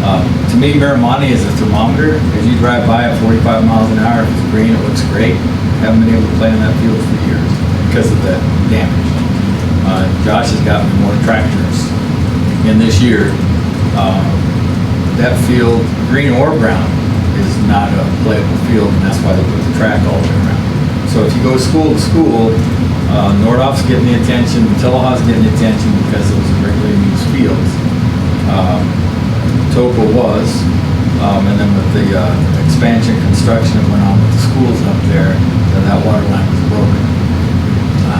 To me, Miramonte is a thermometer. As you drive by at 45 miles an hour, if it's green, it looks great. Haven't been able to play on that field for years because of the damage. Josh has gotten more tractors in this year. That field, green or brown, is not a playable field, and that's why they put the track all the way around. So if you go school to school, Nordoff's getting the attention, Tillaha's getting the attention because it was a regularly used field. Topa was, and then with the expansion construction that went on with the schools up there, that water line was broken.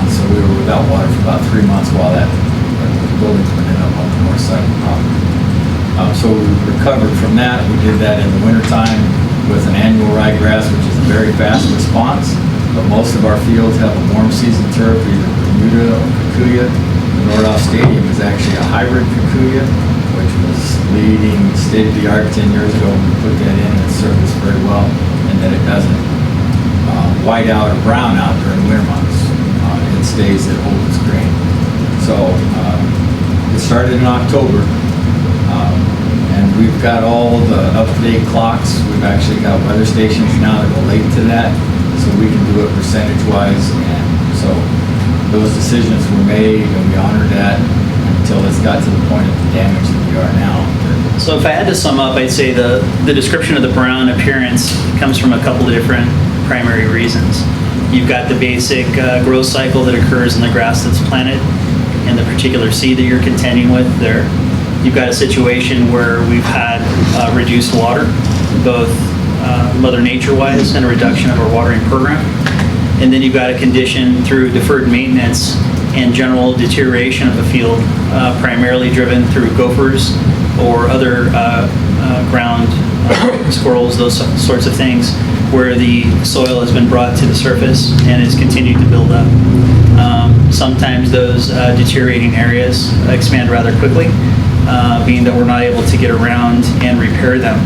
So we were without water for about 3 months while that building's been up on the north side of the property. So we recovered from that. We did that in the wintertime with an annual ryegrass, which is a very fast response. But most of our fields have a warm season turf, either Bermuda or Kikuyu. The Nordoff Stadium is actually a hybrid Kikuyu, which was leading state-of-the-art 10 years ago when we put that in, and it served us very well, and that it doesn't white out or brown out during winter months. It stays, it holds its grain. So it started in October. And we've got all the up-to-date clocks. We've actually got weather stations now that relate to that, so we can do it percentage-wise. And so those decisions were made, and we honored that until it's got to the point of the damage that we are now. So if I had to sum up, I'd say the description of the brown appearance comes from a couple of different primary reasons. You've got the basic growth cycle that occurs in the grass that's planted. and the particular seed that you're contending with there. You've got a situation where we've had reduced water, both Mother Nature-wise and a reduction of our watering program. And then you've got a condition through deferred maintenance and general deterioration of the field, primarily driven through gophers or other ground squirrels, those sorts of things, where the soil has been brought to the surface and has continued to build up. Sometimes those deteriorating areas expand rather quickly, being that we're not able to get around and repair them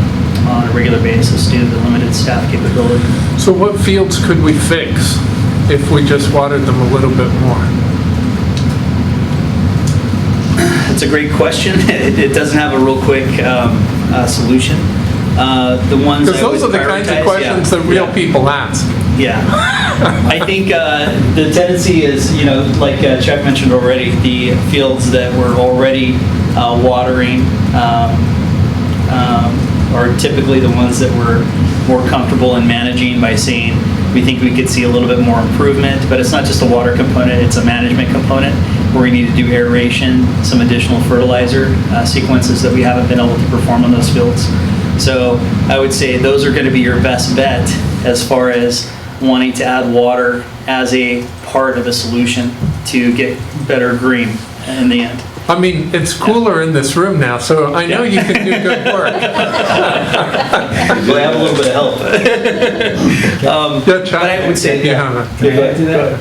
on a regular basis due to the limited staff capability. So what fields could we fix if we just watered them a little bit more? It's a great question. It doesn't have a real quick solution. The ones Because those are the kinds of questions that real people ask. Yeah. I think the tendency is, like Chuck mentioned already, the fields that we're already watering are typically the ones that we're more comfortable in managing by saying we think we could see a little bit more improvement, but it's not just a water component, it's a management component where we need to do aeration, some additional fertilizer sequences that we haven't been able to perform on those fields. So I would say those are going to be your best bet as far as wanting to add water as a part of the solution to get better green in the end. I mean, it's cooler in this room now, so I know you can do good work. Well, I have a little bit of help. But I would say, Can I add to that?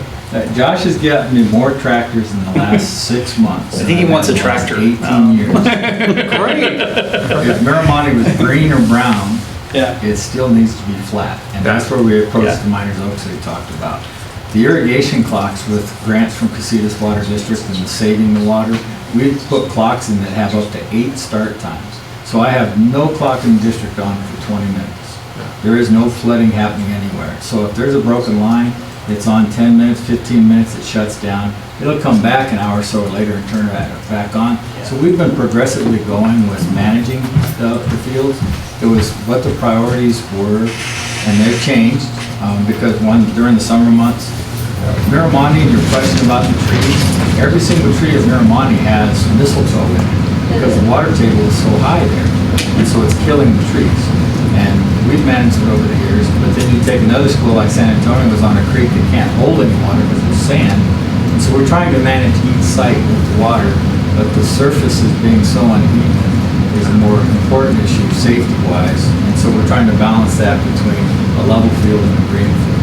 Josh has gotten me more tractors in the last 6 months. I think he wants a tractor. 18 years. Great. If Miramani was green or brown, it still needs to be flat. And that's where we approached the Miners Oaks that he talked about. The irrigation clocks with grants from Casitas Water District and the saving the water, we put clocks in that have up to 8 start times. So I have no clock in the district on for 20 minutes. There is no flooding happening anywhere. So if there's a broken line, it's on 10 minutes, 15 minutes, it shuts down. It'll come back an hour or so later and turn it back on. So we've been progressively going with managing the fields. It was what the priorities were, and they've changed because during the summer months, Miramani, and your question about the trees, every single tree of Miramani has mistletoe in it because the water table is so high there, and so it's killing the trees. And we've managed it over the years, but then you take another school like San Antonio, was on a creek that can't hold any water because it's sand. And so we're trying to manage each site with the water, but the surfaces being so uneven is a more important issue safety-wise. And so we're trying to balance that between a level field and a green field.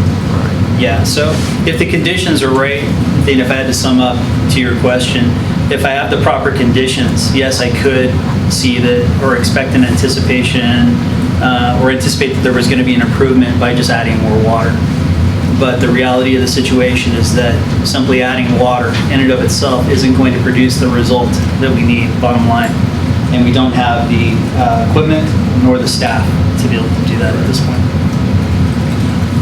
Yeah, so if the conditions are right, then if I had to sum up to your question, if I have the proper conditions, yes, I could see that or expect an anticipation or anticipate that there was going to be an improvement by just adding more water. But the reality of the situation is that simply adding water in and of itself isn't going to produce the result that we need, bottom line. And we don't have the equipment nor the staff to be able to do that at this point.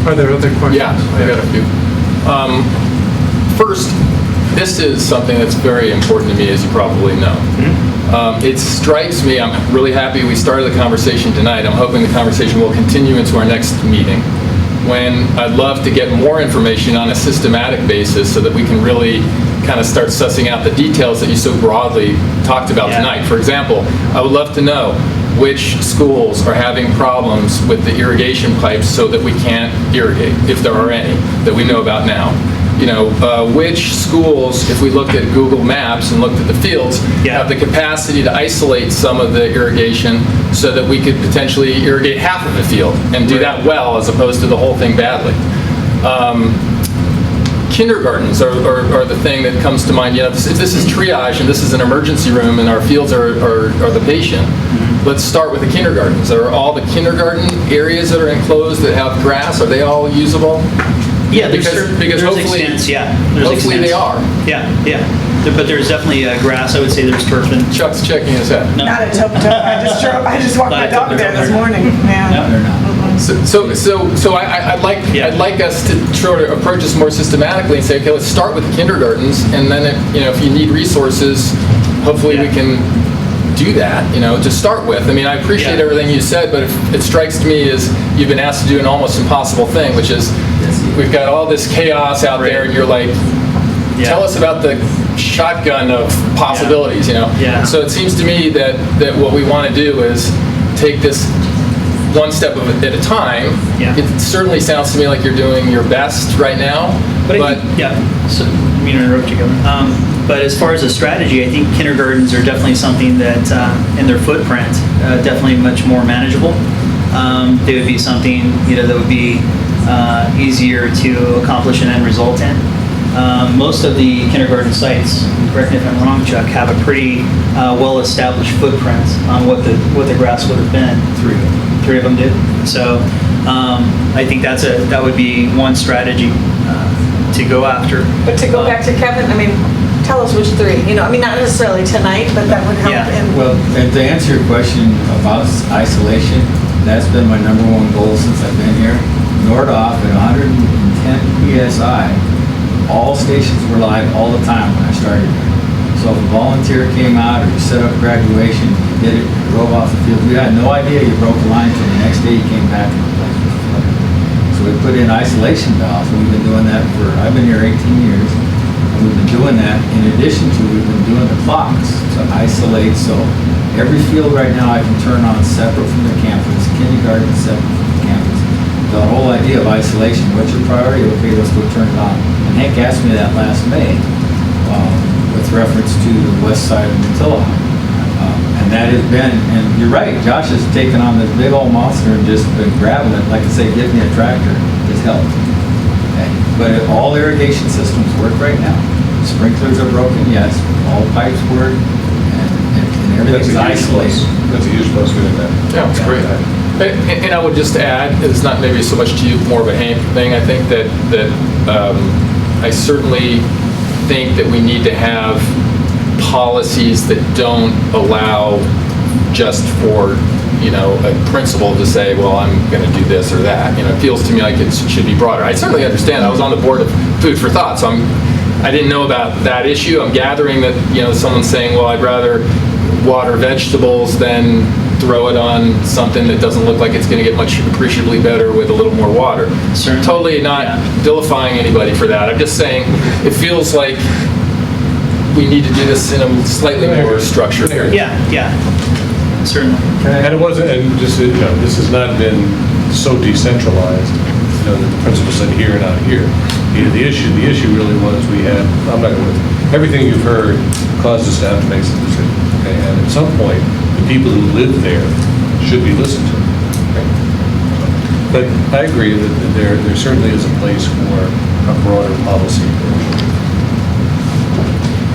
Are there other questions? Yeah, I got a few. First, this is something that's very important to me, as you probably know. It strikes me, I'm really happy we started the conversation tonight. I'm hoping the conversation will continue into our next meeting, when I'd love to get more information on a systematic basis so that we can really kind of start sussing out the details that you so broadly talked about tonight. For example, I would love to know which schools are having problems with the irrigation pipes so that we can't irrigate, if there are any, that we know about now. Which schools, if we looked at Google Maps and looked at the fields, have the capacity to isolate some of the irrigation so that we could potentially irrigate half of the field and do that well as opposed to the whole thing badly. Kindergartens are the thing that comes to mind. If this is triage and this is an emergency room and our fields are the patient, let's start with the kindergartens. Are all the kindergarten areas that are enclosed that have grass, are they all usable? Yeah, because hopefully, hopefully they are. But there's definitely grass. I would say there's turf. And Chuck's checking his head. Not a turf. I just walked my dog there this morning. No, they're not. So I'd like us to try to approach this more systematically and say, okay, let's start with the kindergartens, and then if you need resources, hopefully we can do that, to start with. I mean, I appreciate everything you said, but it strikes to me as you've been asked to do an almost impossible thing, which is we've got all this chaos out there, and you're like, tell us about the shotgun of possibilities, you know? Yeah. So it seems to me that what we want to do is take this one step at a time. Yeah. It certainly sounds to me like you're doing your best right now, But I think, yeah, so, I mean, to interrupt you, Kevin. But as far as a strategy, I think kindergartens are definitely something that, in their footprint, definitely much more manageable. They would be something, that would be easier to accomplish an end result in. Most of the kindergarten sites, correct me if I'm wrong, Chuck, have a pretty well-established footprint on what the grass would have been. Three of them did. So I think that would be one strategy to go after. But to go back to Kevin, I mean, tell us which three, I mean, not necessarily tonight, but that would help. Yeah. Well, and to answer your question about isolation, that's been my number one goal since I've been here. Nordoff at 110 PSI, all stations were live all the time when I started here. So if a volunteer came out or you set up graduation, you did it, you drove off the field, we had no idea you broke the line until the next day you came back and the place was flooded. So we put in isolation valves, and we've been doing that I've been here 18 years, and we've been doing that in addition to, we've been doing the clocks to isolate, so every field right now I can turn on separate from the campus, kindergarten separate from the campus. The whole idea of isolation, what's your priority? Okay, let's go turn it on. And Hank asked me that last May with reference to the west side of Matilla. And that has been, and you're right, Josh has taken on this big old monster and just been grabbing it. Like I say, give me a tractor, it's helped. Okay. But all irrigation systems work right now. Sprinklers are broken, yes. All pipes work, and everything's isolated. That's a huge plus with that. Yeah, it's great. And I would just add, it's not maybe so much to you, more of a Hank thing. I think that I certainly think that we need to have policies that don't allow just for, a principal to say, well, I'm going to do this or that. It feels to me like it should be broader. I certainly understand. I was on the board of Food for Thought, so I didn't know about that issue. I'm gathering that, someone's saying, well, I'd rather water vegetables than throw it on something that doesn't look like it's going to get much appreciably better with a little more water. Certainly. Totally not vilifying anybody for that. I'm just saying it feels like we need to do this in a slightly more structured area. Yeah, certainly. And it wasn't, and just, this has not been so decentralized, that the principal said here, not here. The issue really was everything you've heard caused us to have to make some decisions. Okay? And at some point, the people who live there should be listened to. Okay? But I agree that there certainly is a place for a broader policy approach.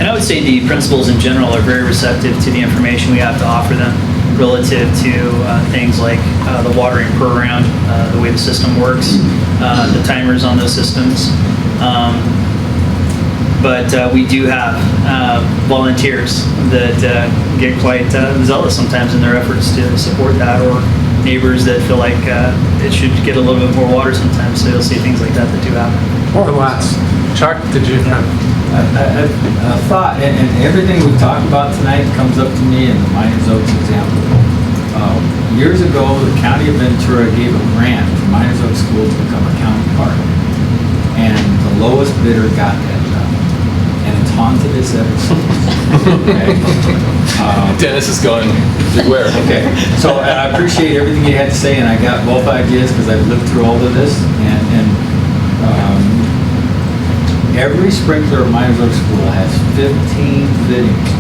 And I would say the principals in general are very receptive to the information we have to offer them relative to things like the watering per round, the way the system works, the timers on those systems. But we do have volunteers that get quite zealous sometimes in their efforts to support that, or neighbors that feel like it should get a little bit more water sometimes, so you'll see things like that do happen. Or less. Chuck, did you have? I thought, and everything we've talked about tonight comes up to me in the Miners Oaks example. Years ago, the county of Ventura gave a grant to Miners Oaks School to become a county park. And the lowest bidder got that job. And it's haunted us ever since. Okay. Dennis is going where? Okay, so I appreciate everything you had to say, and I got both ideas because I've lived through all of this. And every sprinkler at Miners Oaks School has 15 fittings.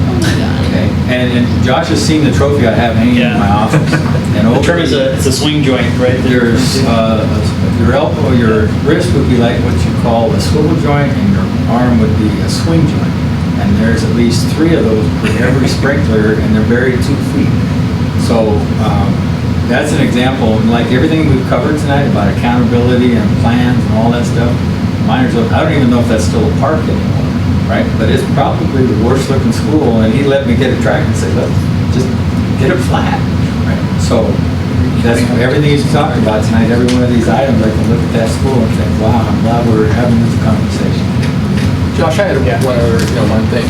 Oh my God. Okay, and Josh has seen the trophy I have hanging in my office. And The term is it's a swing joint, right? There's your elbow, your wrist would be like what you call a swivel joint, and your arm would be a swing joint. And there's at least 3 of those per every sprinkler, and they're buried 2 feet. So that's an example. Like everything we've covered tonight about accountability and plans and all that stuff. Miners Oaks, I don't even know if that's still a park anymore, right? But it's probably the worst looking school, and he let me get a tractor and say, look, just get it flat, right? So that's everything he's talking about tonight. Every one of these items, I can look at that school and think, wow, I'm glad we're having this conversation. Josh, I had one other, one thing.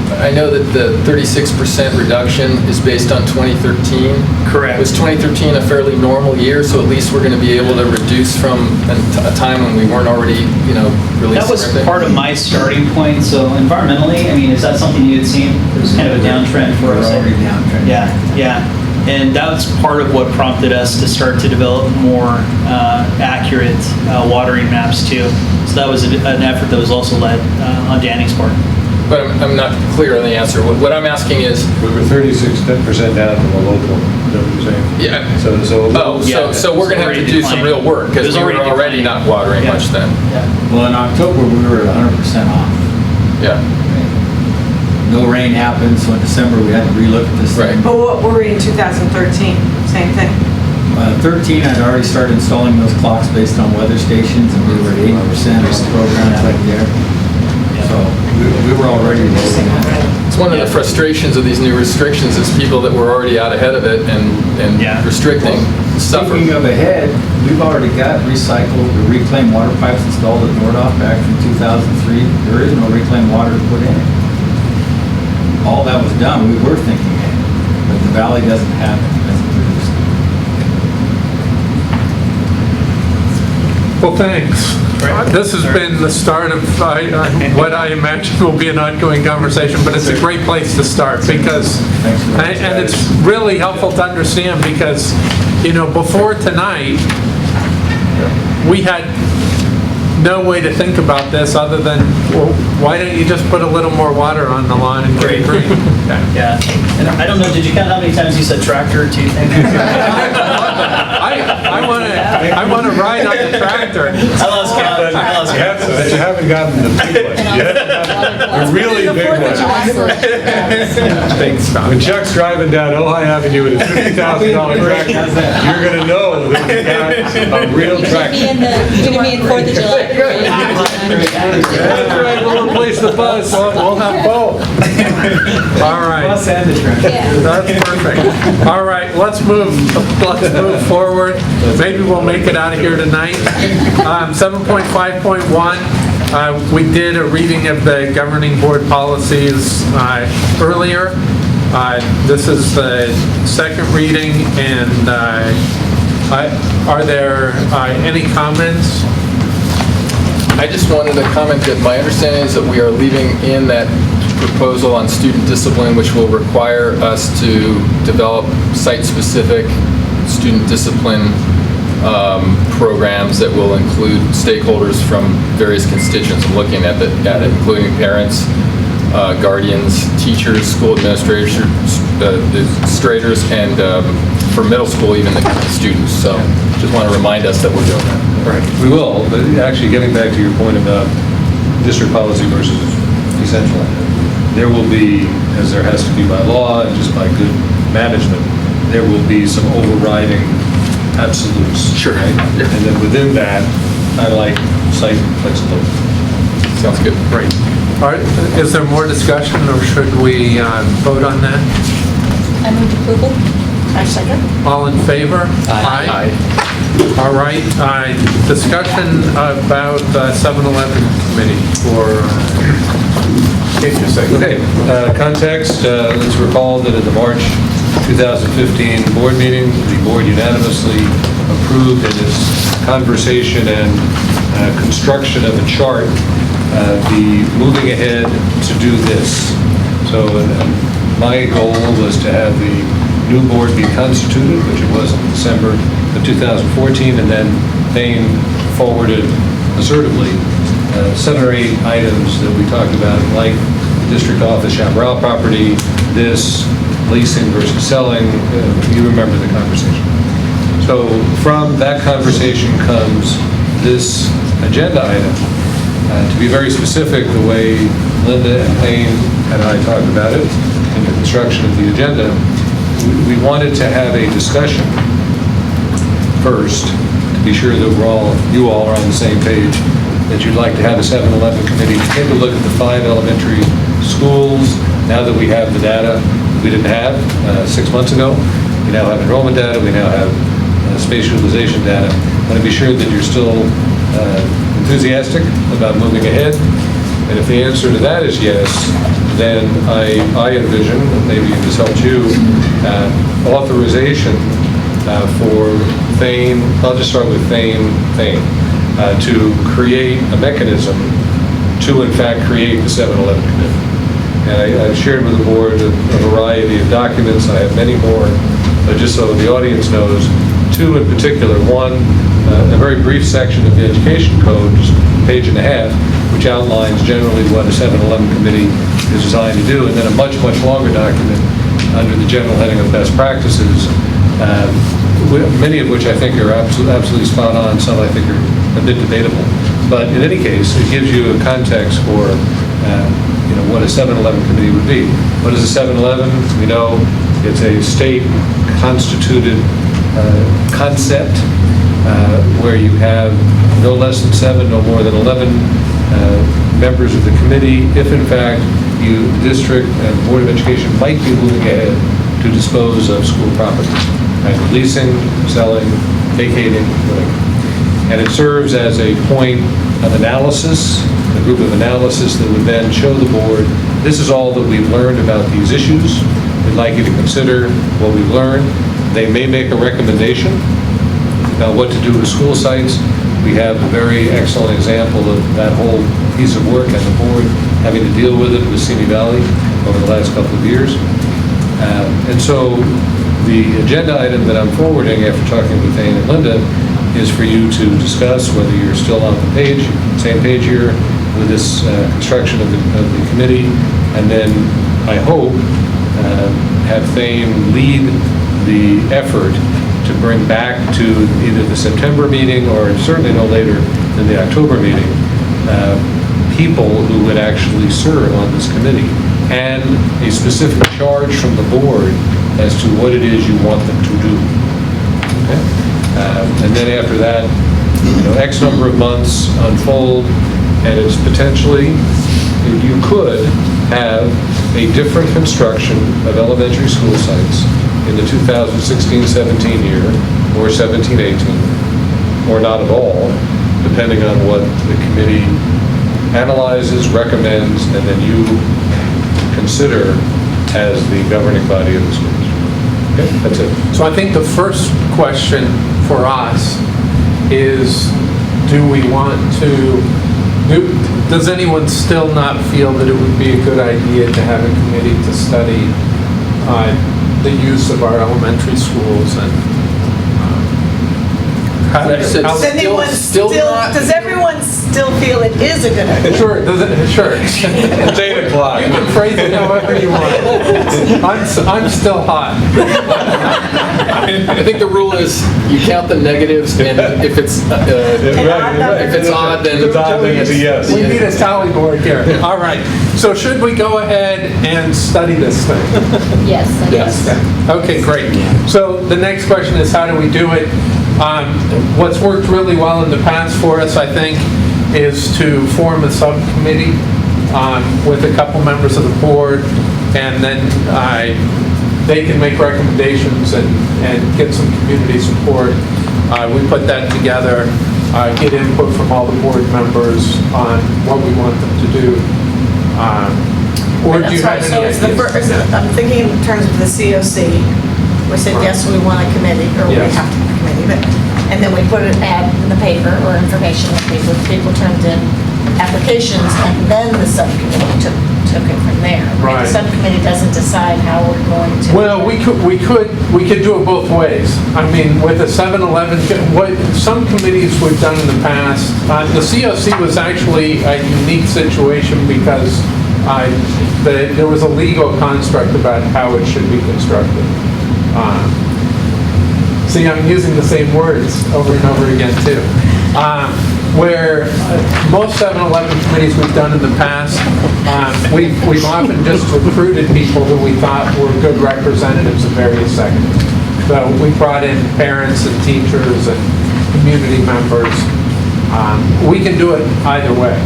I know that the 36% reduction is based on 2013. Correct. Was 2013 a fairly normal year, so at least we're going to be able to reduce from a time when we weren't already, releasing That was everything? part of my starting point, so environmentally, I mean, is that something you had seen? It was kind of a downtrend for us. We're already downtrend. Yeah. And that was part of what prompted us to start to develop more accurate watering maps too. So that was an effort that was also led on Danny's part. But I'm not clear on the answer. What I'm asking is... We were 36% down from a low point, is that what you're saying? Yeah. So So we're going to have to do some real work, because we were already not watering much then. Well, in October, we were at 100% off. Yeah. No rain happened, so in December, we had to relook at this thing. But what were we in 2013? Same thing. 13, I'd already started installing those clocks based on weather stations, and we were at 80% of the programs right there. So we were already losing that. It's one of the frustrations of these new restrictions is people that were already out ahead of it and restricting suffer. Speaking of ahead, we've already got recycled, or reclaimed water pipes installed at Nordoff back from 2003. There is no reclaimed water to put in it. All that was done, we were thinking ahead, but the valley doesn't have it, doesn't produce it. Well, thanks. This has been the start of what I imagine will be an ongoing conversation, but it's a great place to start because, and it's really helpful to understand because, before tonight, we had no way to think about this other than, well, why don't you just put a little more water on the lawn and get it green? Yeah. And I don't know, did you count how many times you said tractor, do you think? I want to ride on the tractor. I lost count. But you haven't gotten the big one. You haven't gotten the really big one. Thanks, Tom. When Chuck's driving down Ojai Avenue with his $50,000 tractor, you're going to know that we've got a real tractor. You're going to be in 4th of July. That's right, we'll replace the bus. We'll have both. All right. Bus and the tractor. That's perfect. All right, let's move forward. Maybe we'll make it out of here tonight. 7.5.1, we did a reading of the governing board policies earlier. This is the second reading, and are there any comments? I just wanted to comment that my understanding is that we are leaving in that proposal on student discipline, which will require us to develop site-specific student discipline programs that will include stakeholders from various constituents. I'm looking at it, including parents, guardians, teachers, school administrators, and for middle school, even the students. So just want to remind us that we're doing that. Right, we will, but actually getting back to your point about district policy versus decentralized, there will be, as there has to be by law and just by good management, there will be some overriding absolutes. Sure. Right? Yeah. And then within that, I like site flexibility. Sounds good. Great. All right, is there more discussion, or should we vote on that? I move approval. I second. All in favor? Aye. All right, discussion about 7-Eleven committee for, Okay, context, let's recall that at the March 2015 board meeting, the board unanimously approved in its conversation and construction of a chart, the moving ahead to do this. So my goal was to have the new board be constituted, which it was in December of 2014, and then Thane forwarded assertively 7 or 8 items that we talked about, like the district office Chaparral property, this, leasing versus selling. You remember the conversation. So from that conversation comes this agenda item. To be very specific, the way Linda and Thane and I talked about it in the construction of the agenda, we wanted to have a discussion first to be sure that you all are on the same page, that you'd like to have a 7-Eleven committee to take a look at the 5 elementary schools. Now that we have the data we didn't have 6 months ago, we now have enrollment data, we now have space utilization data. I want to be sure that you're still enthusiastic about moving ahead. And if the answer to that is yes, then I envision, maybe this helps you, authorization for Thane, I'll just start with Thane, to create a mechanism to in fact create the 7-Eleven committee. And I've shared with the board a variety of documents. I have many more, but just so the audience knows, two in particular. One, a very brief section of the education code, just a page and a half, which outlines generally what a 7-Eleven committee is designed to do, and then a much, much longer document under the general heading of best practices, many of which I think are absolutely spot on, some I think are a bit debatable. But in any case, it gives you a context for what a 7-Eleven committee would be. What is a 7-Eleven? We know it's a state-constituted concept where you have no less than 7, no more than 11 members of the committee, if in fact the district and Board of Education might be moving ahead to dispose of school property, either leasing, selling, vacating, whatever. And it serves as a point of analysis, a group of analysis that would then show the board, this is all that we've learned about these issues. We'd like you to consider what we've learned. They may make a recommendation about what to do with school sites. We have a very excellent example of that whole piece of work and the board having to deal with it with Simi Valley over the last couple of years. And so the agenda item that I'm forwarding after talking with Thane and Linda is for you to discuss whether you're still on the page, same page here, with this construction of the committee, and then I hope have Thane lead the effort to bring back to either the September meeting or certainly no later than the October meeting, people who would actually serve on this committee, and a specific charge from the board as to what it is you want them to do. Okay? And then after that, X number of months unfold, and it's potentially, you could have a different construction of elementary school sites in the 2016-17 year, or 17-18, or not at all, depending on what the committee analyzes, recommends, and then you consider as the governing body of the school district. Okay, that's it. So I think the first question for us is, does anyone still not feel that it would be a good idea to have a committee to study the use of our elementary schools and Does everyone still feel it is a good idea? Sure, sure. It's 8 o'clock. You can phrase it however you want. I'm still hot. I think the rule is you count the negatives, and if it's odd, then it's a yes. We need a tally board here. All right. So should we go ahead and study this thing? Yes. Yes. Okay, great. So the next question is, how do we do it? What's worked really well in the past for us, I think, is to form a subcommittee with a couple members of the board, and then they can make recommendations and get some community support. We put that together, get input from all the board members on what we want them to do. Or do you have any ideas? I'm thinking in terms of the COC. We said, yes, we want a committee, or we Yes. have to have a committee, and then we put an ad in the paper or information in the paper. People turned in applications, and then the subcommittee took it from there. Right. The subcommittee doesn't decide how we're going to. Well, we could do it both ways. I mean, with the 7-Eleven, what some committees we've done in the past, the COC was actually a unique situation because there was a legal construct about how it should be constructed. See, I'm using the same words over and over again, too. Where most 7-Eleven committees we've done in the past, we've often just recruited people who we thought were good representatives of various sectors. So we brought in parents and teachers and community members. We can do it either way.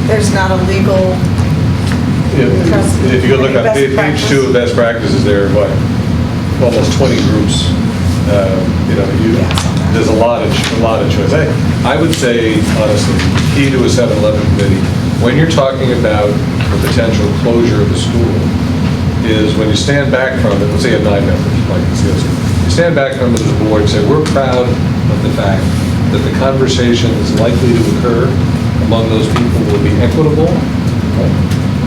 There's not a legal. If you go look at page 2 of best practices, there are almost 20 groups. There's a lot of choice. I would say, honestly, key to a 7-Eleven committee, when you're talking about the potential closure of the school is when you stand back from it, let's say you have 9 members, like the COC, you stand back from it as a board and say, we're proud of the fact that the conversation that's likely to occur among those people will be equitable, right?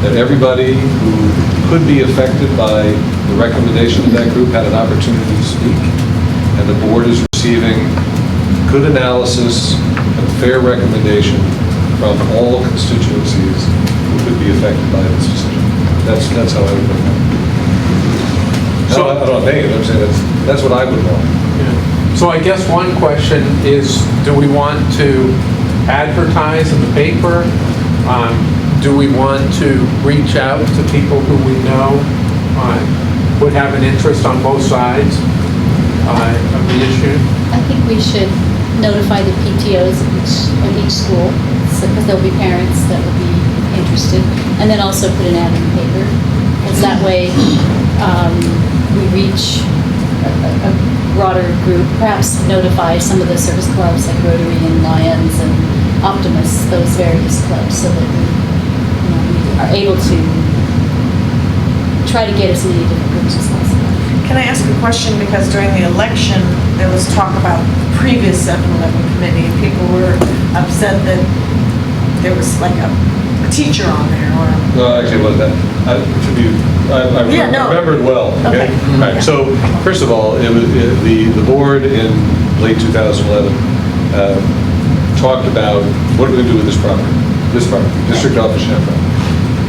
That everybody who could be affected by the recommendation of that group had an opportunity to speak, and the board is receiving good analysis and fair recommendation from all constituencies who could be affected by this decision. That's how I would look at it. So- I don't know, I'm saying that's what I would want. So I guess one question is, do we want to advertise in the paper? Do we want to reach out to people who we know would have an interest on both sides of the issue? I think we should notify the PTOs of each school, because there'll be parents that will be interested, and then also put an ad in the paper. Because that way, we reach a broader group, perhaps notify some of the service clubs like Rotary and Lions and Optimists, those various clubs, so that we are able to try to get as many different groups as possible. Can I ask a question? Because during the election, there was talk about the previous 7-Eleven committee, and people were upset that there was like a teacher on there, or... No, actually, it wasn't that. I Yeah, no. remembered well. Okay. Okay. Right. So, first of all, the board in late 2011 talked about what are we going to do with this property, district office Champaign,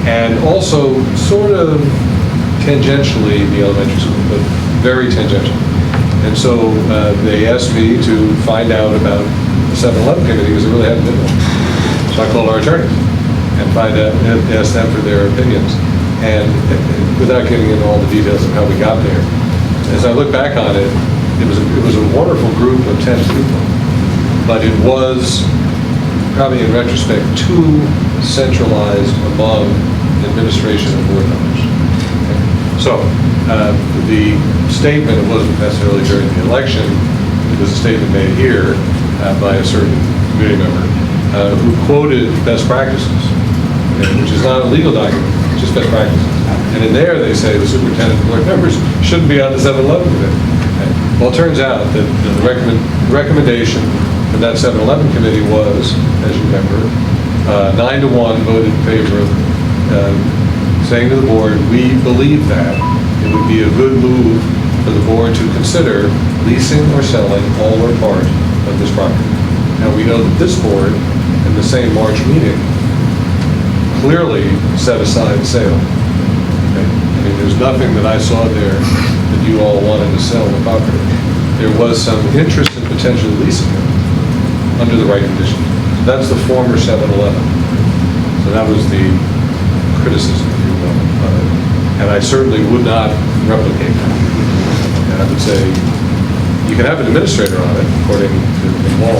and also sort of tangentially the elementary school, but very tangential. And so they asked me to find out about the 7-Eleven committee because there really hadn't been one. So I called our attorneys and asked them for their opinions. And without getting into all the details of how we got there, as I look back on it, it was a wonderful group of 10 people, but it was probably in retrospect too centralized among administration and board members. So the statement, it wasn't necessarily during the election, it was a statement made here by a certain community member who quoted best practices, which is not a legal document, it's just best practices. And in there they say the superintendent and board members shouldn't be on the 7-Eleven committee. Well, it turns out that the recommendation from that 7-Eleven committee was, as you remember, 9-1 voted in favor of saying to the board, we believe that it would be a good move for the board to consider leasing or selling all or part of this property. Now, we know that this board, in the same March meeting, clearly set aside sale. Okay? I mean, there's nothing that I saw there that you all wanted to sell the property. There was some interest in potentially leasing it under the right conditions. So that's the former 7-Eleven. So that was the criticism, if you will, of it. And I certainly would not replicate that. And I would say, you can have an administrator on it, according to the law,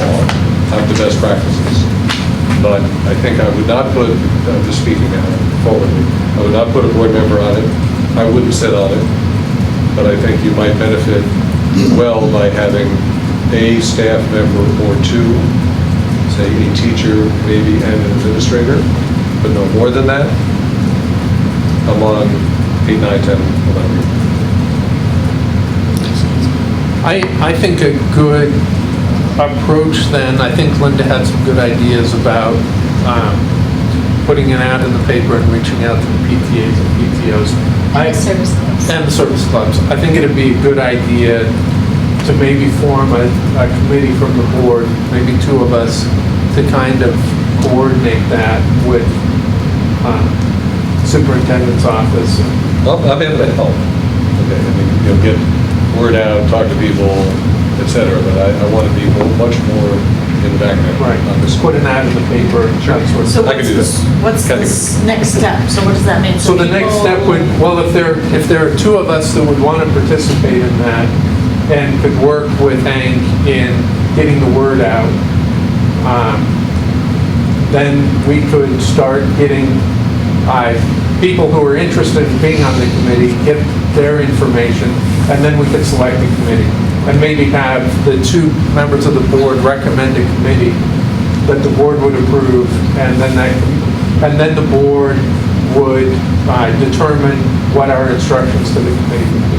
of the best practices. But I think I would not put, just speaking forwardly, I would not put a board member on it. I wouldn't sit on it. But I think you might benefit well by having a staff member or two, say a teacher, maybe, and an administrator, but no more than that, among 8, 9, 10, 11. I think a good approach then, I think Linda had some good ideas about putting an ad in the paper and reaching out to the PTAs and PTOs. And the service clubs. And the service clubs. I think it'd be a good idea to maybe form a committee from the board, maybe 2 of us, to kind of coordinate that with superintendent's office. Well, I'll be able to help. Okay, I mean, get word out, talk to people, et cetera, but I want to be much more in the background. Right, just put an ad in the paper, that sort of So I can do that. what's this next step? So what does that mean? So the next step would, well, if there are 2 of us that would want to participate in that and could work with Hank in getting the word out, then we could start getting people who are interested in being on the committee, get their information, and then we could select a committee. And maybe have the 2 members of the board recommend a committee that the board would approve, and then the board would determine what our instructions to the committee would be.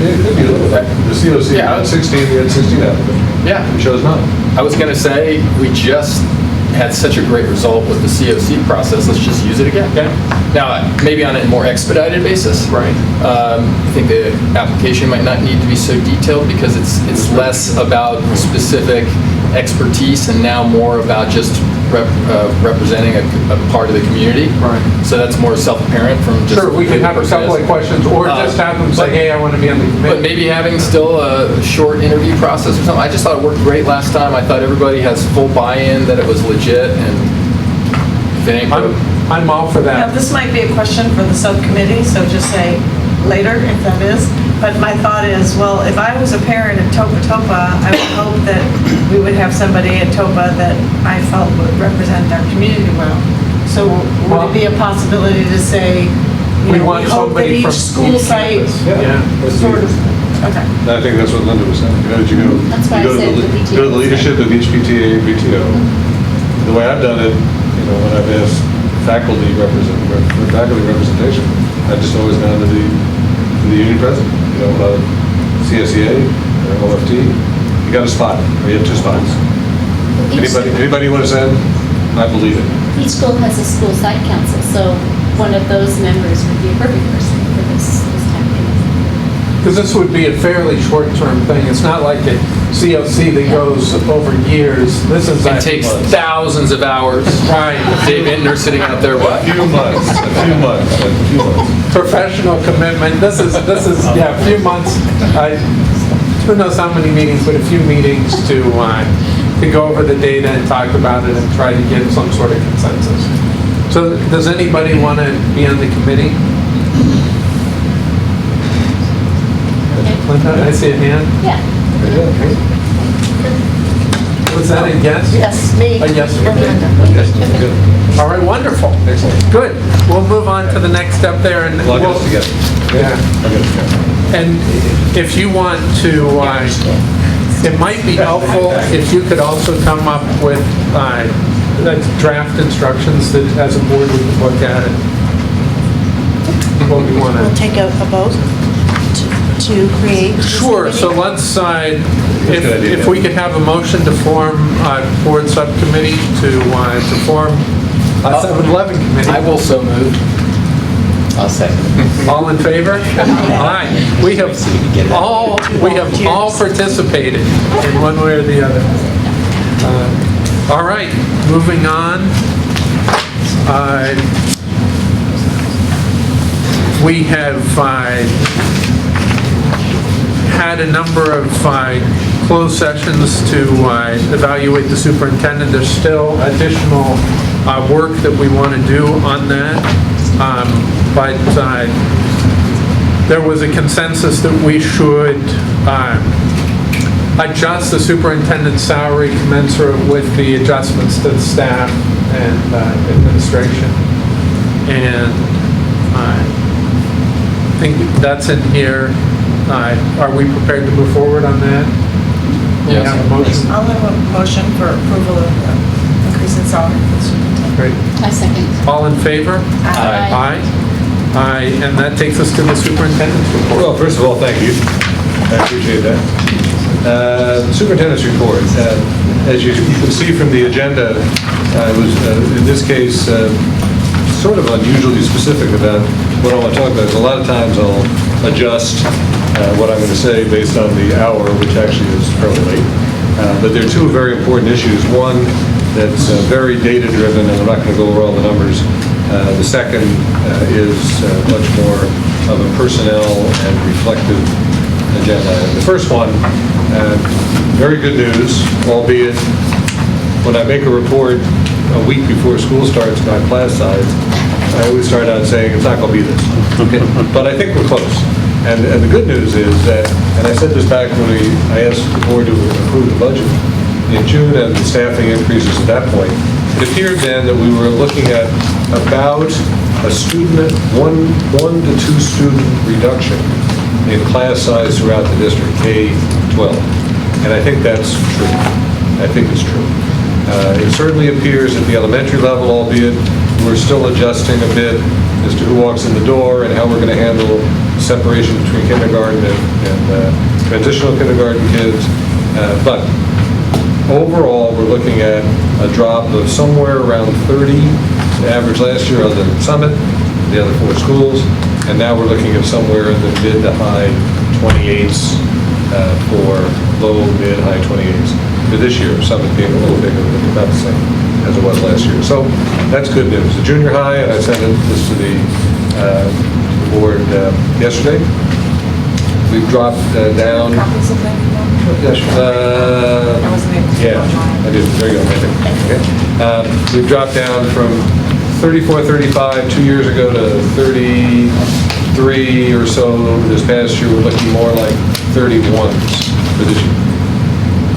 It could be a little bit. The COC Yeah. had 16, we had 16 applicants. Yeah. We chose none. I was going to say, we just had such a great result with the COC process, let's just use it again. Okay. Now, maybe on a more expedited basis. Right. I think the application might not need to be so detailed because it's less about specific expertise and now more about just representing a part of the community. Right. So that's more self-apparent from just... Sure, we could have a couple of questions, or just have them say, hey, I want to be on the committee. But maybe having still a short interview process or something. I just thought it worked great last time. I thought everybody has full buy-in, that it was legit, and if it ain't broke. I'm all for Now, that. this might be a question for the subcommittee, so just say later if that is. But my thought is, well, if I was a parent at Topa Topa, I would hope that we would have somebody at Topa that I felt would represent our community well. So would it be a possibility to say, We we want hope that somebody each from school each site Yeah. sort of, okay. I think that's what Linda was saying. You know, you go, That's why you I go to said the, the PTA go to the leadership of each PTA, PTO. The way I've done it, when I've asked faculty representation, I've just always gone to the union president. CSEA or OFT. You got a spot, or you have 2 spots. Anybody you want to send? I believe it. Each school has a school site council, so one of those members would be a perfect person for this type of thing. Because this would be a fairly short-term thing. It's not like a COC that goes over years. This is It takes thousands of hours. Right. Dave Entner sitting out there, what? A few months. Professional commitment. This is a few months. Who knows how many meetings, but a few meetings to go over the data and talk about it and try to get some sort of consensus. So does anybody want to be on the committee? Linda, I see a hand. Yeah. Was that a yes? Yes, me. A yes. And Good. All right, wonderful. Excellent. Good. We'll move on to the next step there. And Well, I'll get us together. Yeah. I'll get us together. And if you want to, it might be helpful if you could also come up with draft instructions that as a board we can look at it. What we want We'll to... take a vote to create. this Sure, so committee. let's, if we could have a motion to form a board subcommittee to form a 7-Eleven committee. I will so move. I'll second. All in favor? Aye. We have all participated in one way or the other. All right, moving on. We have had a number of closed sessions to evaluate the superintendent. There's still additional work that we want to do on that. But there was a consensus that we should adjust the superintendent's salary commensurate with the adjustments to the staff and administration. And I think that's in here. Are we prepared to move forward on that? We Yes. have a motion. I'll have a motion for approval of the increase in salary for the superintendent. Great. I second. All in favor? Aye. Aye, and that takes us to the superintendent's report. Well, first of all, thank you. I appreciate that. Superintendent's report. As you can see from the agenda, I was, in this case, sort of unusually specific about what I want to talk about. A lot of times I'll adjust what I'm going to say based on the hour, which actually is fairly late. But there are 2 very important issues. One that's very data-driven, and I'm not going to go over all the numbers. The second is much more of a personnel and reflective agenda. And the first one, very good news, albeit when I make a report a week before school starts by class size, I always start out saying it's not going to be this. Okay. But I think we're close. And the good news is that, and I said this back when I asked the board to approve the budget in June and the staffing increases at that point, it appeared then that we were looking at about a student, one to 2 student reduction in class size throughout the district, K-12. And I think that's true. I think it's true. It certainly appears at the elementary level, albeit we're still adjusting a bit as to who walks in the door and how we're going to handle separation between kindergarten and transitional kindergarten kids. But overall, we're looking at a drop of somewhere around 30, the average last year other than Summit, the other 4 schools, and now we're looking at somewhere in the mid to high 28s for low, mid, high 28s for this year, Summit being a little bigger, but about the same as it was last year. So that's good news. The junior high, and I sent this to the board yesterday, we've dropped down. Copies of that email? I wasn't able to. Yeah, I did. There you go. Okay. We've dropped down from 34, 35 2 years ago to 33 or so this past year. We're looking more like 31s for this year.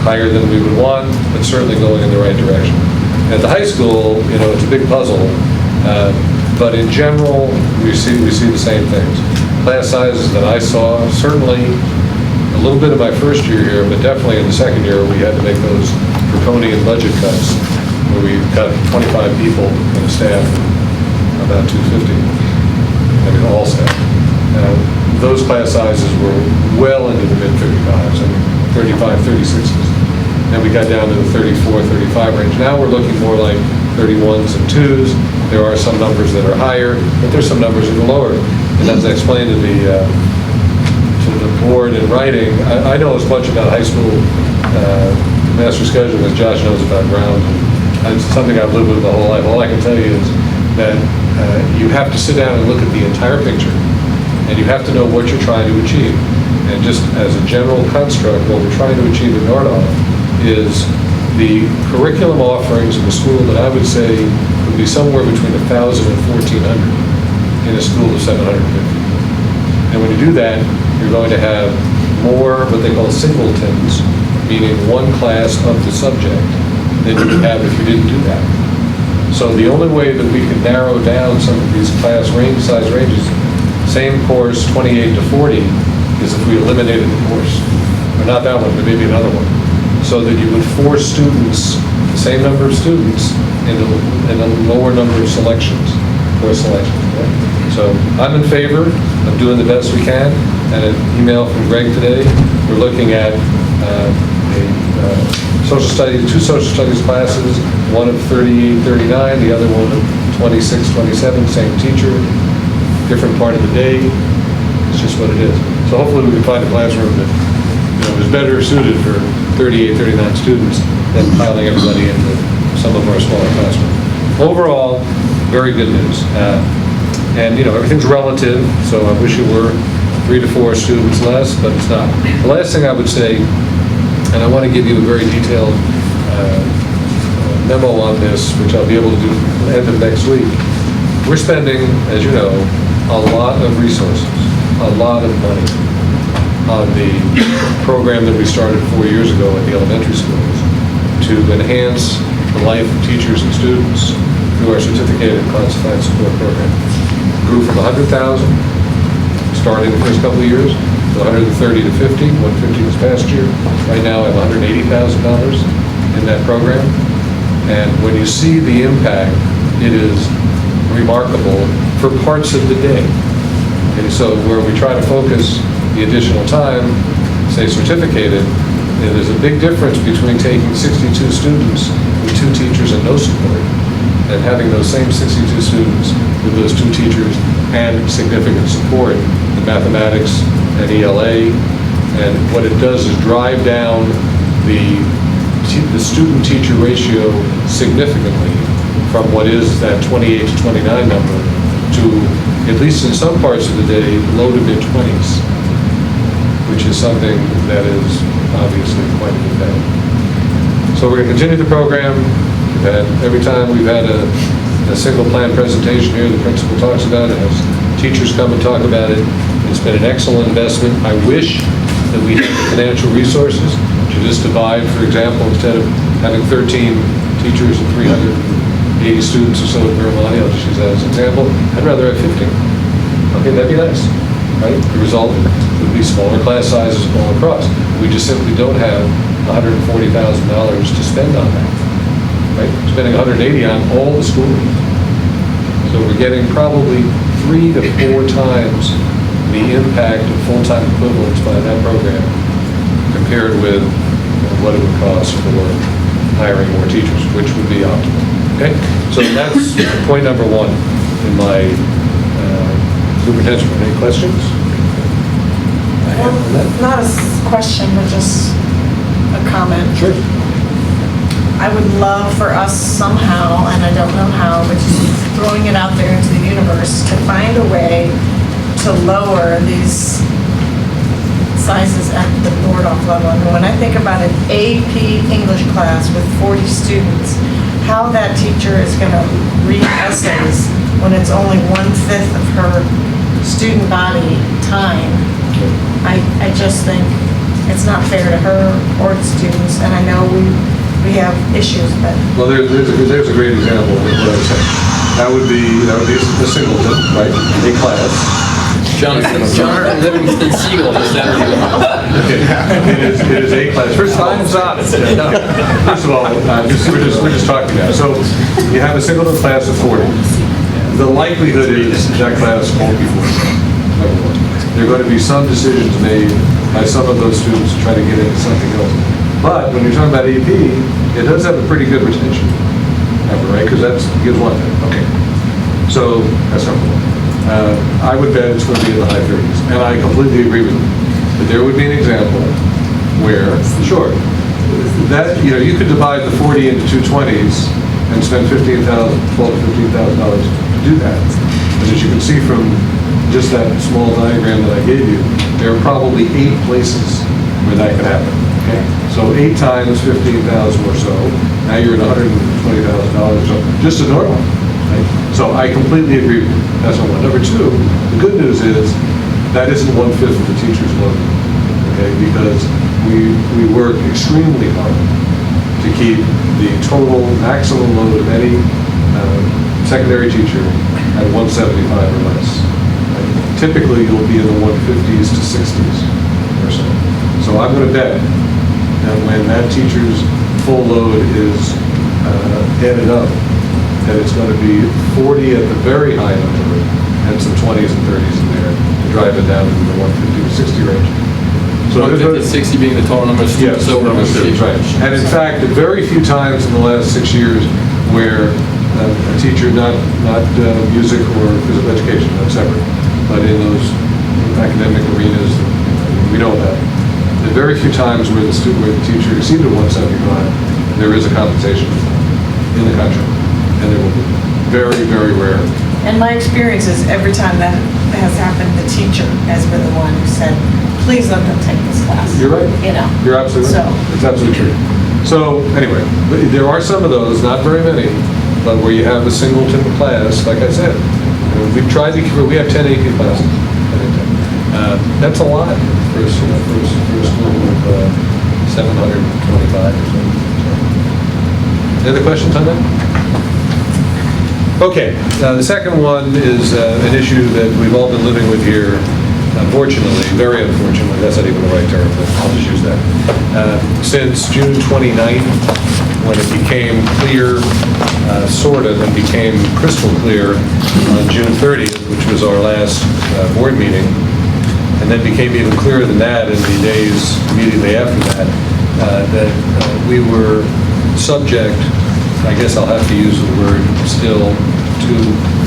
Higher than we would want, but certainly going in the right direction. At the high school, it's a big puzzle, but in general, we see the same things. Class sizes that I saw, certainly a little bit of my first year here, but definitely in the second year, we had to make those draconian budget cuts where we cut 25 people in the staff, and about 250. I mean, all staff. Those class sizes were well into the mid-35s, 35, 36s. And we got down to the 34, 35 range. Now we're looking more like 31s and 2s. There are some numbers that are higher, but there's some numbers that are lower. And as I explained to the board in writing, I know as much about high school master scheduling as Josh knows about ground. It's something I've lived with my whole life. All I can tell you is that you have to sit down and look at the entire picture, and you have to know what you're trying to achieve. And just as a general construct, what we're trying to achieve at Nordoff is the curriculum offerings in the school that I would say would be somewhere between 1,000 and 1,400 in a school of 750. And when you do that, you're going to have more what they call singletons, meaning one class of the subject, than you would have if you didn't do that. So the only way that we can narrow down some of these class size ranges, same course, 28 to 40, is if we eliminated the course. Or not that one, but maybe another one. So that you would force students, the same number of students, in a lower number of selections, course selections. Okay? So I'm in favor of doing the best we can. And an email from Greg today, we're looking at two social studies classes, one of 38, 39, the other one of 26, 27, same teacher, different part of the day. It's just what it is. So hopefully we can find a classroom that is better suited for 38, 39 students than piling everybody into some of our smaller classrooms. Overall, very good news. And everything's relative, so I wish it were 3 to 4 students less, but it's not. The last thing I would say, and I want to give you a very detailed memo on this, which I'll be able to do at the end of next week. We're spending, as you know, a lot of resources, a lot of money on the program that we started 4 years ago at the elementary schools to enhance the life of teachers and students through our certificated classified support program. Grew from 100,000, starting the first couple of years, to 130 to 50, 150 this past year. Right now I have $180,000 in that program. And when you see the impact, it is remarkable for parts of the day. Okay, so where we try to focus the additional time, say certificated, there's a big difference between taking 62 students with 2 teachers and no support, and having those same 62 students with those 2 teachers and significant support in mathematics and ELA. And what it does is drive down the student-teacher ratio significantly from what is that 28 to 29 number to, at least in some parts of the day, low to mid-20s, which is something that is obviously quite a bit better. So we're going to continue the program. Every time we've had a single plan presentation here, the principal talks about it, as teachers come and talk about it. It's been an excellent investment. I wish that we had the financial resources to just divide, for example, instead of having 13 teachers and 380 students or so at Vermont, I'll just use that as an example, I'd rather have 15. Okay, that'd be nice, right? The result would be smaller class sizes all across. We just simply don't have $140,000 to spend on that, right? Spending $180 on all the schools. So we're getting probably 3 to 4 times the impact of full-time equivalents by that program compared with what it would cost for hiring more teachers, which would be optimal. Okay? So that's point number 1 in my superintendent's report. Any questions? Not a question, but just a comment. Sure. I would love for us somehow, and I don't know how, but just throwing it out there into the universe, to find a way to lower these sizes at the Nordoff level. And when I think about an AP English class with 40 students, how that teacher is going to read essays when it's only 1/5 of her student body time, I just think it's not fair to her or the students, and I know we have issues, but... Well, there's a great example of what I was saying. That would be a singleton, right? A class. Jonathan Livingston Seagull just entered. It is a class. First of all, we're just talking now. So you have a singleton class of 40. The likelihood is that class won't be 40. Number one. There are going to be some decisions made by some of those students to try to get into something else. But when you're talking about AP, it does have a pretty good retention number, right? Because that gives one thing. Okay. So that's number one. I would bet it's going to be in the high 30s. And I completely agree with you. But there would be an example where, sure, that, you could divide the 40 into two 20s and spend $12,000 to $15,000 to do that. But as you can see from just that small diagram that I gave you, there are probably 8 places where that could happen. Okay? So 8 times 15,000 or so, now you're at $120,000, so just a normal. Right? So I completely agree with you. That's number one. Number 2, the good news is that isn't 1/5 of the teacher's load. Okay? Because we work extremely hard to keep the total maximum load of any secondary teacher at 175 or less. Right? Typically, you'll be in the 150s to 60s or so. So I'm going to bet that when that teacher's full load is added up, that it's going to be 40 at the very high number and some 20s and 30s in there to drive it down into the 150 to 60 range. So 150 to 60 being the total number of students over number of students, right. And in fact, very few times in the last 6 years where a teacher, not music or physical education, that's separate, but in those academic arenas, we know that. There are very few times where the teacher exceeded 175, there is a compensation in the contract, and there will be. Very, very rare. And my experience is every time that has happened, the teacher has been the one who said, please let them take this class. You're right. You're absolutely right. So. It's absolutely true. So anyway, there are some of those, not very many, but where you have a singleton class, like I said, we've tried to keep, we have 10 AP classes. That's a lot for a school of 725 or so. Any other questions on that? Okay, the second one is an issue that we've all been living with here, unfortunately, very unfortunately, that's not even the right term, but I'll just use that. Since June 29th, when it became clear, sort of, and became crystal clear on June 30th, which was our last board meeting, and then became even clearer than that in the days immediately after that, that we were subject, I guess I'll have to use the word still, to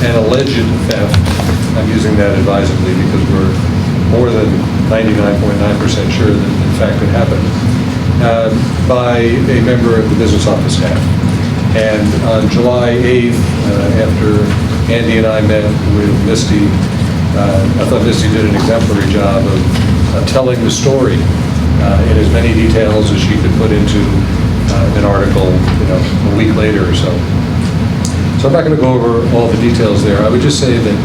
an alleged theft. I'm using that advisedly because we're more than 99.9% sure that in fact it happened, by a member of the business office staff. And on July 8th, after Andy and I met with Misty, I thought Misty did an exemplary job of telling the story in as many details as she could put into an article, a week later or so. So I'm not going to go over all the details there. I would just say that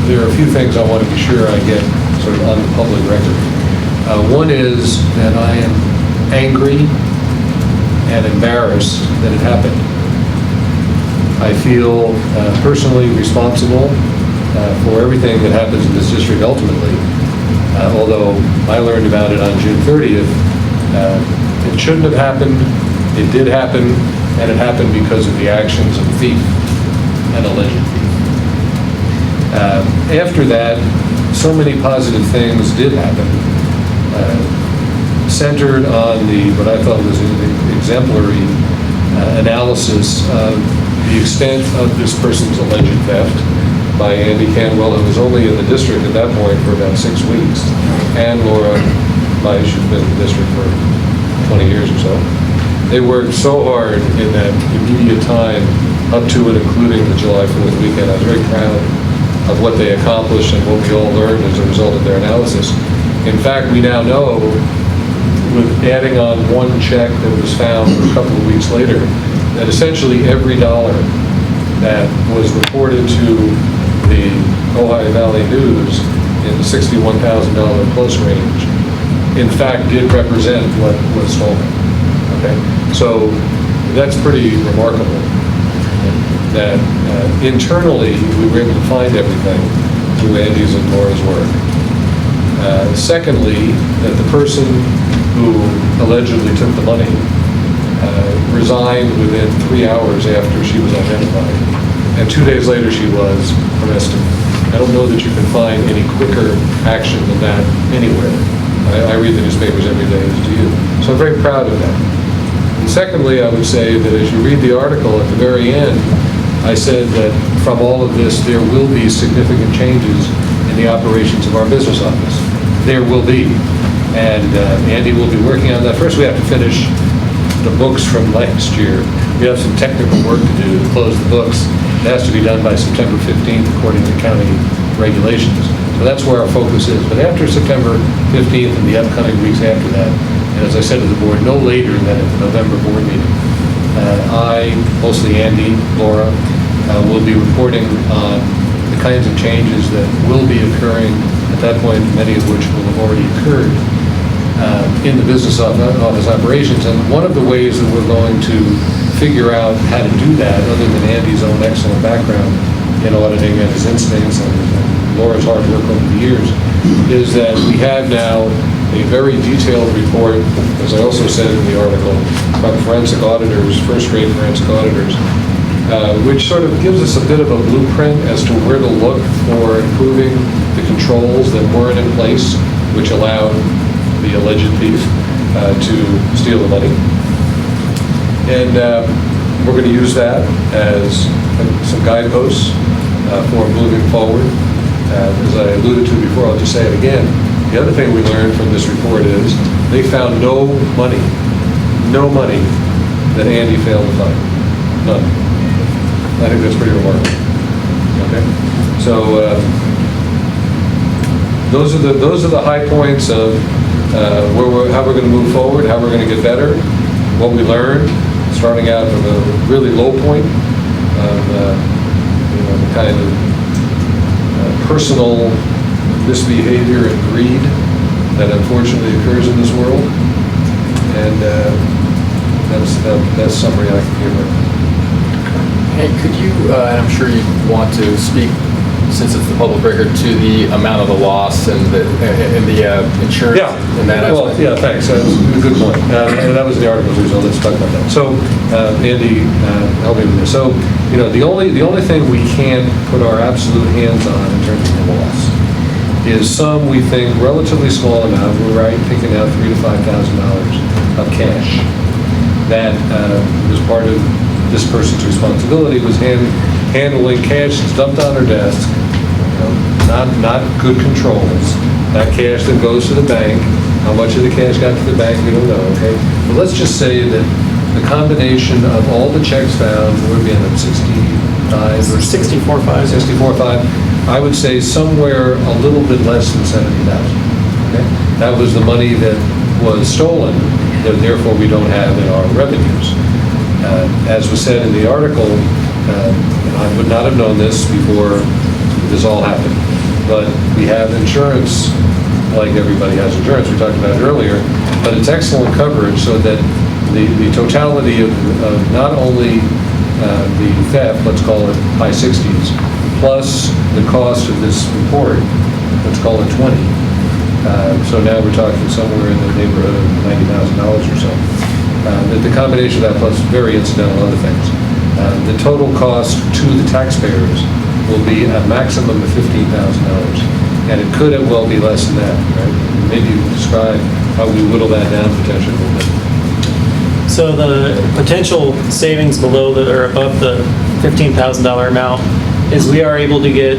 there are a few things I want to be sure I get sort of on the public record. One is that I am angry and embarrassed that it happened. I feel personally responsible for everything that happens in this district ultimately, although I learned about it on June 30th. It shouldn't have happened, it did happen, and it happened because of the actions of a thief, an alleged thief. After that, so many positive things did happen, centered on what I thought was an exemplary analysis of the extent of this person's alleged theft by Andy Canwell, who was only in the district at that point for about 6 weeks, and Laura Meisch, who's been in the district for 20 years or so. They worked so hard in that immediate time up to and including the July 4th weekend. I was very proud of what they accomplished and what we all learned as a result of their analysis. In fact, we now know, with adding on one check that was found a couple of weeks later, that essentially every dollar that was reported to the Ojai Valley News in the $61,000 plus range, in fact, did represent what was stolen. Okay, so that's pretty remarkable. That internally we were able to find everything through Andy's and Laura's work. Secondly, that the person who allegedly took the money resigned within 3 hours after she was identified, and 2 days later she was arrested. I don't know that you can find any quicker action than that anywhere. I read the newspapers every day, as do you. So I'm very proud of that. And secondly, I would say that as you read the article at the very end, I said that from all of this, there will be significant changes in the operations of our business office. There will be. And Andy will be working on that. First, we have to finish the books from last year. We have some technical work to do to close the books. It has to be done by September 15th, according to county regulations. So that's where our focus is. But after September 15th and the upcoming weeks after that, and as I said to the board, no later than at the November board meeting, I, mostly Andy, Laura, will be reporting on the kinds of changes that will be occurring at that point, many of which will have already occurred in the business office operations. And one of the ways that we're going to figure out how to do that, other than Andy's own excellent background in auditing and his instincts and Laura's hard work over the years, is that we have now a very detailed report, as I also said in the article, from forensic auditors, first-rate forensic auditors, which sort of gives us a bit of a blueprint as to where to look for improving the controls that weren't in place, which allowed the alleged thief to steal the money. And we're going to use that as some guideposts for moving forward. As I alluded to before, I'll just say it again. The other thing we learned from this report is they found no money that Andy failed to find. None. I think that's pretty remarkable. Okay? So those are the high points of how we're going to move forward, how we're going to get better, what we learned, starting out from a really low point of the kind of personal misbehavior and greed that unfortunately occurs in this world, and that's summary I can give her. Hey, could you, and I'm sure you want to speak, since it's the public record, to the amount of the loss and the insurance? Yeah. And that Well, yeah, thanks. That's a good point. And that was the article, so let's talk about that. So, Andy, help me with this. So, the only thing we can't put our absolute hands on in terms of the loss is some, we think, relatively small amount. We're picking out $3,000 to $5,000 of cash that was part of this person's responsibility, was handling cash that's dumped on her desk, not good controls. That cash that goes to the bank, how much of the cash got to the bank, we don't know, okay? But let's just say that the combination of all the checks found, would be at 65 or 64.5. 64.5, I would say somewhere a little bit less than 70,000. Okay? That was the money that was stolen, that therefore we don't have in our revenues. As was said in the article, I would not have known this before this all happened, but we have insurance, like everybody has insurance, we talked about it earlier, but it's excellent coverage so that the totality of not only the theft, let's call it high 60s, plus the cost of this report, let's call it 20. So now we're talking somewhere in the neighborhood of $90,000 or so. The combination of that plus very incidental other things. The total cost to the taxpayers will be a maximum of $15,000. And it could well be less than that, right? Maybe you can describe how we whittle that down potentially a little bit. So the potential savings below or above the $15,000 amount is we are able to get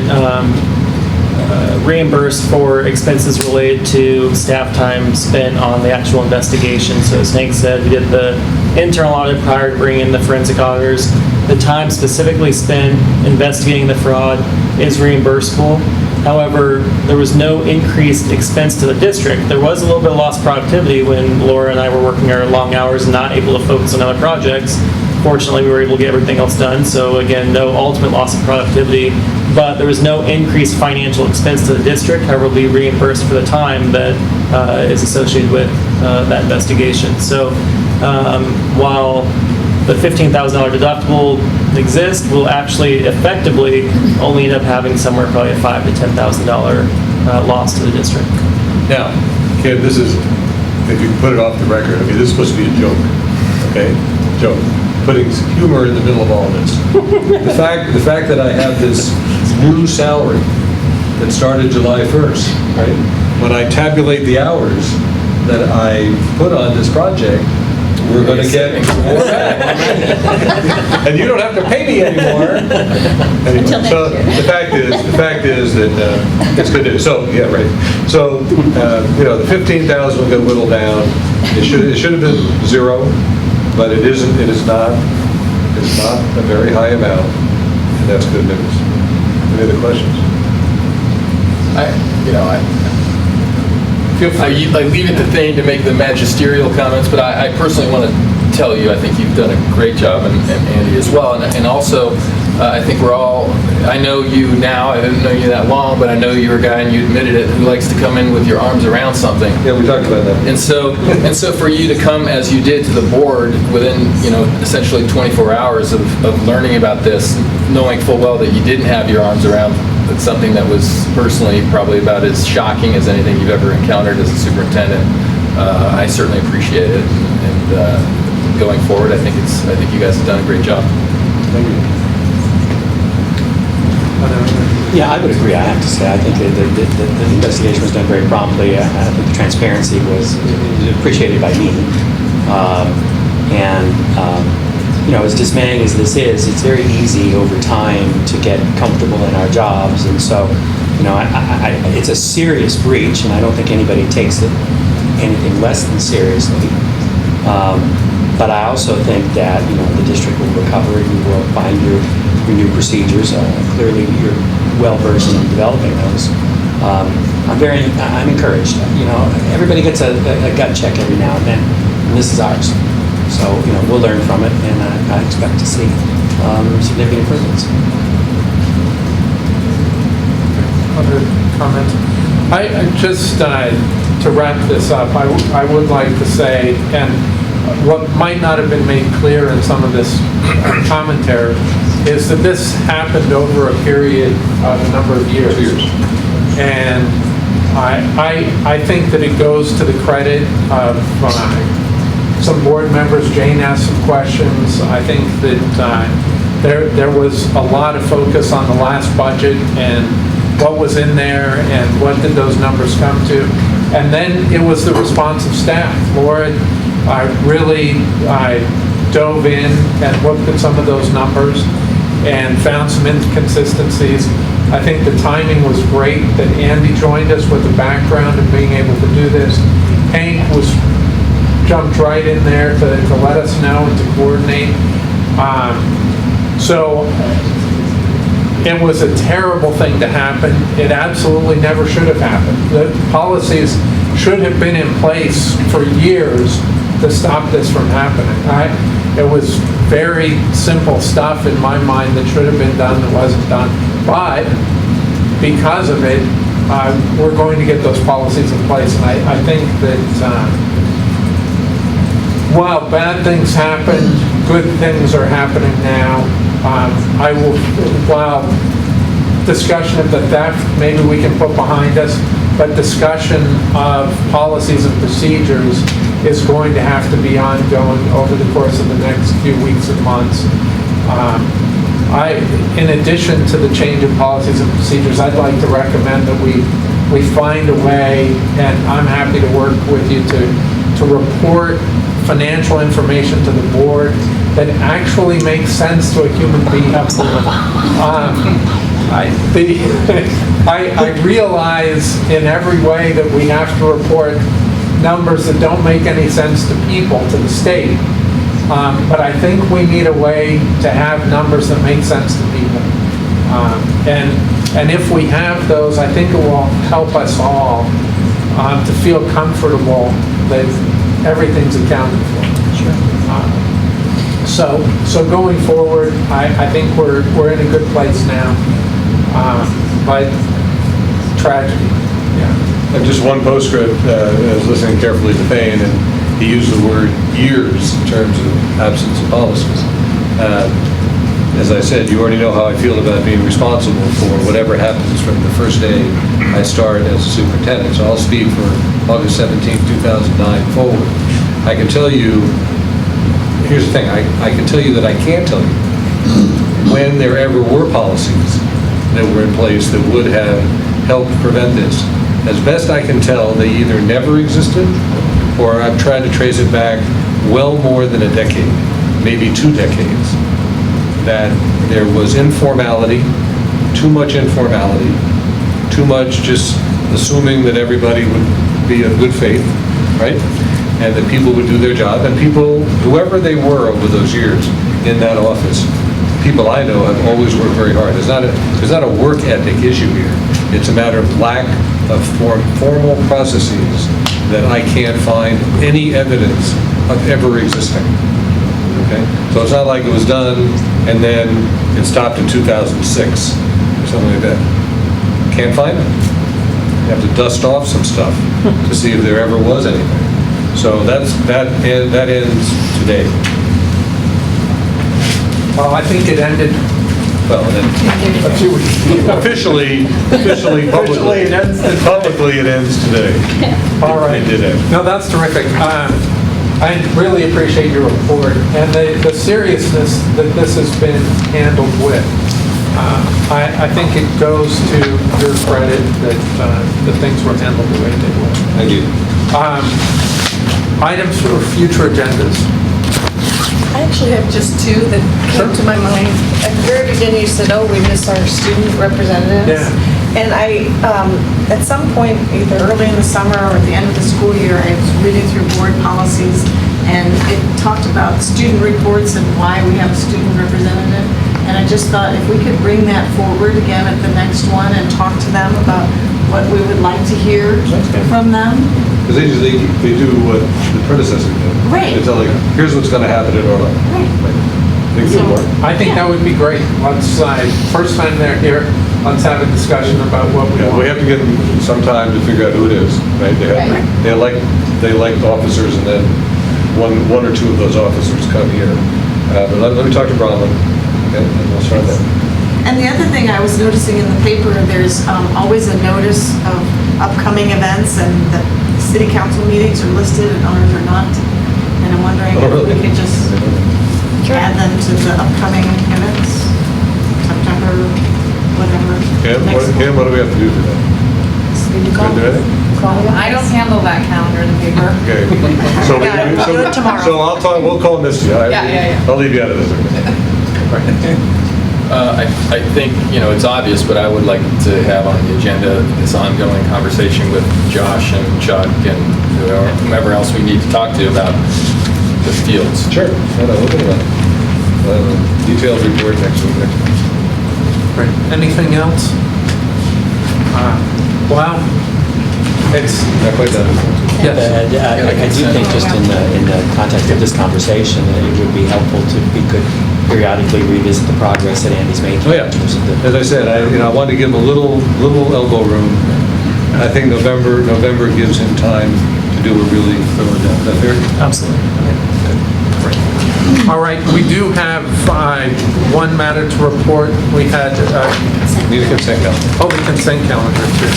reimbursed for expenses related to staff time spent on the actual investigation. So as Hank said, we did the internal audit prior to bringing in the forensic auditors. The time specifically spent investigating the fraud is reimbursable. However, there was no increased expense to the district. There was a little bit of lost productivity when Laura and I were working our long hours and not able to focus on other projects. Fortunately, we were able to get everything else done. So again, no ultimate loss of productivity, but there was no increased financial expense to the district. However, we reimbursed for the time that is associated with that investigation. So while the $15,000 deductible exists, we'll actually effectively only end up having somewhere probably a $5,000 to $10,000 loss to the district. Now, Kim, this is, if you can put it off the record, I mean, this is supposed to be a joke, okay? Joke. Putting humor in the middle of all this. The fact that I have this new salary that started July 1st, right? When I tabulate the hours that I put on this project, we're going to get more back. And you don't have to pay me anymore. Anyway, so the fact is that it's good news. So, yeah, right. So, the 15,000 will get whittled down. It should have been zero, but it isn't. It is not. It's not a very high amount, and that's good news. Any other questions? I leave it to Thane to make the magisterial comments, but I personally want to tell you, I think you've done a great job, and Andy as well. And also, I think I know you now, I didn't know you that long, but I know you're a guy, and you admitted it, who likes to come in with your arms around something. Yeah, we talked about that. And so for you to come as you did to the board within, essentially 24 hours of learning about this, knowing full well that you didn't have your arms around it's something that was personally probably about as shocking as anything you've ever encountered as a superintendent. I certainly appreciate it, and going forward, I think you guys have done a great job. Thank you. Yeah, I would agree. I have to say, I think the investigation was done very promptly. I think the transparency was appreciated by me. As dismaying as this is, it's very easy over time to get comfortable in our jobs. And so, it's a serious breach, and I don't think anybody takes it anything less than seriously. But I also think that, the district will recover, you will find your new procedures. Clearly, you're well-versed in developing those. I'm encouraged. Everybody gets a gut check every now and then, and this is ours. So, we'll learn from it, and I expect to see significant improvements. Other comments? I just, to wrap this up, I would like to say, and what might not have been made clear in some of this commentary, is that this happened over a period of a number of years. And I think that it goes to the credit of some board members. Jane asked some questions. I think that there was a lot of focus on the last budget and what was in there and what did those numbers come to. And then it was the response of staff. Laura really dove in and looked at some of those numbers and found some inconsistencies. I think the timing was great that Andy joined us with the background of being able to do this. Hank jumped right in there to let us know and to coordinate. So it was a terrible thing to happen. It absolutely never should have happened. The policies should have been in place for years to stop this from happening. It was very simple stuff in my mind that should have been done that wasn't done. But because of it, we're going to get those policies in place. And I think that while bad things happened, good things are happening now. While discussion of the theft, maybe we can put behind us, but discussion of policies and procedures is going to have to be ongoing over the course of the next few weeks and months. in addition to the change in policies and procedures, I'd like to recommend that we find a way, and I'm happy to work with you to report financial information to the board that actually makes sense to a human being. Absolutely. I realize in every way that we have to report numbers that don't make any sense to people, to the state. But I think we need a way to have numbers that make sense to people. And if we have those, I think it will help us all to feel comfortable that everything's accounted for. So going forward, I think we're in a good place now. But tragedy, yeah. And just one postscript, I was listening carefully to Payne, and he used the word years in terms of absence of policies. As I said, you already know how I feel about being responsible for whatever happens from the first day I start as a superintendent. So I'll speak for August 17, 2009 forward. I can tell you, here's the thing, I can tell you that I can't tell you when there ever were policies that were in place that would have helped prevent this. As best I can tell, they either never existed, or I've tried to trace it back well more than a decade, maybe 2 decades, that there was informality, too much just assuming that everybody would be of good faith, right? And that people would do their job, and people, whoever they were over those years in that office, people I know have always worked very hard. There's not a work ethic issue here. It's a matter of lack of formal processes that I can't find any evidence of ever existing. Okay? So it's not like it was done and then it stopped in 2006 or something like that. Can't find it. You have to dust off some stuff to see if there ever was anything. So that ends today. Well, I think it ended Well, then, a few weeks ago. officially, publicly it ends today. All right. It did end. No, that's terrific. I really appreciate your report and the seriousness that this has been handled with. I think it goes to your credit that the things were handled the way they were. Thank you. Items for future agendas. I actually have just 2 that came to my mind. At the very beginning, you said, oh, we miss our student representatives. Yeah. And I, at some point, either early in the summer or at the end of the school year, I was reading through board policies, and it talked about student reports and why we have a student representative. And I just thought if we could bring that forward again at the next one and talk to them about what we would like to hear from them. Because they do what the predecessor did. Right. They tell you, here's what's going to happen at Orlando. Right. Things So- will work. I think that would be great. Let's, first time they're here, let's have a discussion about what we Yeah, we want. have to give them some time to figure out who it is, right? They elect officers, and then one or 2 of those officers come here. But let me talk to Bronwyn, and we'll start there. And the other thing I was noticing in the paper, there's always a notice of upcoming events, and the city council meetings are listed and others are not. And I'm wondering if we could just add them to the upcoming events, September, whatever. Kim, what do we have to do today? Good today? I don't handle that calendar in the paper. Okay. So Yeah, do it tomorrow. So we'll call Misty. Yeah. I'll leave you out of this. I think, it's obvious, but I would like to have on the agenda this ongoing conversation with Josh and Chuck and whomever else we need to talk to about the fields. Sure. We'll do that. Detailed report next week. Great. Anything else? Well, it's, Not quite done. yes. I do think just in the context of this conversation, that it would be helpful to, we could periodically revisit the progress that Andy's making. Oh, yeah. in terms of the- As I said, I wanted to give him a little elbow room. I think November gives him time to do a really thorough job. Is that fair? Absolutely. All right, we do have one matter to report. We had, Need a consent calendar. the consent calendar too.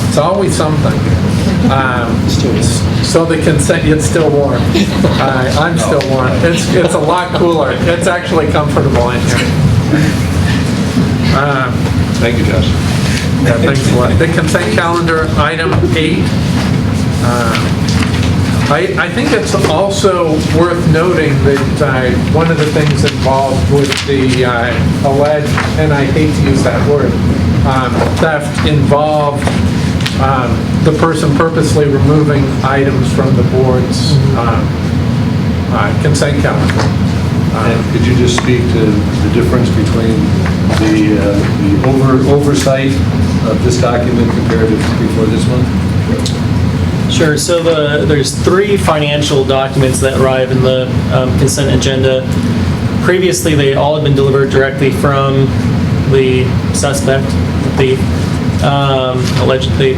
It's always something. So the consent, it's still warm. I'm still warm. It's a lot cooler. It's actually comfortable in here. Thank you, Josh. Yeah, thanks a lot. The consent calendar, item 8. I think it's also worth noting that one of the things involved with the alleged, and I hate to use that word, theft involved the person purposely removing items from the board's consent calendar. And could you just speak to the difference between the oversight of this document compared to before this one? Sure. So there's 3 financial documents that arrive in the consent agenda. Previously, they all had been delivered directly from the suspect, the alleged thief,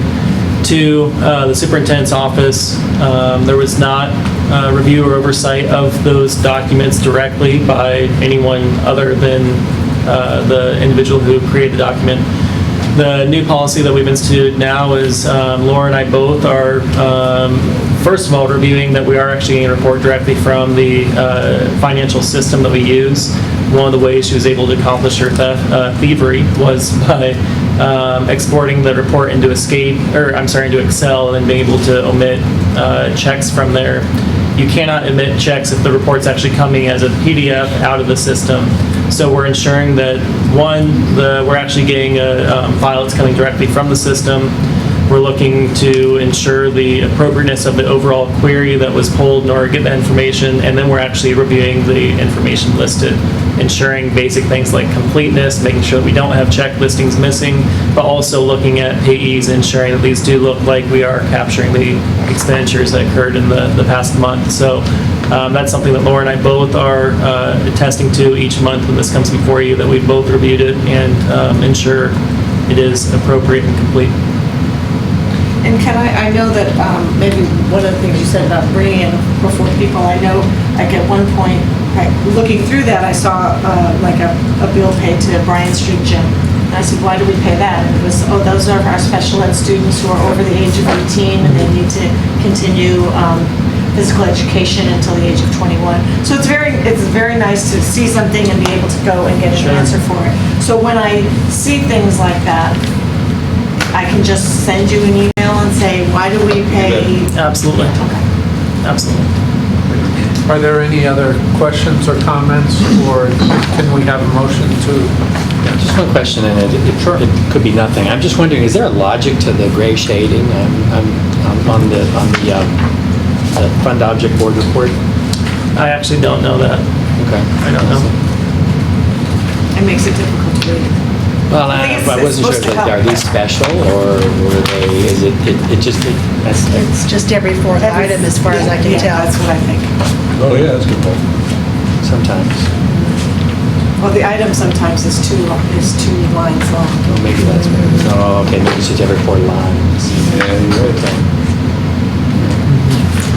to the superintendent's office. There was not review or oversight of those documents directly by anyone other than the individual who created the document. The new policy that we've instituted now is Laura and I both are, first of all, reviewing that we are actually getting a report directly from the financial system that we use. One of the ways she was able to accomplish her thievery was by exporting the report into into Excel, and then being able to omit checks from there. You cannot omit checks if the report's actually coming as a PDF out of the system. So we're ensuring that, one, we're actually getting a file that's coming directly from the system. We're looking to ensure the appropriateness of the overall query that was pulled in order to get that information, and then we're actually reviewing the information listed, ensuring basic things like completeness, making sure that we don't have check listings missing, but also looking at payees, ensuring that these do look like we are capturing the expenditures that occurred in the past month. So that's something that Laura and I both are attesting to each month when this comes before you, that we both reviewed it and ensure it is appropriate and complete. And can I know that maybe one of the things you said about bringing in before people, I know like at one point, looking through that, I saw like a bill paid to Bryan Street Gym. And I said, why do we pay that? And it was, those are our special ed students who are over the age of 18 and they need to continue physical education until the age of 21. So it's very nice to see something and be able to go and get an answer for it. So when I see things like that, I can just send you an email and say, why do we pay? Absolutely. Okay. Absolutely. Are there any other questions or comments, or can we have a motion to? Just one question, and it could be nothing. I'm just wondering, is there a logic to the gray shading on the fund object board report? I actually don't know that. Okay. I don't know. It makes it difficult to read. Well, I wasn't sure, are these special, or were they, is it just... It's just every 4th item, as far as I can tell. That's what I think. Oh, yeah, that's a good point. Sometimes. Well, the item sometimes is two lines long. Oh, maybe that's what it is. Oh, okay, maybe it's just every 4 lines. Yeah, you're right.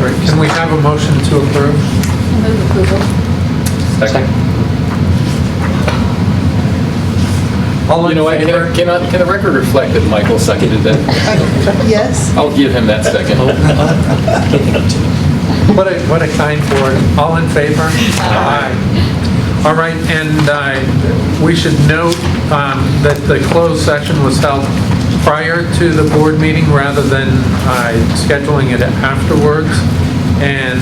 Great. Can we have a motion to approve? Move approval. Second. All in You know what, favor? can the record reflect that Michael seconded that? Yes? I'll give him that second. What a kind board. All in favor? Aye. All right, and we should note that the closed session was held prior to the board meeting rather than scheduling it afterwards, and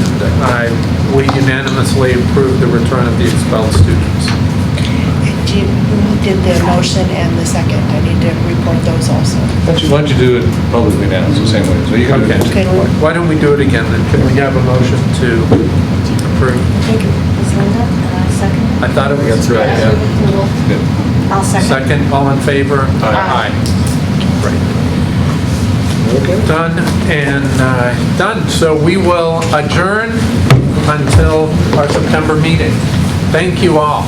we unanimously approved the return of the expelled students. You did the motion and the second. I need to report those also. Why don't you do it publicly now, it's the same way, so you can do it. Okay. Why don't we do it again then? Can we have a motion to approve? Thank you. Ms. Linda, and I second it. I thought it was... That's right, yeah. Good. I'll second. Second, all in favor? Aye. Great. Okay. Done and done. So we will adjourn until our September meeting. Thank you all.